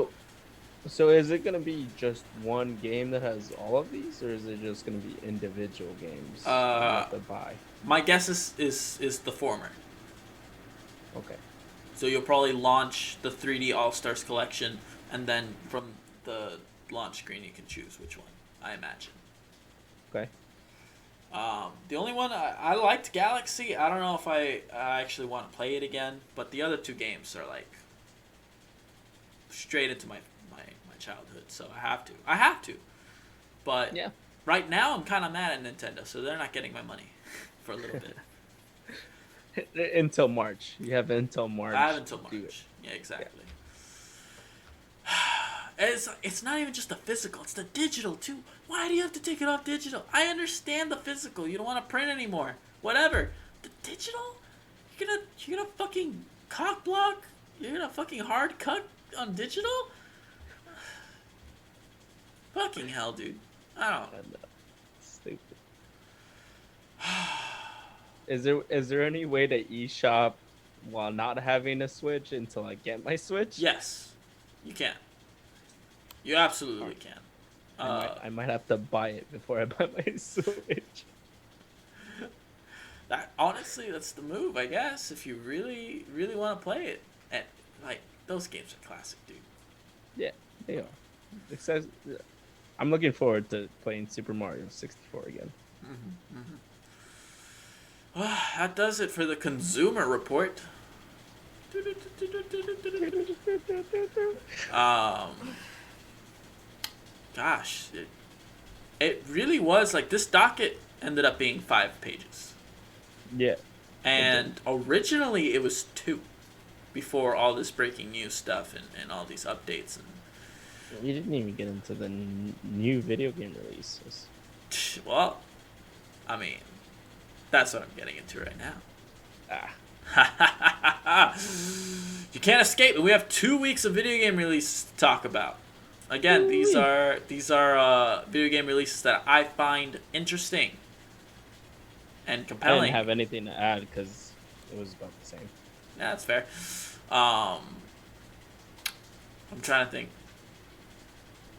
So is it gonna be just one game that has all of these, or is it just gonna be individual games that you have to buy? My guess is the former. Okay. So you'll probably launch the 3D All Stars collection, and then from the launch screen you can choose which one. I imagine. Okay. The only one I liked Galaxy. I don't know if I actually want to play it again, but the other two games are like straight into my childhood, so I have to. But Yeah. right now I'm kind of mad at Nintendo, so they're not getting my money for a little bit. Until March. You have until March. I have until to do it. March. Yeah, exactly. It's not even just the physical; it's the digital too. Why do you have to take it off digital? I understand the physical; you don't want to print anymore. Whatever. The digital, you're gonna fucking cock block. You're gonna fucking hard cut on digital. Fucking hell, dude. I don't. And, stupid. Is there any way to eShop while not having a Switch until I get my Switch? Yes, you can. You absolutely Alright. can. I might have to buy it before I buy my Switch. That honestly, that's the move, I guess. If you really, really want to play it, and like those games are classic, dude. Yeah, they are. It says, I'm looking forward to playing Super Mario 64 again. Well, that does it for the consumer report. Um, gosh, it really was like this docket ended up being 5 pages. Yeah. And originally it was 2 before all this breaking news stuff and all these updates. And You didn't even get into the new video game releases. well, I mean, that's what I'm getting into right now. You can't escape it. We have 2 weeks of video game releases to talk about. Again, these are video game releases that I find interesting and I compelling. didn't have anything to add because it was about the same. Yeah, that's fair. I'm trying to think.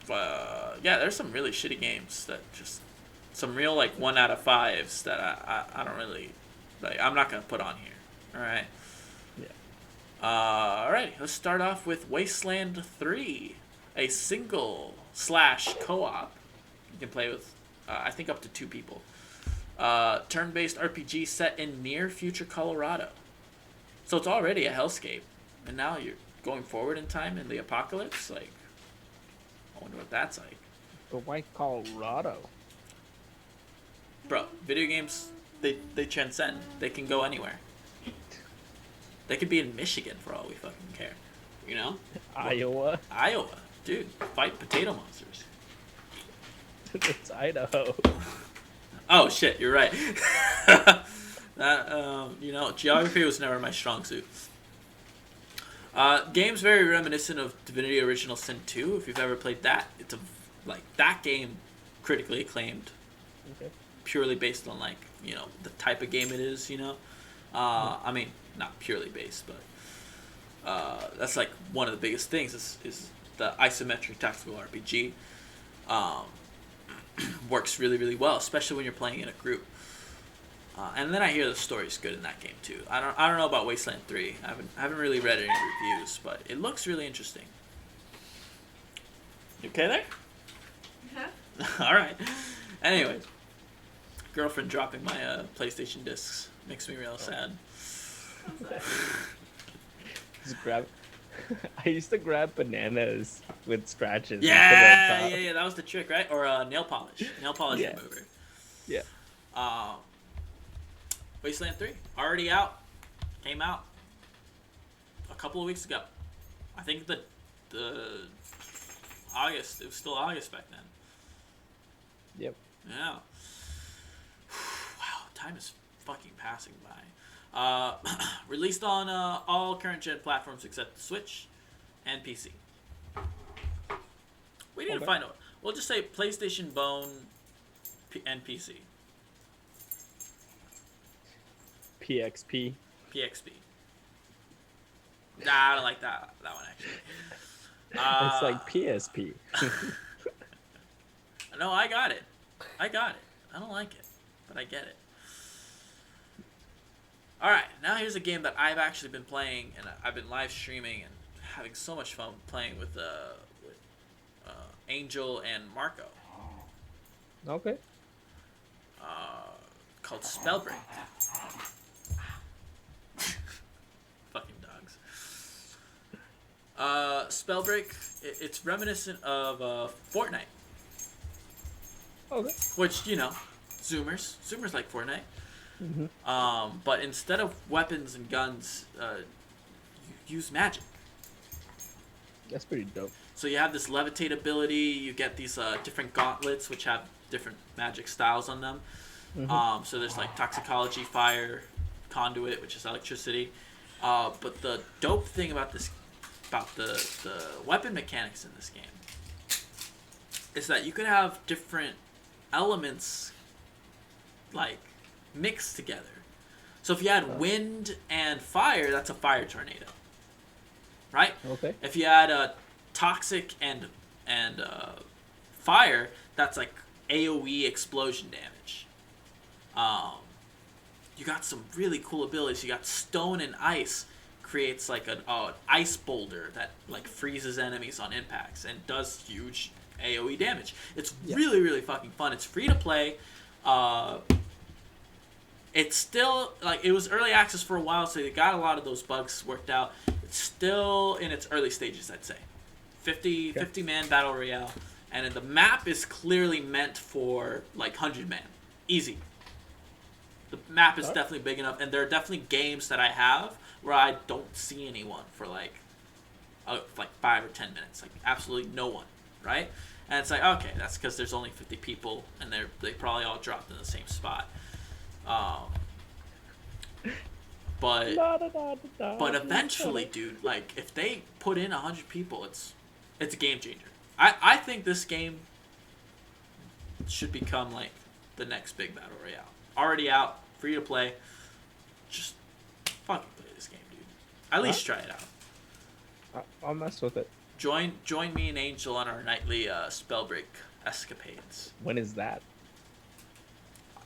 Yeah, there's some really shitty games that just some real like 1 out of 5s that I don't really like. I'm not gonna put on here. All right. Yeah. Alright, let's start off with Wasteland 3, a single / co-op. You can play with, I think, up to 2 people. Turn-based RPG set in near-future Colorado. So it's already a hellscape, and now you're going forward in time in the apocalypse? Like, I wonder what that's like. But why Colorado? Bro, video games, they transcend. They can go anywhere. They could be in Michigan for all we fucking care. You know? Iowa? Iowa. Dude, fight potato monsters. It's Idaho. Oh, shit, you're right. Geography was never my strong suit. Game's very reminiscent of Divinity Original Sin 2, if you've ever played that. It's that game critically acclaimed. Okay. Purely based on, the type of game it is, I mean, not purely based, but that's like one of the biggest things is the isometric tactical RPG. Works really, really well, especially when you're playing in a group. And then I hear the story's good in that game too. I don't know about Wasteland 3. I haven't really read any reviews, but it looks really interesting. You okay there? Yeah. All right. Anyway, girlfriend dropping my PlayStation discs makes me real sad. Just grab. I used to grab bananas with scratches. Yeah, that was the trick, right? Or nail polish Yeah. remover. Yeah. Wasteland 3 already out, came out a couple of weeks ago. I think the August. It was still August back then. Yep. Yeah. Wow, time is fucking passing by. Released on all current gen platforms except the Switch and PC. We need to find out. We'll just say PlayStation, Bone, and PC. PXP. PXP. Nah, I don't like that one actually. It's like PSP. No, I got it. I don't like it, but I get it. Alright, now here's a game that I've actually been playing, and I've been live streaming and having so much fun playing with Angel and Marco. Okay. Called Spellbreak. Fucking dogs. Spellbreak, it's reminiscent of Fortnite. Okay. Which, Zoomers like Fortnite. Mm-hmm. But instead of weapons and guns, you use magic. That's pretty dope. So you have this levitate ability. You get these different gauntlets, which have different magic styles on them. Mm-hmm. So there's like toxicology, fire, conduit, which is electricity. But the dope thing about the weapon mechanics in this game is that you could have different elements like mixed together. So if you had wind and fire, that's a fire tornado, right? Okay. If you had toxic and fire, that's like AoE explosion damage. You got some really cool abilities. You got stone and ice creates like an ice boulder that like freezes enemies on impacts and does huge AoE damage. It's really, really fucking fun. It's free to play. It's still like it was early access for a while, so they got a lot of those bugs worked out. It's still in its early stages, I'd say. 50 man battle royale, and then the map is clearly meant for like 100 man, easy. The map is definitely big enough, and there are definitely games that I have where I don't see anyone for like 5 or 10 minutes, like absolutely no one, right? And it's like, okay, that's because there's only 50 people, and they probably all dropped in the same spot. But eventually, dude, like if they put in 100 people, it's a game changer. I think this game should become like the next big battle royale. Already out, free to play. Just fucking play this game, dude. At least try it out. I'll mess with it. Join me and Angel on our nightly Spellbreak escapades. When is that?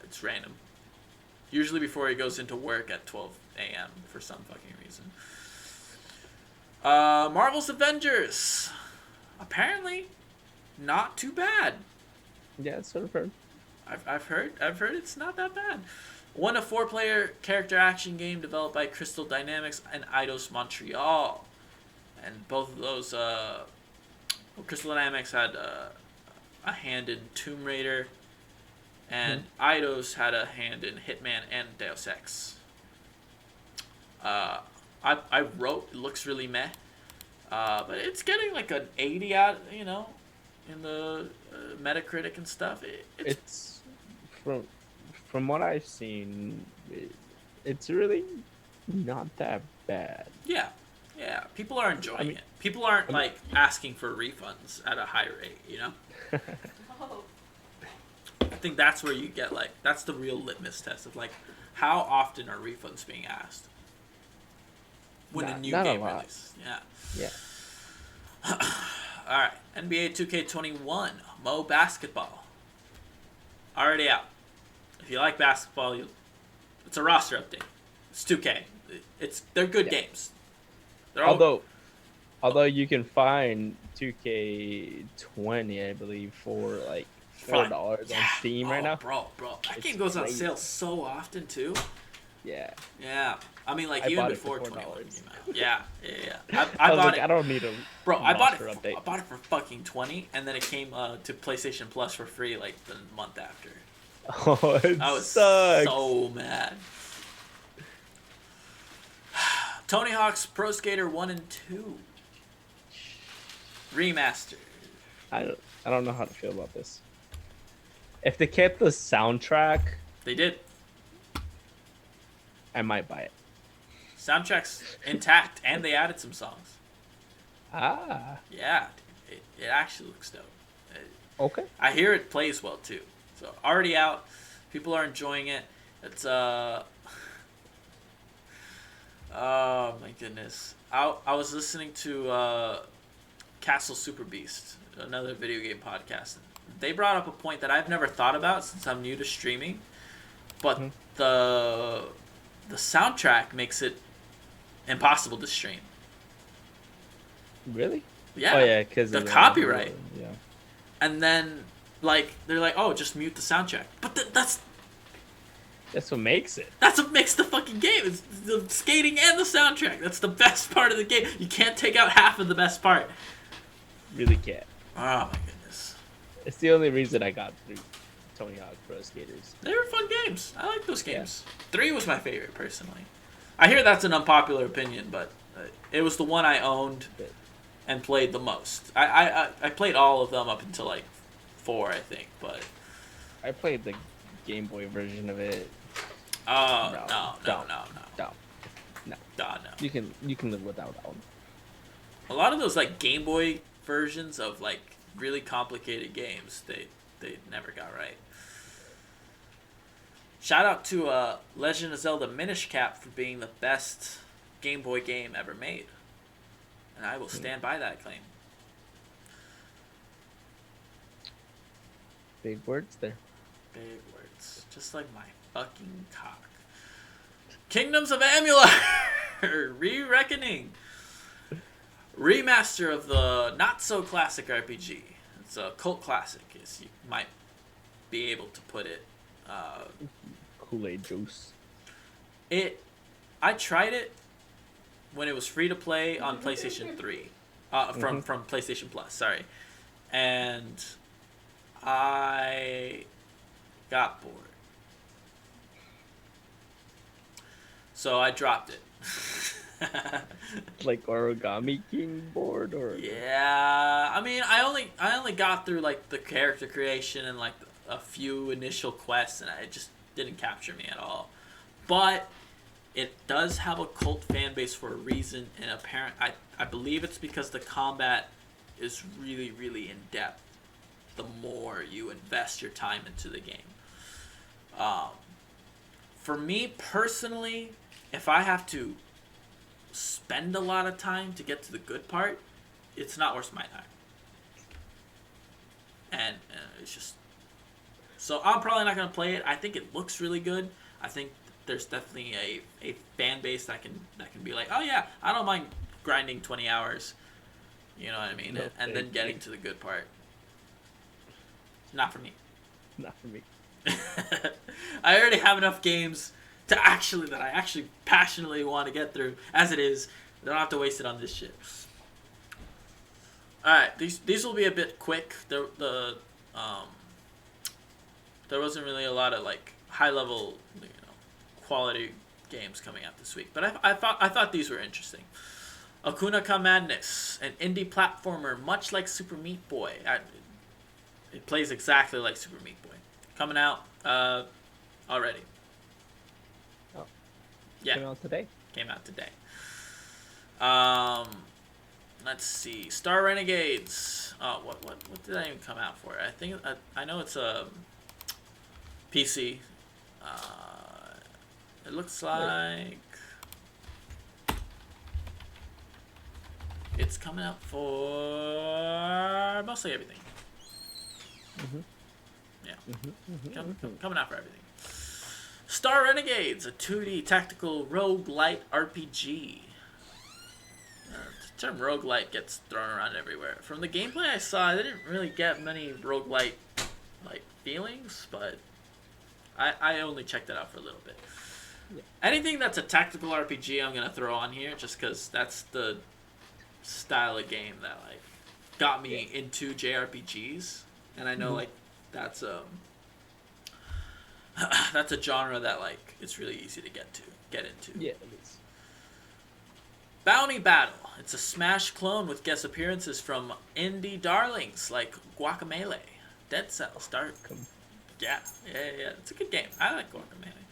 It's random. Usually before he goes into work at 12 a.m. for some fucking reason. Marvel's Avengers. Apparently, not too bad. Yeah, it's sort of heard. I've heard it's not that bad. A 4-player character action game developed by Crystal Dynamics and Eidos Montreal. And both of those, Crystal Dynamics had a hand in Tomb Raider, and Eidos had a hand in Hitman and Deus Ex. I wrote, it looks really meh, but it's getting like an 80 out, in the Metacritic and stuff. It's from what I've seen, it's really not that bad. Yeah, people are enjoying it. People aren't like asking for refunds at a high rate, Oh. I think that's where you get that's the real litmus test of how often are refunds being asked when a new game releases. Yeah. All right, NBA 2K21 Mo Basketball already out. If you like basketball, it's a roster update. It's 2K. They're good games. They're all, although you can find 2K20, I believe, for like $4 on Steam right now. Bro, that game goes on sale so often too. Yeah. I mean, I even bought before it for 21 $4. came out. Yeah. I bought it. I don't need a I bought it. update. I bought it for fucking 20, and then it came to PlayStation Plus for free like the month after. Oh, I was sucks. so mad. Tony Hawk's Pro Skater 1 and 2 remastered. I don't know how to feel about this. If they kept the soundtrack, They did. I might buy it. Soundtrack's intact, and they added some songs. Ah, Yeah, it actually looks dope. okay. I hear it plays well too. So already out, people are enjoying it. It's oh my goodness. I was listening to Castle Super Beast, another video game podcast. They brought up a point that I've never thought about since I'm new to streaming, but the soundtrack makes it impossible to stream. Really? Yeah. Oh yeah, because the copyright. Yeah. And then they're like, oh, just mute the soundtrack. But that's what makes it. That's what makes the fucking game. It's the skating and the soundtrack. That's the best part of the game. You can't take out half of the best part. Really can't. Oh my goodness. It's the only reason I got through Tony Hawk Pro Skaters. They were fun games. I like those games. 3 was my favorite, personally. I hear that's an unpopular opinion, but it was the one I owned and played the most. I played all of them up until 4, I think, but... I played the Game Boy version of it. Oh, no. No. You can live without that one. A lot of those Game Boy versions of really complicated games, they never got right. Shout out to Legend of Zelda Minish Cap for being the best Game Boy game ever made, and I will stand by that claim. Big words there. Big words, just like my fucking cock. Kingdoms of Amular Re-Reckoning. Remaster of the not-so-classic RPG. It's a cult classic, as you might be able to put it. Kool-Aid juice. I tried it when it was free to play on PlayStation 3, from PlayStation Plus. Sorry, and I got bored, so I dropped it. Like Origami King board or Yeah, I mean, I only got through like the character creation and like a few initial quests, and it just didn't capture me at all. But it does have a cult fan base for a reason, and I believe it's because the combat is really really in depth. The more you invest your time into the game, for me personally, if I have to spend a lot of time to get to the good part, it's not worth my time. And it's just, so I'm probably not gonna play it. I think it looks really good. I think there's definitely a fan base that can be like, oh yeah, I don't mind grinding 20 hours. You know what I mean? No, and then getting to the good part. Not for me. not for me. I already have enough games that I actually passionately want to get through as it is. I don't have to waste it on this shit. All right, these will be a bit quick. There wasn't really a lot of like high level, quality games coming out this week, but I thought these were interesting. Akunaka Madness, an indie platformer much like Super Meat Boy. It plays exactly like Super Meat Boy. Coming out already. Oh. Yeah. Came out today. Let's see. Star Renegades. What did that even come out for? I think I know it's a PC. It looks like it's coming out for mostly everything. Yeah. Coming out for everything. Star Renegades, a 2D tactical roguelite RPG. The term roguelite gets thrown around everywhere. From the gameplay I saw, I didn't really get many roguelite like feelings, but I only checked it out for a little bit. Yeah. Anything that's a tactical RPG, I'm gonna throw on here just because that's the style of game that like got me into JRPGs, and I know like that's a genre that like it's really easy to get into. Yeah, it is. Bounty Battle. It's a Smash clone with guest appearances from indie darlings like Guacamelee, Dead Cells, Yeah. It's a good game. I like Guacamelee.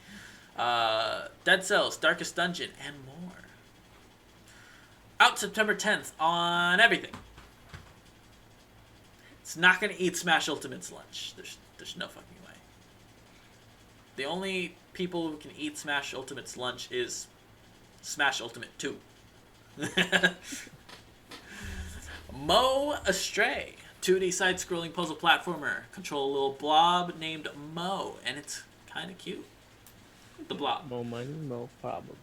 Dead Cells, Darkest Dungeon, and more. Out September 10th on everything. It's not gonna eat Smash Ultimate's lunch. There's no fucking way. The only people who can eat Smash Ultimate's lunch is Smash Ultimate 2. Mo Astray, 2D side-scrolling puzzle platformer. Control a little blob named Mo, and it's kind of cute. The blob. Mo money, mo problems.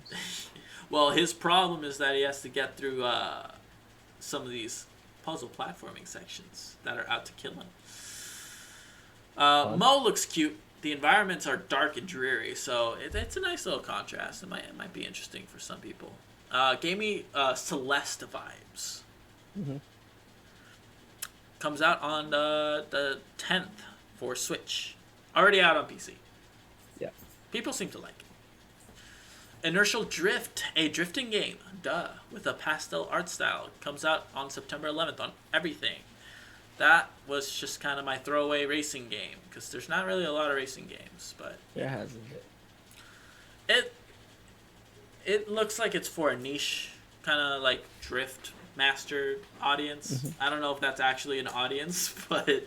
Well, his problem is that he has to get through some of these puzzle platforming sections that are out to kill him. Mo looks cute. The environments are dark and dreary, so it's a nice little contrast. It might be interesting for some people. Gave me Celeste vibes. Comes out on the 10th for Switch. Already out on PC. Yeah. People seem to like it. Inertial Drift, a drifting game, with a pastel art style. Comes out on September 11th on everything. That was just kind of my throwaway racing game, because there's not really a lot of racing games, but There hasn't been. It looks like it's for a niche kind of like drift master audience. I don't know if that's actually an audience, but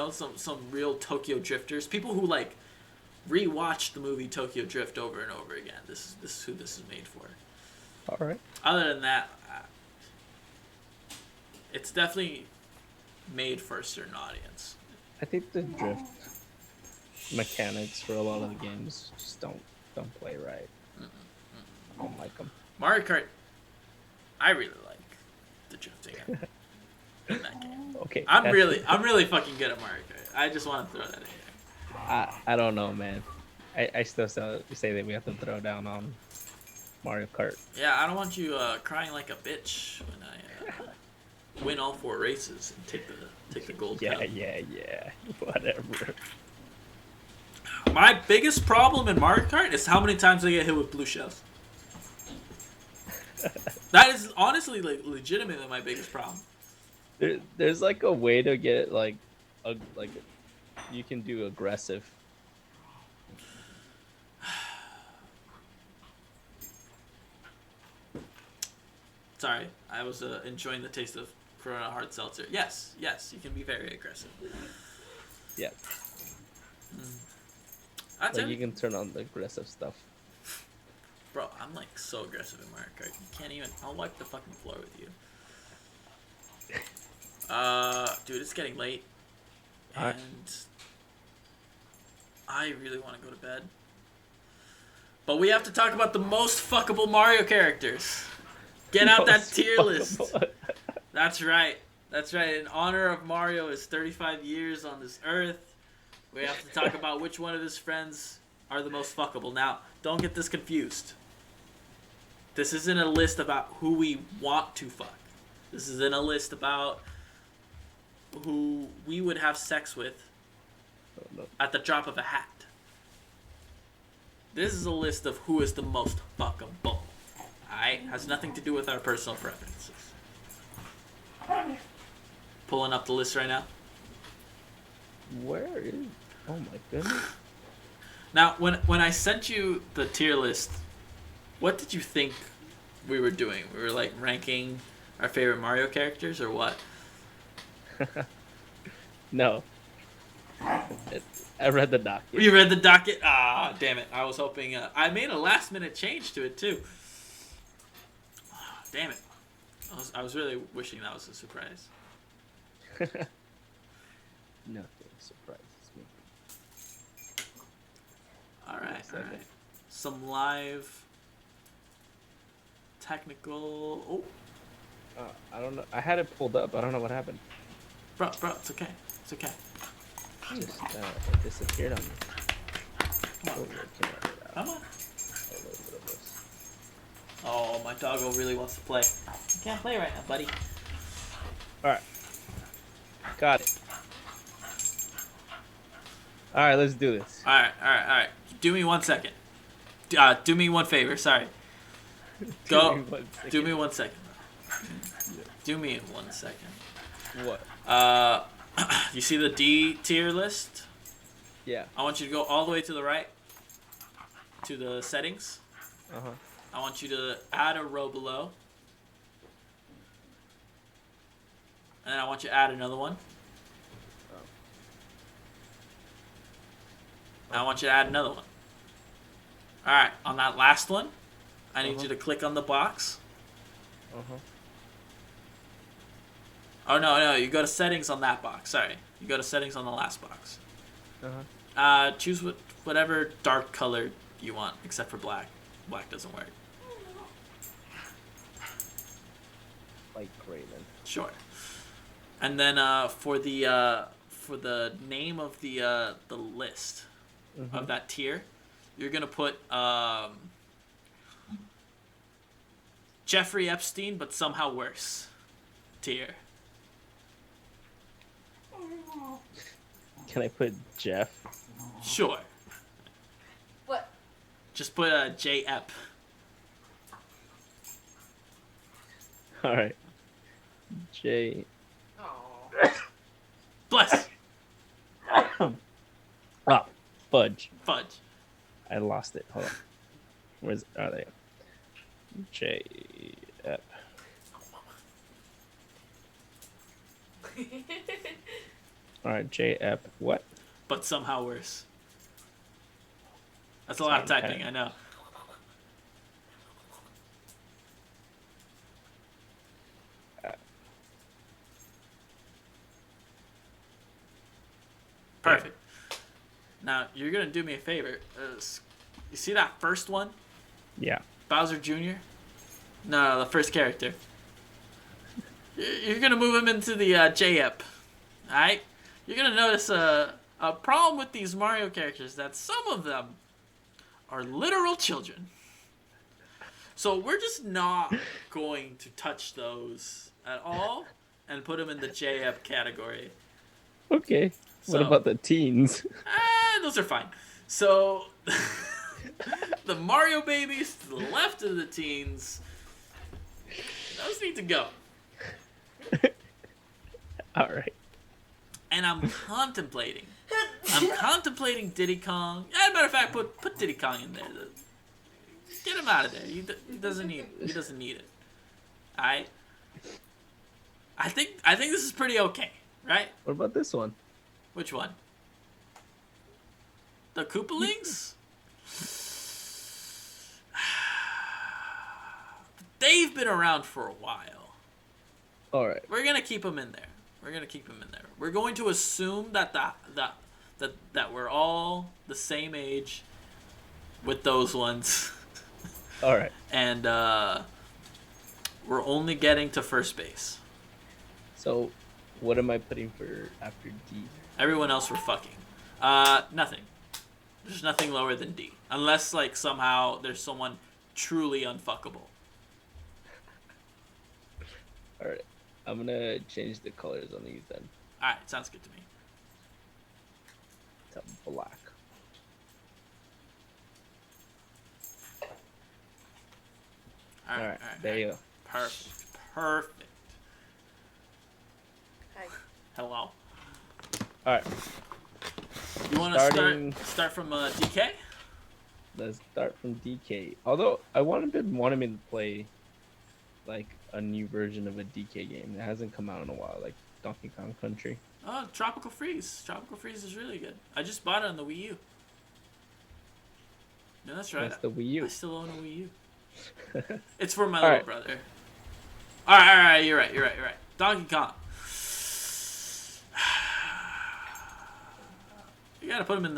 some real Tokyo drifters, people who like rewatch the movie Tokyo Drift over and over again. This is who this is made for. All right. Other than that, it's definitely made for a certain audience. I think the drift mechanics for a lot of the games just don't play right. I don't like them. Mario Kart, I really like the drifting in that game. Okay. I'm really fucking good at Mario Kart. I just want to throw that in here. I don't know, man. I still say that we have to throw down on Mario Kart. Yeah, I don't want you crying like a bitch when I win all 4 races and take the gold Yeah, cup. yeah. Whatever. My biggest problem in Mario Kart is how many times I get hit with blue shells. That is honestly like legitimately my biggest problem. There's like a way to get like you can do aggressive. Sorry, I was enjoying the taste of Corona hard seltzer. Yes, you can be very aggressive. Yeah. That's Like it. you can turn on the aggressive stuff. Bro, I'm like so aggressive in Mario Kart. You can't even. I'll wipe the fucking floor with you. Dude, it's getting late, Alright. and I really want to go to bed. But we have to talk about the most fuckable Mario characters. Get out that tier list. That's right. That's right. In honor of Mario his 35 years on this earth, we have to talk about which one of his friends are the most fuckable. Now, don't get this confused. This isn't a list about who we want to fuck. This isn't a list about who we would have sex with at the drop of a hat. This is a list of who is the most fuckable. Alright? Has nothing to do with our personal preferences. Pulling up the list right now. Where is? Oh my goodness. Now, when I sent you the tier list, what did you think we were doing? We were like ranking our favorite Mario characters or what? No. I read the document. You read the docket? Ah, damn it. I was hoping... I made a last minute change to it, too. Ah, damn it. I was really wishing that was a surprise. Nothing surprises me. Alright. Some live... technical... Oh, I don't know. I had it pulled up. I don't know what happened. bro, it's okay. It's okay. Just it disappeared on me. Come on. Come on. A little bit of this. Oh, my doggo really wants to play. You can't play right now, buddy. All right. Got it. All right, let's do this. All right. Do me 1 second. Do me one favor. Sorry. Go. Do me 1 second. Do me in 1 second. What? You see the D tier list? Yeah. I want you to go all the way to the right. To the settings. Uh-huh. I want you to add a row below. And then I want you to add another one. And I want you to add another one. Alright, on that last one, I need you to click on the box. Uh-huh. Oh, no, you go to settings on that box. Sorry. You go to settings on the last box. Uh-huh. Choose whatever dark color you want, except for black. Black doesn't work. Light gray then. Sure. And then for the name of the list of that tier, you're gonna put Jeffrey Epstein, but somehow worse tier. Can I put Jeff? Sure. What? Just put J Ep. All right. J. Oh. Bless. Ah, fudge. Fudge. I lost it. Hold on. Where's? Oh, there you go. J. F. All right. J. F. What? But somehow worse. That's a lot of typing, I know. Perfect. Now, you're going to do me a favor. You see that first one? Yeah. Bowser Jr.? No, the first character. You're going to move him into the JEP. Alright? You're going to notice a problem with these Mario characters that some of them are literal children. So we're just not going to touch those at all and put them in the JF category. Okay. What So, about the teens? those are fine. So, the Mario babies to the left of the teens, those need to go. All right. And I'm contemplating Diddy Kong. Matter of fact, put Diddy Kong in there. Get him out of there. He doesn't need it. I think this is pretty okay, right? What about this one? Which one? The Koopalings? They've been around for a while. All right. We're gonna keep them in there. We're going to assume that that we're all the same age with those ones. All right. And we're only getting to first base. So, what am I putting for after D? Everyone else we're fucking. Nothing. There's nothing lower than D. Unless, like, somehow there's someone truly unfuckable. All right. I'm gonna change the colors on these then. Alright, sounds good to me. To black. All right. There you go. Perfect. Hi. Hello. All right. You want to start from DK? Let's start from DK. Although I wanted me to play like a new version of a DK game that hasn't come out in a while, like Donkey Kong Country. Oh, Tropical Freeze. Tropical Freeze is really good. I just bought it on the Wii U. No, that's right. That's the Wii U. I still own a Wii U. It's for my All little right. brother. All right. You're right. Donkey Kong. You gotta put him in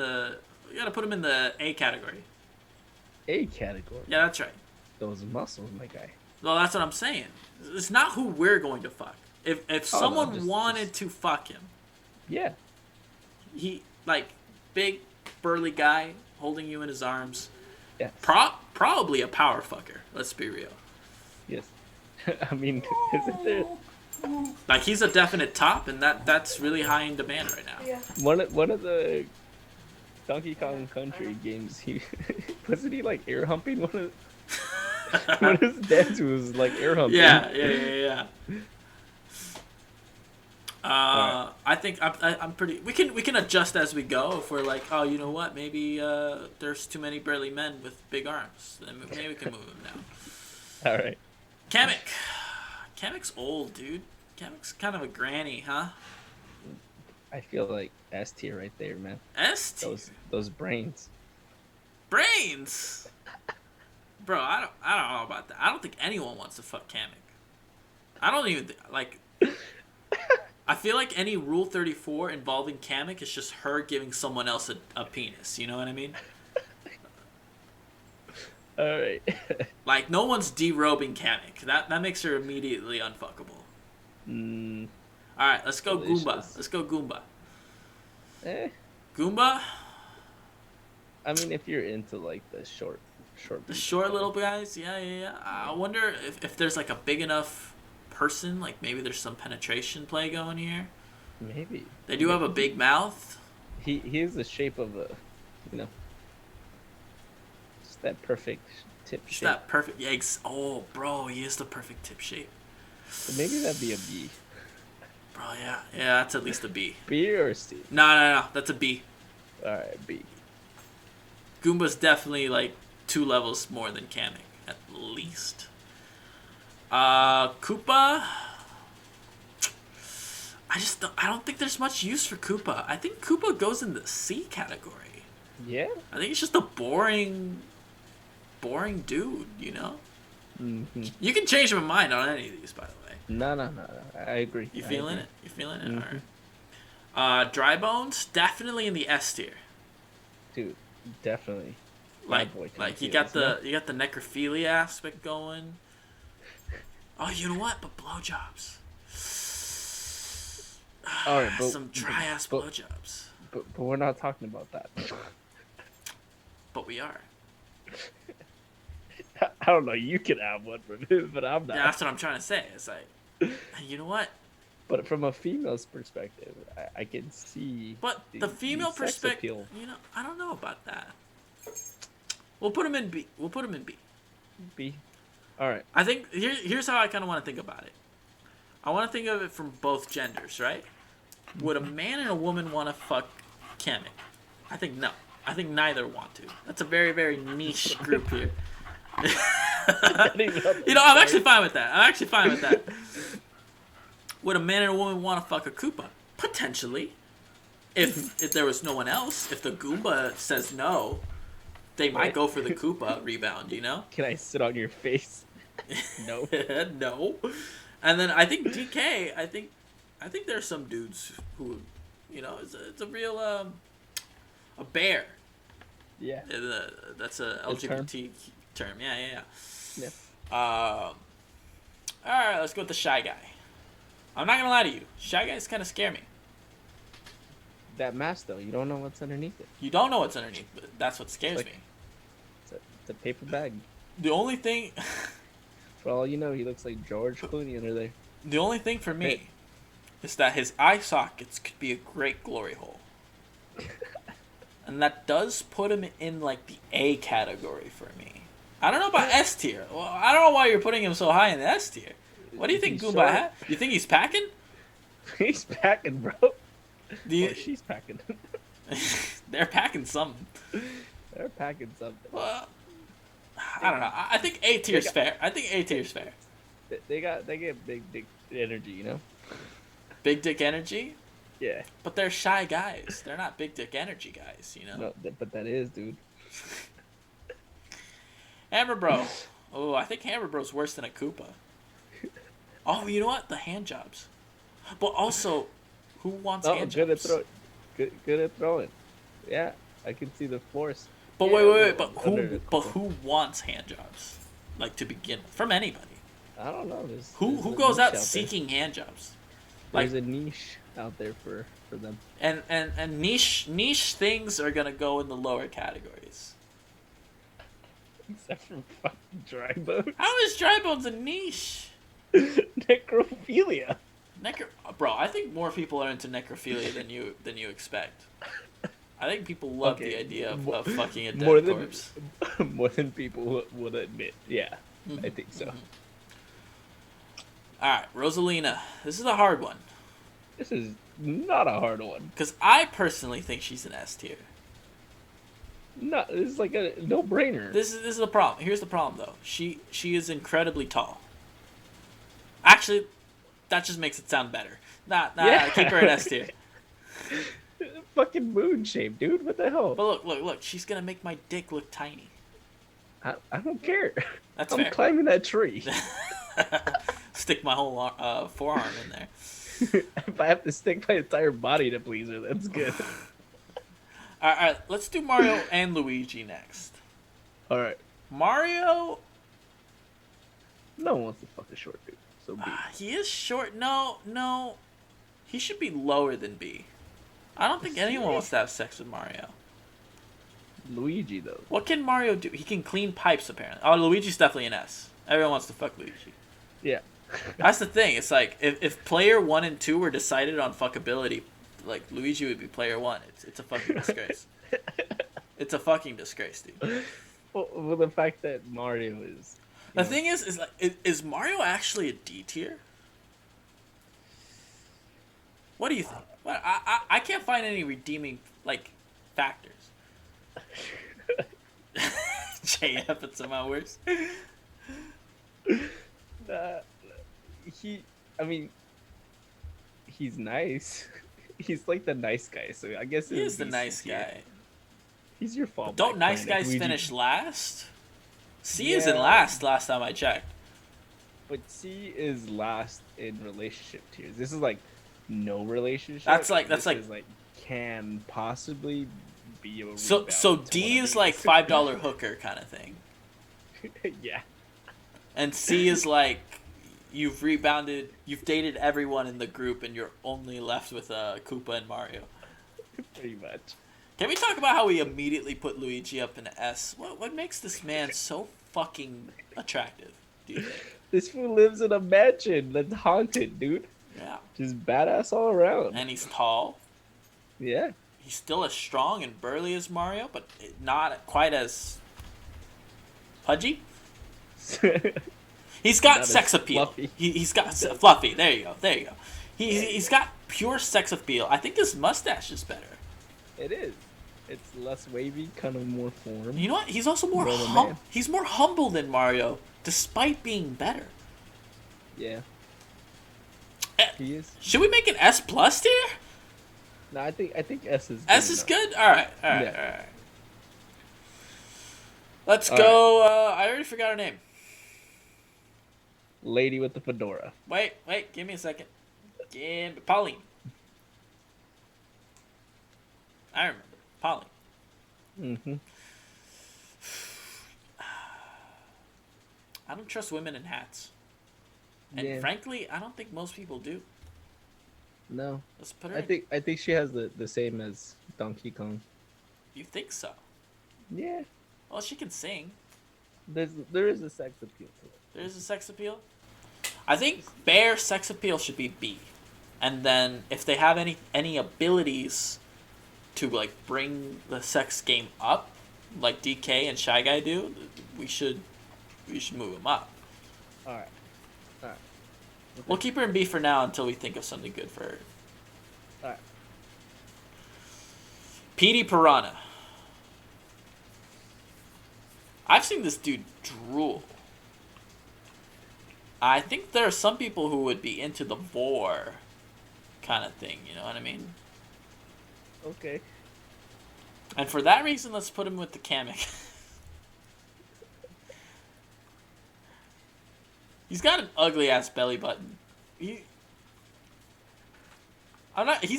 the A category. A category. Yeah, that's right. Those muscles, my guy. Well, that's what I'm saying. It's not who we're going to fuck. If someone wanted to fuck him, yeah, he like big burly guy holding you in his arms. yes, Probably a power fucker. Let's be real. yes. I mean, isn't there Like he's a definite top, and that's really high in demand right now. Yeah. one of the Donkey Kong Country games? He wasn't he like air humping one of one of his dads was like air humping. Yeah. Right. I think I'm pretty. We can adjust as we go. If we're like, oh, you know what? Maybe there's too many burly men with big arms. Then maybe we can move them now. All right. Kamek's old, dude. Kamek's kind of a granny, huh? I feel like S tier right there, man. S tier. Those brains. Brains. Bro, I don't know about that. I don't think anyone wants to fuck Kamek. I don't even like. I feel like any Rule 34 involving Kamek is just her giving someone else a penis. You know what I mean? All right. Like no one's derobing Kamek. That makes her immediately unfuckable. All right, let's go Delicious. Goomba. Let's go Goomba. Goomba. I mean, if you're into like the short. The short little guys, yeah. I wonder if there's like a big enough person, like maybe there's some penetration play going here. Maybe. They do have a big mouth. He is the shape of a, just that perfect tip Just shape. that perfect. Yeah. Oh, bro, he is the perfect tip shape. So maybe that'd be a B. Bro, yeah, that's at least a B. B or C? No, that's a B. All right, B. Goomba's definitely like 2 levels more than Kamek, at least. Koopa. I don't think there's much use for Koopa. I think Koopa goes in the C category. Yeah. I think it's just a boring dude, you know? Mm-hmm. You can change my mind on any of these, by the way. No. I agree. You feeling it? Mm-hmm. All right. Dry Bones, definitely in the S tier. Dude, definitely. Like you got the necrophilia aspect going. Oh, you know what? But blowjobs. All right, but Some dry ass blowjobs. But we're not talking about that. But we are. I don't know. You can have one from him, but I'm not. Yeah, that's what I'm trying to say. It's like, you know what? But from a female's perspective, I can see. But the female sex perspective, appeal. I don't know about that. We'll put him in B. B. All right. I think here's how I kind of want to think about it. I want to think of it from both genders, right? Would a man and a woman want to fuck Kamek? I think no. I think neither want to. That's a very, very niche group here. I'm actually fine with that. Would a man and a woman want to fuck a Koopa? Potentially. If there was no one else, if the Goomba says no, they might go for the Koopa rebound, Can I sit on your face? No. No. And then I think DK, I think there's some dudes who, it's a real, a bear. Yeah. That's a LGBT term. Yeah. Yeah. Alright, let's go with the Shy Guy. I'm not gonna lie to you. Shy Guys kind of scare me. That mask, though, you don't know what's underneath it. You don't know what's underneath, but that's what scares me. It's a paper bag. The only thing... For all you know, he looks like George Clooney under there. The only thing for me is that his eye sockets could be a great glory hole. And that does put him in, like, the A category for me. I don't know about S tier. Well, I don't know why you're putting him so high in the S tier. What do you think Goomba had? You think he's packing? He's packing, bro. She's packing. They're packing something. They're packing something. Well, I don't know. I think A tier's fair. They get big dick energy, Big dick energy? Yeah. But they're shy guys. They're not big dick energy guys, No, but that is, dude. Hammer Bro. Oh, I think Hammer Bro's worse than a Koopa. Oh, you know what? The hand jobs. But also, who wants hand jobs? Good at throwing. Yeah, I can see the force. But wait. But who wants hand jobs? Like, to begin with, from anybody. I don't know. Who goes out seeking hand jobs? There's a niche out there for them. And niche things are gonna go in the lower categories. Except for fucking dry bones. How is dry bones a niche? Necrophilia. Bro, I think more people are into necrophilia than you expect. I think people love the idea of fucking a dead corpse. More than people would admit. Yeah, I think so. Alright, Rosalina. This is a hard one. This is not a hard one. Because I personally think she's an S tier. No, this is like a no-brainer. This is the problem. Here's the problem, though. She is incredibly tall. Actually, that just makes it sound better. Nah, keep her in S tier. Fucking moon shape, dude. What the hell? But look. She's gonna make my dick look tiny. I don't care. That's I'm fair. climbing that tree. Stick my whole forearm in there. If I have to stick my entire body to please her, that's good. All right, let's do Mario and Luigi next. All right. Mario. No one wants to fuck a short dude. So B. He is short. No. He should be lower than B. I don't think anyone wants to have sex with Mario. Luigi, though. What can Mario do? He can clean pipes, apparently. Oh, Luigi's definitely an S. Everyone wants to fuck Luigi. Yeah. That's the thing. It's like, if player 1 and 2 were decided on fuckability, like, Luigi would be player 1. It's a fucking disgrace. It's a fucking disgrace, dude. Well, the fact that Mario is... The thing is is Mario actually a D tier? What do you think? Well, I can't find any redeeming, like, factors. JF, it's somehow worse. He's nice. He's like the nice guy, so I guess he is the nice guy. He's your fault. Don't nice guys finish last? C is in last time I checked. But C is last in relationship tiers. This is like no relationship. That's like can possibly be a so D is like $5 hooker kind of thing. Yeah. And C is like you've dated everyone in the group and you're only left with Koopa and Mario. Pretty much. Can we talk about how we immediately put Luigi up in an S? What makes this man so fucking attractive, do you think? This fool lives in a mansion that's haunted, dude. Yeah. Just badass all around. And he's tall. Yeah. He's still as strong and burly as Mario, but not quite as pudgy. He's got Not as sex appeal. fluffy. He's got fluffy. There you go. He's got pure sex appeal. I think his mustache is better. It is. It's less wavy, kind of more form. You know what? He's also more Normal man. he's more humble than Mario, despite being better. Yeah. Eh, He is. Should we make an S plus tier? No, I think S is. S is enough. good. All right. Yeah. Let's All go. I already forgot her name. Lady with the fedora. Wait. Give me a second. Pauline. I remember. Pauline. Mm-hmm. I don't trust women in hats. And Yeah. frankly, I don't think most people do. No. Let's put her I in. think she has the same as Donkey Kong. You think so? Yeah. Well, she can sing. There is a sex appeal to it. There's a sex appeal. I think bare sex appeal should be B. And then if they have any abilities to like bring the sex game up, like DK and Shy Guy do, we should move them up. All right. We'll keep her in B for now until we think of something good for her. All right. Petey Piranha. I've seen this dude drool. I think there are some people who would be into the vor kind of thing, you know what I mean? Okay. And for that reason, let's put him with the Kamek. He's got an ugly ass belly button. He's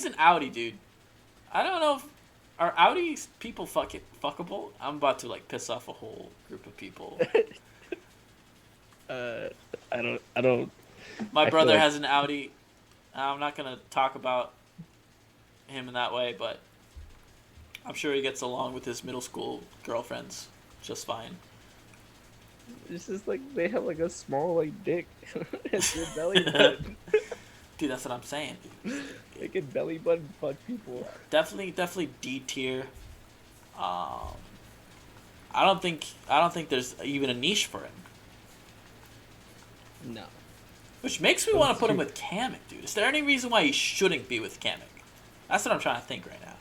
an Audi dude. I don't know if are Audi people fuckable. I'm about to like piss off a whole group of people. I don't. My I brother feel like- has an Audi. I'm not gonna talk about him in that way, but I'm sure he gets along with his middle school girlfriends just fine. It's just like they have like a small like dick. It's their belly button. Dude, that's what I'm saying. Dude. They can belly button fuck people. Definitely D tier. I don't think there's even a niche for him. No. Which makes me want to put him with Kamek, dude. Is there any reason why he shouldn't be with Kamek? That's what I'm trying to think right now.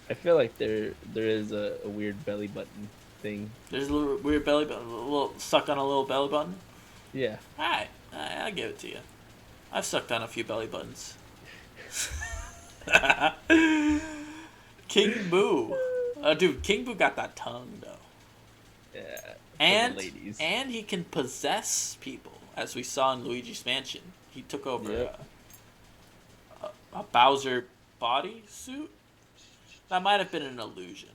I feel like there is a weird belly button thing. There's a little weird belly button, a little stuck on a little belly button. Yeah. Alright, I'll give it to you. I've sucked on a few belly buttons. King Boo. Dude, King Boo got that tongue, though. Yeah. for the And ladies. he can possess people, as we saw in Luigi's Mansion. He took over Yep. a Bowser body suit. That might have been an illusion.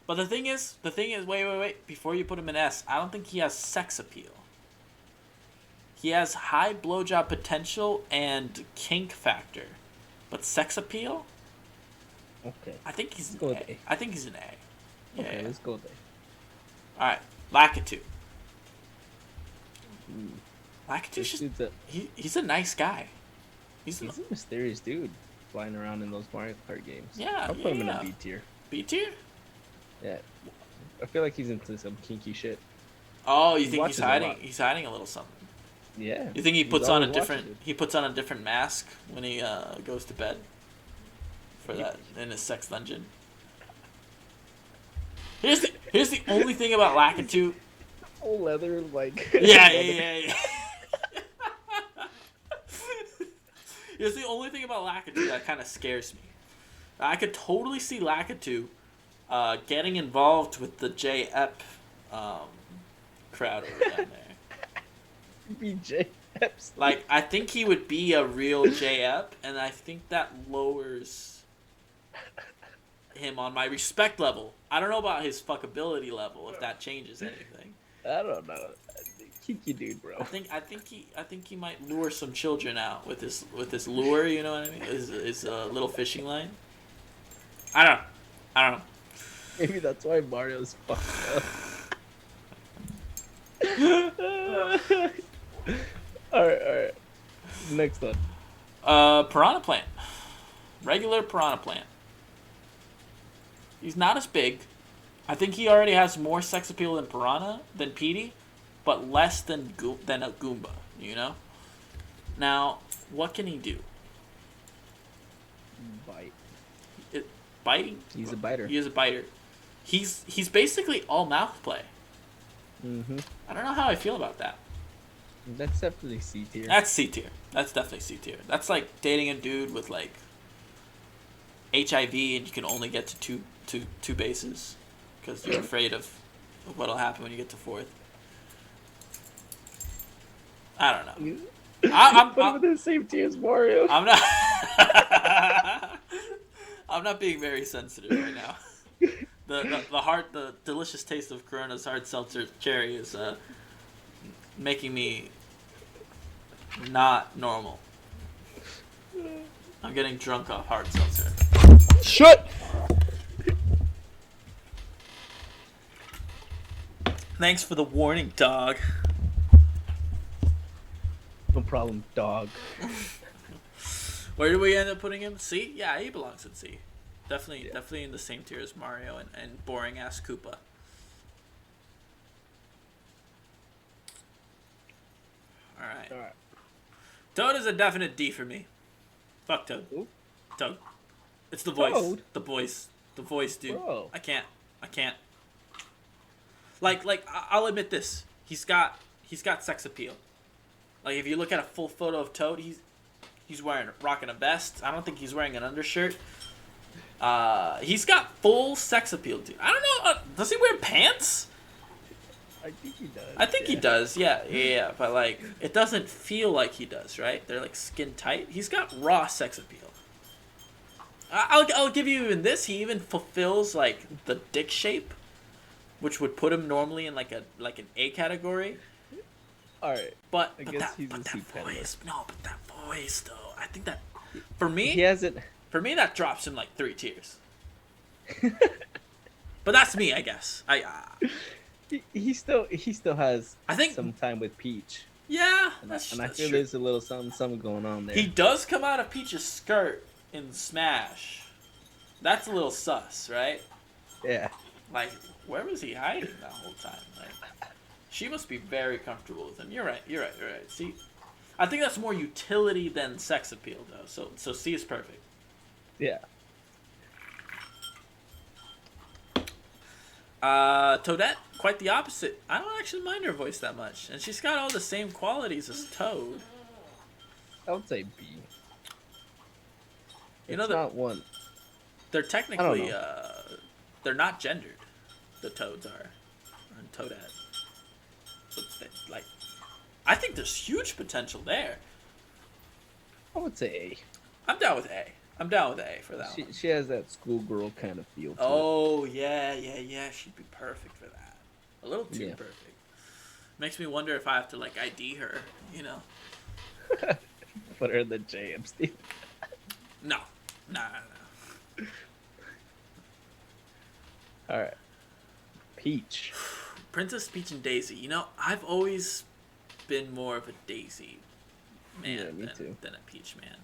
But the thing is, wait, before you put him in S, I don't think he has sex appeal. He has high blowjob potential and kink factor. But sex appeal? Okay. I think he's Let's go an with A. A. I think he's an A. Yeah. Okay, let's go there. Alright, Lakitu. Mm. Lakitu's This just... dude's a, He's a nice guy. He's he's a mysterious dude flying around in those Mario Kart games. Yeah, I'll put him in yeah. a B tier. B tier? Yeah. I feel like he's into some kinky shit. Oh, you He think he's watches a hiding? lot. He's hiding a little something. Yeah. You think he He's puts on a always different? watching it. He puts on a different mask when he goes to bed. For that in his sex dungeon. Here's the only thing about Lakitu. Full leather, like. Yeah. Here's the only thing about Lakitu that kind of scares me. I could totally see Lakitu getting involved with the J-Ep crowd over down there. BJ Epps. Like, I think he would be a real J-Ep, and I think that lowers him on my respect level. I don't know about his fuckability level, if that changes anything. I don't know. Kiki dude, bro. I think he might lure some children out with this lure. You know what I mean? His little fishing line. I don't know. Maybe that's why Mario's fucked up. Alright. Next one. Piranha plant. Regular piranha plant. He's not as big. I think he already has more sex appeal than Piranha, than Petey, but less than a Goomba, you know? Now, what can he do? Bite. Biting? He's a biter. He is a biter. He's basically all mouth play. Mm-hmm. I don't know how I feel about that. That's definitely C tier. That's C tier. That's definitely C tier. That's like dating a dude with like HIV and you can only get to two bases because you're afraid of what'll happen when you get to fourth. I don't know. I'm put him in the same tier as Mario. I'm not. I'm not being very sensitive right now. The delicious taste of Corona's hard seltzer cherry is making me not normal. I'm getting drunk off hard seltzer. Shut. Thanks for the warning, dog. No problem, dog. Where do we end up putting him? C? Yeah, he belongs in C. Definitely in the same tier as Mario and boring ass Koopa. Alright. Toad is a definite D for me. Fuck Toad. Ooh. Toad. It's the voice. Toad? The voice, dude. Bro. I can't. Like I'll admit this. He's got sex appeal. Like if you look at a full photo of Toad, he's rocking a vest. I don't think he's wearing an undershirt. He's got full sex appeal, dude. I don't know. Does he wear pants? I think he does. I think he does. Yeah. But like, it doesn't feel like he does, right? They're like skin tight. He's got raw sex appeal. I'll give you in this. He even fulfills like the dick shape, which would put him normally in like an A category. All right. But I guess he's that a C voice, no, but that voice though. I think that for me, he hasn't. For me, that drops him like 3 tiers. But that's me, I guess. He still has. I think some time with Peach. Yeah, And that's I that's feel true. there's a little something going on there. He does come out of Peach's skirt in Smash. That's a little sus, right? Yeah. Like, where was he hiding that whole time? Like, she must be very comfortable with him. You're right. See, I think that's more utility than sex appeal, though. So C is perfect. Yeah. Toadette, quite the opposite. I don't actually mind her voice that much, and she's got all the same qualities as Toad. I would say B. You know it's not one. They're I technically don't they're not gendered. The Toads are, and Toadette. So like, I think there's huge potential there. I would say I'm down with A. I'm down with A for that A. one. She has that schoolgirl kind of feel to it. Oh yeah. She'd be perfect for that. A little too Yeah. perfect. Makes me wonder if I have to like ID her. You know? Put her in the jam, Steve. No. All right. Peach. Princess Peach and Daisy. You know, I've always been more of a Daisy man Yeah, me too. than a Peach man.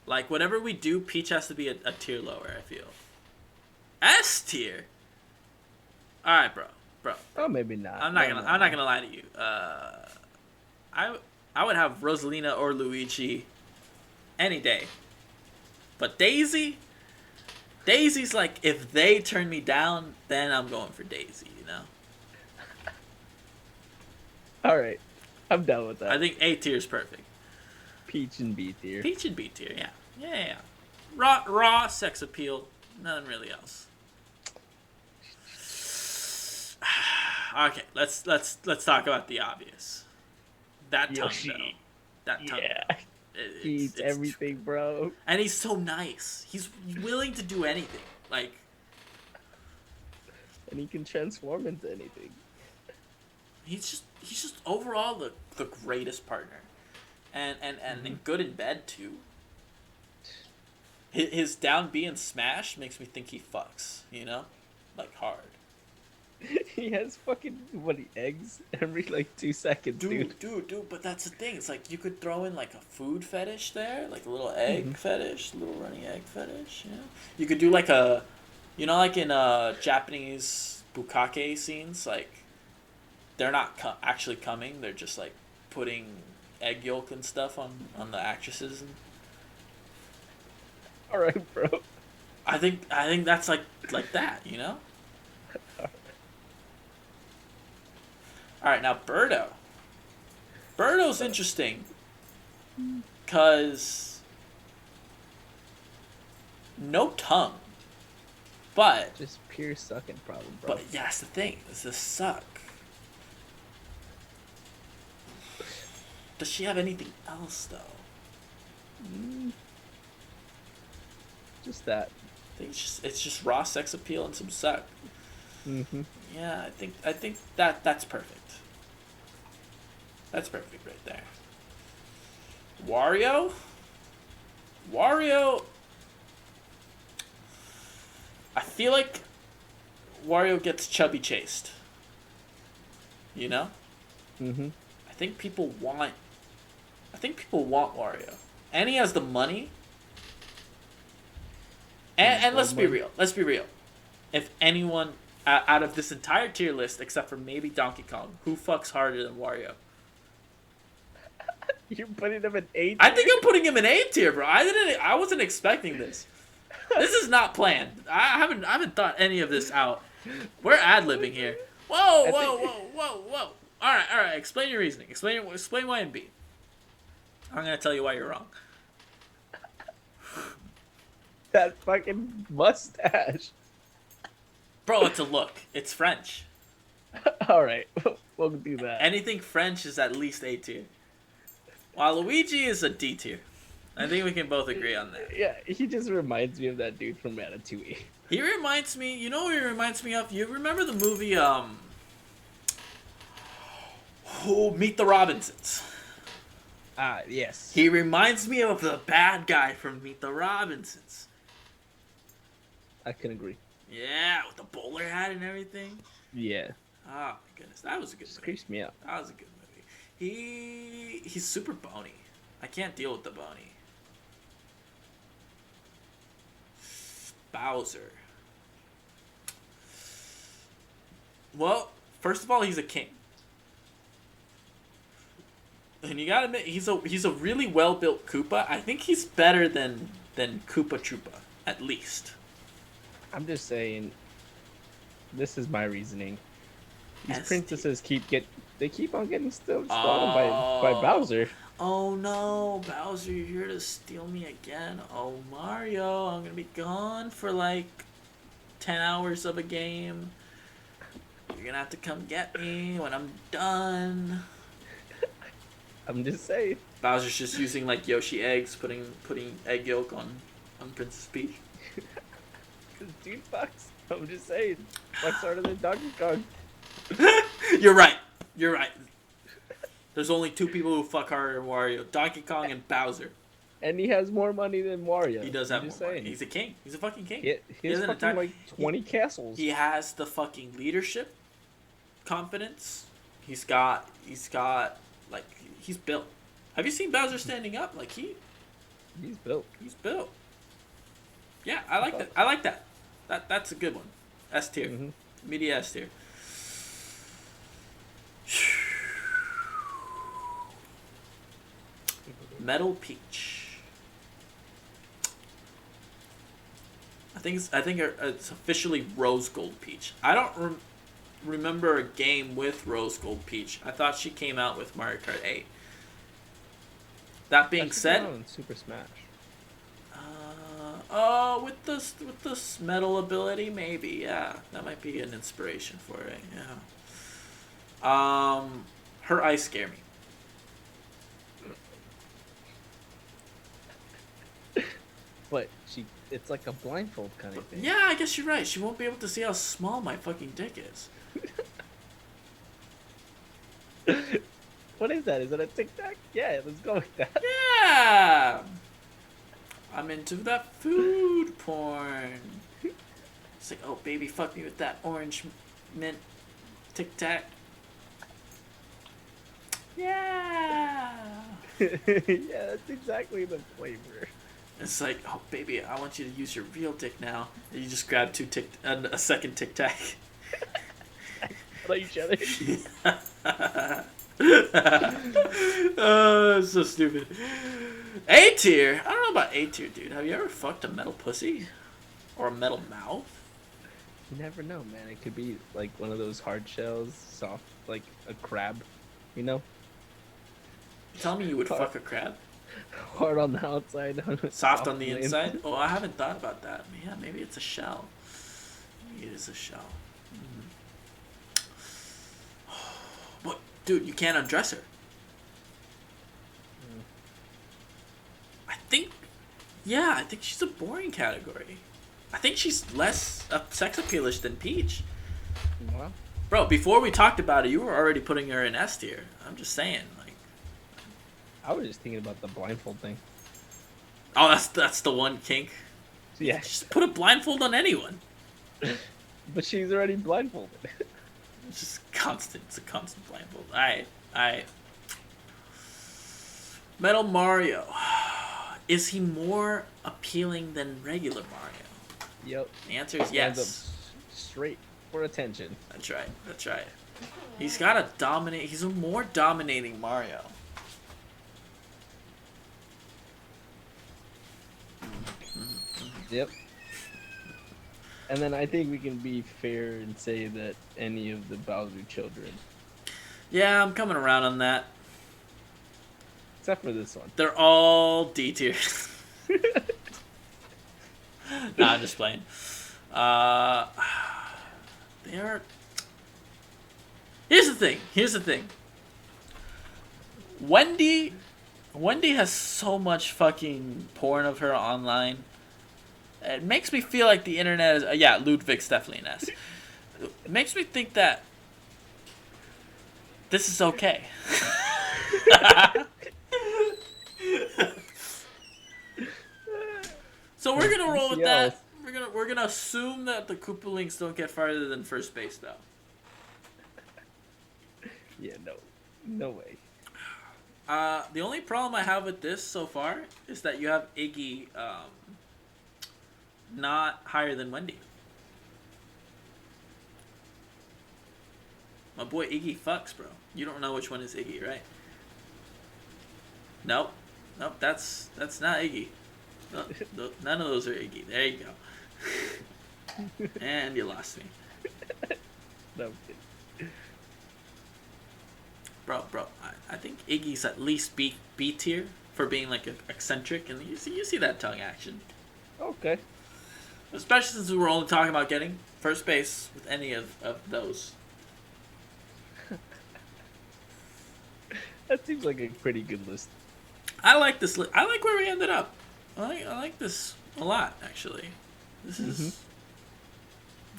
Like, whatever we do, Peach has to be a tier lower, I feel. S tier? Alright, bro. Oh, maybe not. I'm not gonna lie to you. I would have Rosalina or Luigi any day. But Daisy's like, if they turn me down, then I'm going for Daisy, you know? All right. I'm done with that. I think A tier is perfect. Peach and B tier. Peach and B tier, yeah. Yeah. Raw sex appeal, nothing really else. Okay, let's talk about the obvious. That tongue, Yoshi. though. That tongue. Yeah. He eats everything, bro. And he's so nice. He's willing to do anything. Like, And he can transform into anything. He's just overall the greatest partner, and good in bed too. His down B and smash makes me think he fucks, like hard. He has fucking eggs every like 2 seconds, dude. Dude, but that's the thing. It's like you could throw in like a food fetish there, like a little egg fetish, a little running egg fetish. You could do like like in Japanese bukkake scenes, like they're not actually coming. They're just like putting egg yolk and stuff on the actresses. And All right, bro. I think that's like that. All right, now Birdo. Birdo's interesting because no tongue, but Just pure sucking problem, bro. but yeah, that's the thing. It's the suck. Does she have anything else though? Just that. I think it's just raw sex appeal and some suck. Mm-hmm. Yeah, I think that's perfect. That's perfect right there. Wario, I feel like Wario gets chubby chased. Mm-hmm. I think people want Wario, and he has the money. And let's be real. If anyone out of this entire tier list, except for maybe Donkey Kong, who fucks harder than Wario? You're putting him in A. I think I'm putting him in A tier, bro. I wasn't expecting this. This is not planned. I haven't thought any of this out. We're ad-libbing here. Whoa. All right. Explain your reasoning. Explain why and B. I'm gonna tell you why you're wrong. That fucking mustache. Bro, it's a look. It's French. All right, we'll do that. Anything French is at least A tier. While Luigi is a D tier. I think we can both agree on that. Yeah, he just reminds me of that dude from Ratatouille. He reminds me, what he reminds me of? You remember the movie, Meet the Robinsons? Ah, yes. He reminds me of the bad guy from Meet the Robinsons. I can agree. Yeah, with the bowler hat and everything. Yeah. Oh my goodness, that was a good Just movie. creeps me out. That was a good movie. He's super bony. I can't deal with the bony. Bowser. Well, first of all, he's a king. And you gotta admit, he's a really well built Koopa. I think he's better than Koopa Troopa, at least. I'm just saying. This is my reasoning. These ST. princesses keep on getting stolen by Bowser. Oh no, Bowser, you're here to steal me again. Oh Mario, I'm gonna be gone for like 10 hours of a game. You're gonna have to come get me when I'm done. I'm just saying. Bowser's just using like Yoshi eggs, putting egg yolk on Princess Peach. Dude fucks. I'm just saying. Fucks harder than Donkey Kong. You're right. There's only two people who fuck harder than Wario: Donkey Kong and Bowser. And he has more money than Mario. He does have just more money. saying. He's a king. He's a fucking king. He has fucking like 20 castles. He has the fucking leadership, confidence. He's got like he's built. Have you seen Bowser standing up? Like He's built. he's built. Yeah, I like that. I like that. That's a good one. S tier. Mm-hmm. Media S tier. Metal Peach. I think it's officially Rose Gold Peach. I don't remember a game with Rose Gold Peach. I thought she came out with Mario Kart 8. That being said, Super Smash. with this metal ability, maybe, yeah, that might be an inspiration for it. Yeah. Her eyes scare me. But it's like a blindfold kind of thing. Yeah, I guess you're right. She won't be able to see how small my fucking dick is. What is that? Is it a Tic Tac? Yeah, let's go with that. Yeah. I'm into that food porn. It's like, oh baby, fuck me with that orange mint Tic Tac. Yeah. Yeah, that's exactly the flavor. It's like, oh baby, I want you to use your real dick now. And you just grab a second Tic Tac. Like each other. Oh, it's so stupid. A tier? I don't know about A tier, dude. Have you ever fucked a metal pussy? Or a metal mouth? You never know, man. It could be like one of those hard shells, soft, like a crab, you know? You tell me you would fuck a crab? Hard on the outside. Soft on the inside? Oh, I haven't thought about that. Yeah, maybe it's a shell. Maybe it is a shell. What? Dude, you can't undress her. I think she's a boring category. I think she's less sex appealish than Peach. Well, Bro, before we talked about it, you were already putting her in S tier. I'm just saying, like, I was just thinking about the blindfold thing. oh, that's the one kink. Yeah, Just put a blindfold on anyone. but she's already blindfolded. It's just constant. It's a constant blindfold. Alright. Metal Mario. Is he more appealing than regular Mario? Yep. The answer is Stands yes. up straight for attention. That's right. He's got a dominate. He's a more dominating Mario. Yep. And then I think we can be fair and say that any of the Bowser children, Yeah, I'm coming around on that. except for this one. They're all D tier. Nah, I'm just playing. They are. Here's the thing. Wendy has so much fucking porn of her online. It makes me feel like the internet is. Yeah, Ludwig's definitely an S. It makes me think that this is okay. So we're gonna roll with Yes. that. We're gonna assume that the Koopalings don't get farther than first base, though. Yeah, no way. The only problem I have with this so far is that you have Iggy not higher than Wendy. My boy Iggy fucks, bro. You don't know which one is Iggy, right? Nope, that's not Iggy. No, none of those are Iggy. There you go. And you lost me. No. Bro, I think Iggy's at least B tier for being like eccentric, and you see that tongue action. Okay. Especially since we were only talking about getting first base with any of those. That seems like a pretty good list. I like this. I like where we ended up. I like this a lot, actually. This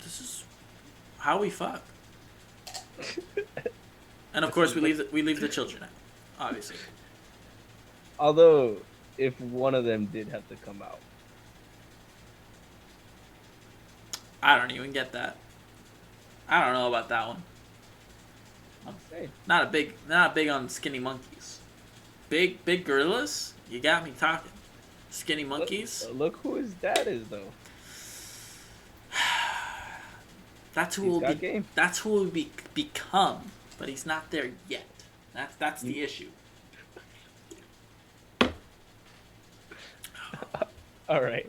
is how we fuck. And of course, we leave the children out, obviously. Although, if one of them did have to come out. I don't even get that. I don't know about that one. I'm saying. Not big on skinny monkeys. Big gorillas? You got me talking. Skinny monkeys? Look who his dad is, though. That's who He's will got be. game. That's who will become. But he's not there yet. That's the issue. All right.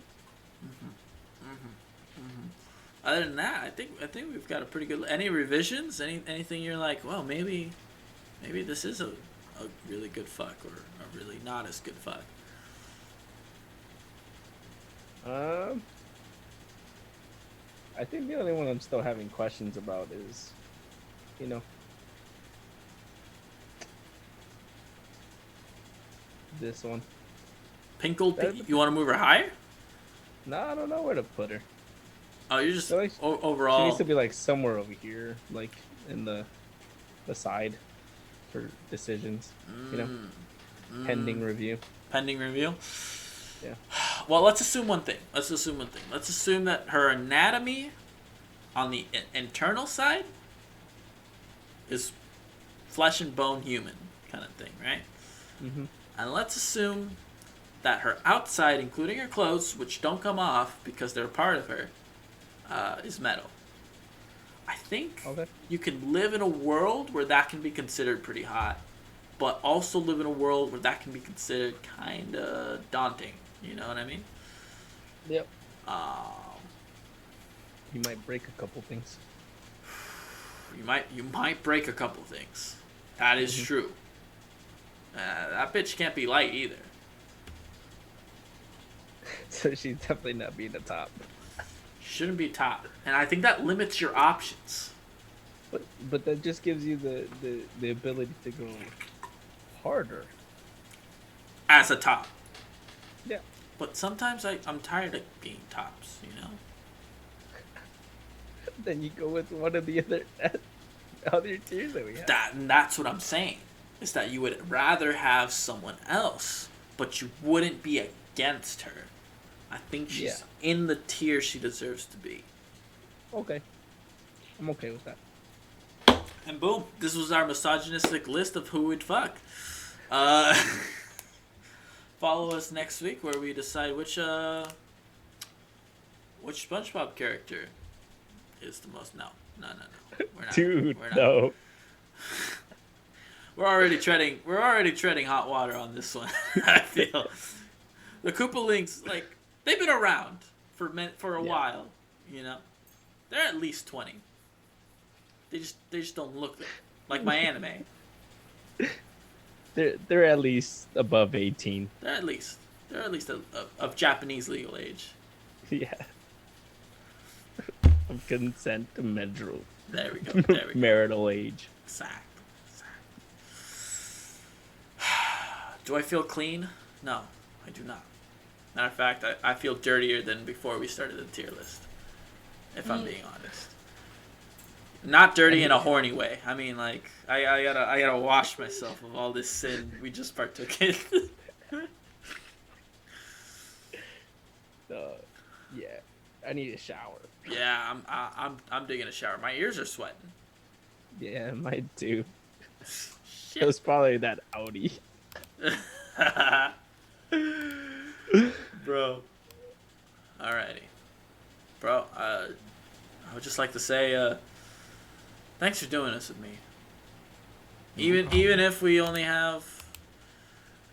Other than that, I think we've got a pretty good. Any revisions? Anything you're like, well, maybe this is a really good fuck or a really not as good fuck. I think the only one I'm still having questions about is, this one. Pinkle, you want to move her higher? No, I don't know where to put her. Oh, you're just So she overall. needs to be like somewhere over here, like in the side. for decisions. You know, Mm. pending review. Pending review. Yeah. Well, let's assume one thing. Let's assume that her anatomy on the internal side is flesh and bone human kind of thing, right? Mm-hmm. And let's assume that her outside, including her clothes, which don't come off because they're part of her, is metal. I think you can live in a world where that can be considered pretty hot, but also live in a world where that can be considered kind of daunting. You know what I mean? Yep. You might break a couple things. You might break a couple things. That is true. That bitch can't be light either. So she's definitely not being the top. Shouldn't be top, and I think that limits your options. But that just gives you the ability to go harder As a top. Yeah. But sometimes I'm tired of being tops, you know? Then you go with one of the other tiers that we have. That's what I'm saying. Is that you would rather have someone else, but you wouldn't be against her. I think she's in the tier she deserves to be. Okay. I'm okay with that. And boom, this was our misogynistic list of who we'd fuck. Follow us next week where we decide which SpongeBob character is the most. No. We're not. Dude, we're not. no. We're already treading hot water on this one. I feel the Koopalings, like, they've been around for a while. You know, they're at least 20. They just don't look like my anime. They're at least above 18. They're at least of Japanese legal age. Yeah. Of consent to marital. There we go. Marital age. Exactly. Do I feel clean? No, I do not. Matter of fact, I feel dirtier than before we started the tier list. If I'm being honest. Not dirty in a horny way. I mean, like, I gotta wash myself of all this sin we just partook in. Yeah, I need a shower. Yeah, I'm digging a shower. My ears are sweating. Yeah, mine too. Shit. It was probably that Audi. Bro. Alrighty. Bro, I would just like to say, thanks for doing this with me. Even if we only have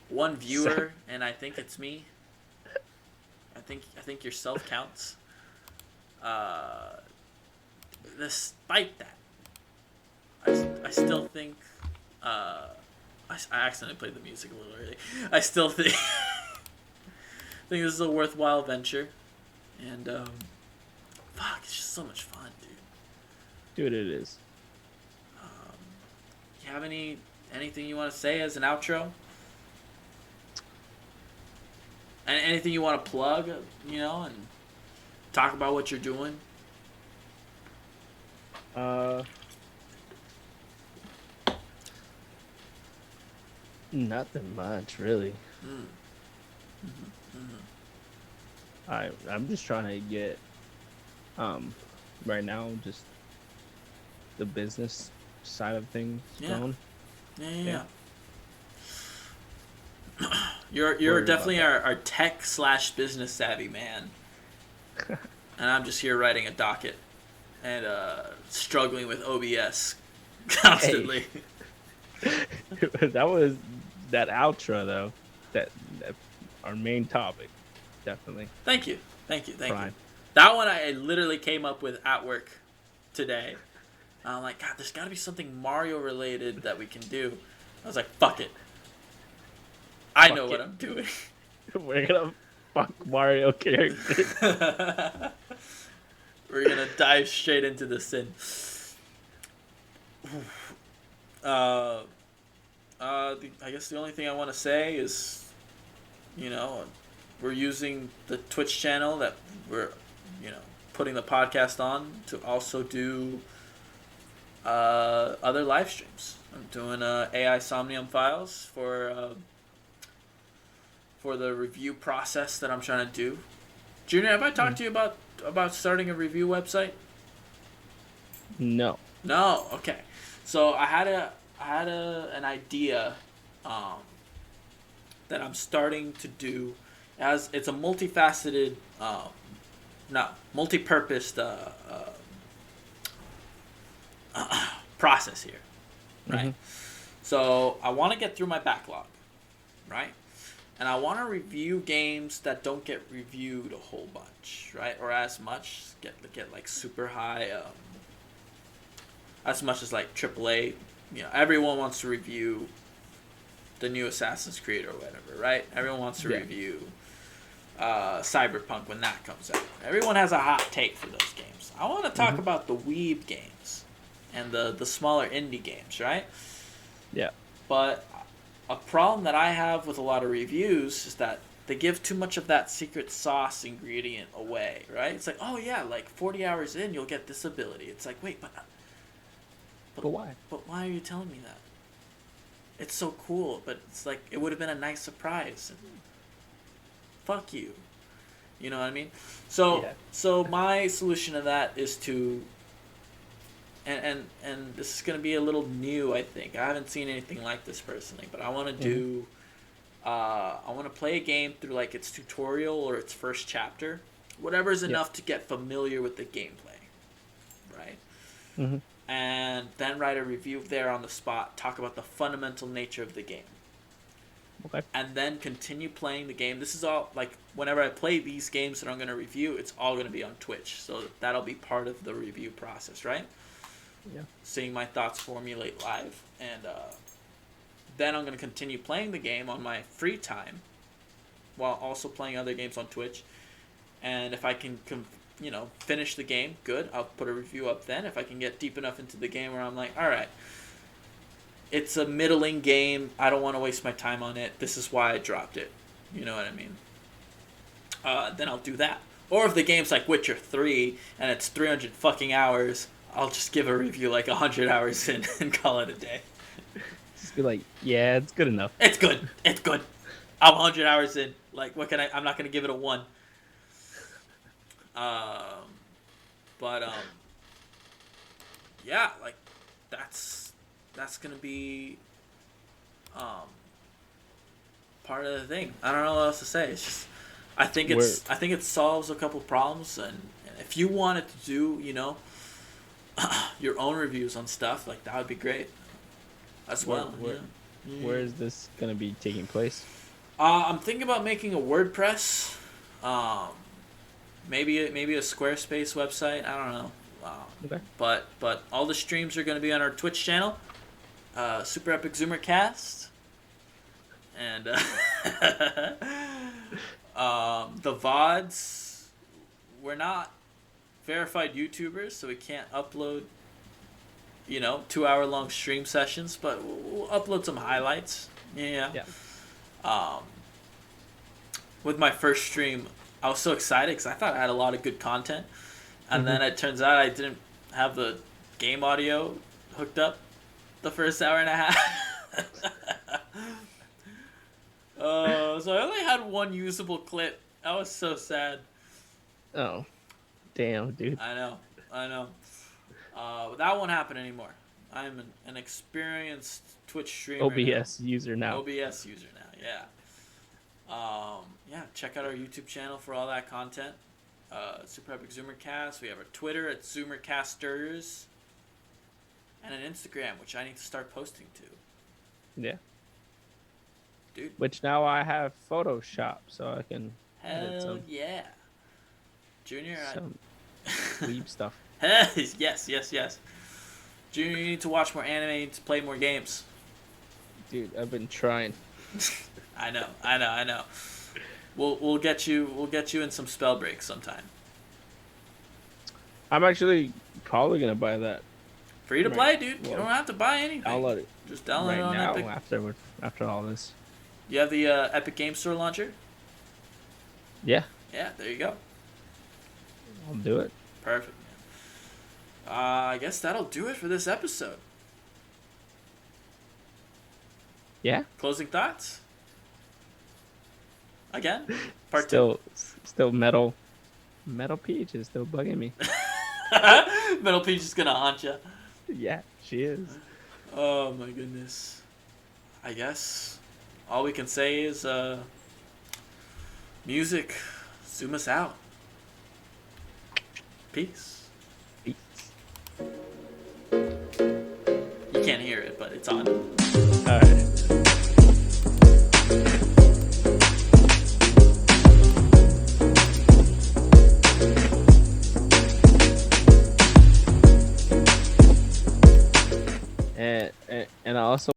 one viewer, and I think it's me. I think yourself counts. Despite that, I still think I accidentally played the music a little early. I still think this is a worthwhile venture, and fuck, it's just so much fun, dude. Dude, it is. You have anything you want to say as an outro? And anything you want to plug, you know, and talk about what you're doing? Nothing much, really. I'm just trying to get, right now, just the business side of things going. Yeah. You're definitely our tech / business savvy man. And I'm just here writing a docket and struggling with OBS constantly. Hey. That was that outro though. That our main topic, definitely. Thank you. That one I literally came up with at work today. I'm like, God, there's got to be something Mario related that we can do. I was like, fuck it. I know what I'm doing. We're gonna fuck Mario characters. We're gonna dive straight into the sin. I guess the only thing I want to say is, you know, we're using the Twitch channel that we're, you know, putting the podcast on to also do other live streams. I'm doing AI Somnium files for the review process that I'm trying to do. Junior, have I talked to you about starting a review website? No. No. Okay. So I had an idea that I'm starting to do. As it's a multifaceted, multi-purposed process here, right? Mm-hmm. So I want to get through my backlog, right? And I want to review games that don't get reviewed a whole bunch, right? Or as much, get like super high, as much as like AAA. You know, everyone wants to review the new Assassin's Creed or whatever, right? Everyone wants to review Cyberpunk when that comes out. Everyone has a hot take for those games. I want to talk about the weeb games and the smaller indie games, right? Yeah. But a problem that I have with a lot of reviews is that they give too much of that secret sauce ingredient away, right? It's like, oh yeah, like 40 hours in, you'll get this ability. It's like, wait, but why? But why are you telling me that? It's so cool, but it's like, it would have been a nice surprise. Fuck you. You know what I mean? So my solution to that is to, and this is going to be a little new, I think. I haven't seen anything like this personally, but I want to do, I want to play a game through like its tutorial or its first chapter. Whatever's enough to get familiar with the gameplay, right? Mm-hmm. And then write a review there on the spot, talk about the fundamental nature of the game. Okay. And then continue playing the game. This is all, like, whenever I play these games that I'm going to review, it's all going to be on Twitch. So that'll be part of the review process, right? Yeah. Seeing my thoughts formulate live. And then I'm going to continue playing the game on my free time while also playing other games on Twitch. And if I can finish the game, good. I'll put a review up then. If I can get deep enough into the game where I'm like, all right, it's a middling game. I don't want to waste my time on it. This is why I dropped it. You know what I mean? Then I'll do that. Or if the game's like Witcher 3 and it's 300 fucking hours, I'll just give a review like 100 hours in and call it a day. Just be like, yeah, it's good enough. It's good. It's good. I'm 100 hours in. Like, what can I'm not going to give it a 1. Yeah, like that's gonna be part of the thing. I don't know what else to say. It's just I think it solves a couple problems, and if you wanted to do your own reviews on stuff, like that would be great as well. Where is this gonna be taking place? I'm thinking about making a WordPress. Maybe a Squarespace website. I don't know. Okay. But all the streams are going to be on our Twitch channel, SuperEpicZoomercast, and the VODs. We're not verified YouTubers, so we can't upload 2-hour-long stream sessions, but we'll upload some highlights. Yeah. With my first stream, I was so excited because I thought I had a lot of good content. And then it turns out I didn't have the game audio hooked up the first hour and a half. So I only had one usable clip. I was so sad. Oh, damn, dude. I know. That won't happen anymore. I'm an experienced Twitch streamer. OBS user now. OBS user now, yeah. Check out our YouTube channel for all that content. SuperEpicZoomercast. We have our Twitter at ZoomerCasters. And an Instagram, which I need to start posting to. Yeah. Dude. Which now I have Photoshop, so I can edit Hell some, yeah. Junior, some weeb stuff. Yes. Junior, you need to watch more anime, you need to play more games. Dude, I've been trying. I know. We'll get you in some spell breaks sometime. I'm actually probably gonna buy that. Free to play, dude. You don't have to buy anything. Download it. Just download right it on now. Epic. After all this. You have the Epic Game Store launcher? Yeah. Yeah, there you go. I'll do it. Perfect, I guess that'll do it for this episode. Yeah. Closing thoughts? Again? Part Still Metal Peach is still bugging me. 2. Metal Peach is gonna haunt you. Yeah, she is. Oh my goodness. I guess all we can say is music, zoom us out. Peace. Peace. You can't hear it, but it's on. All right. And I also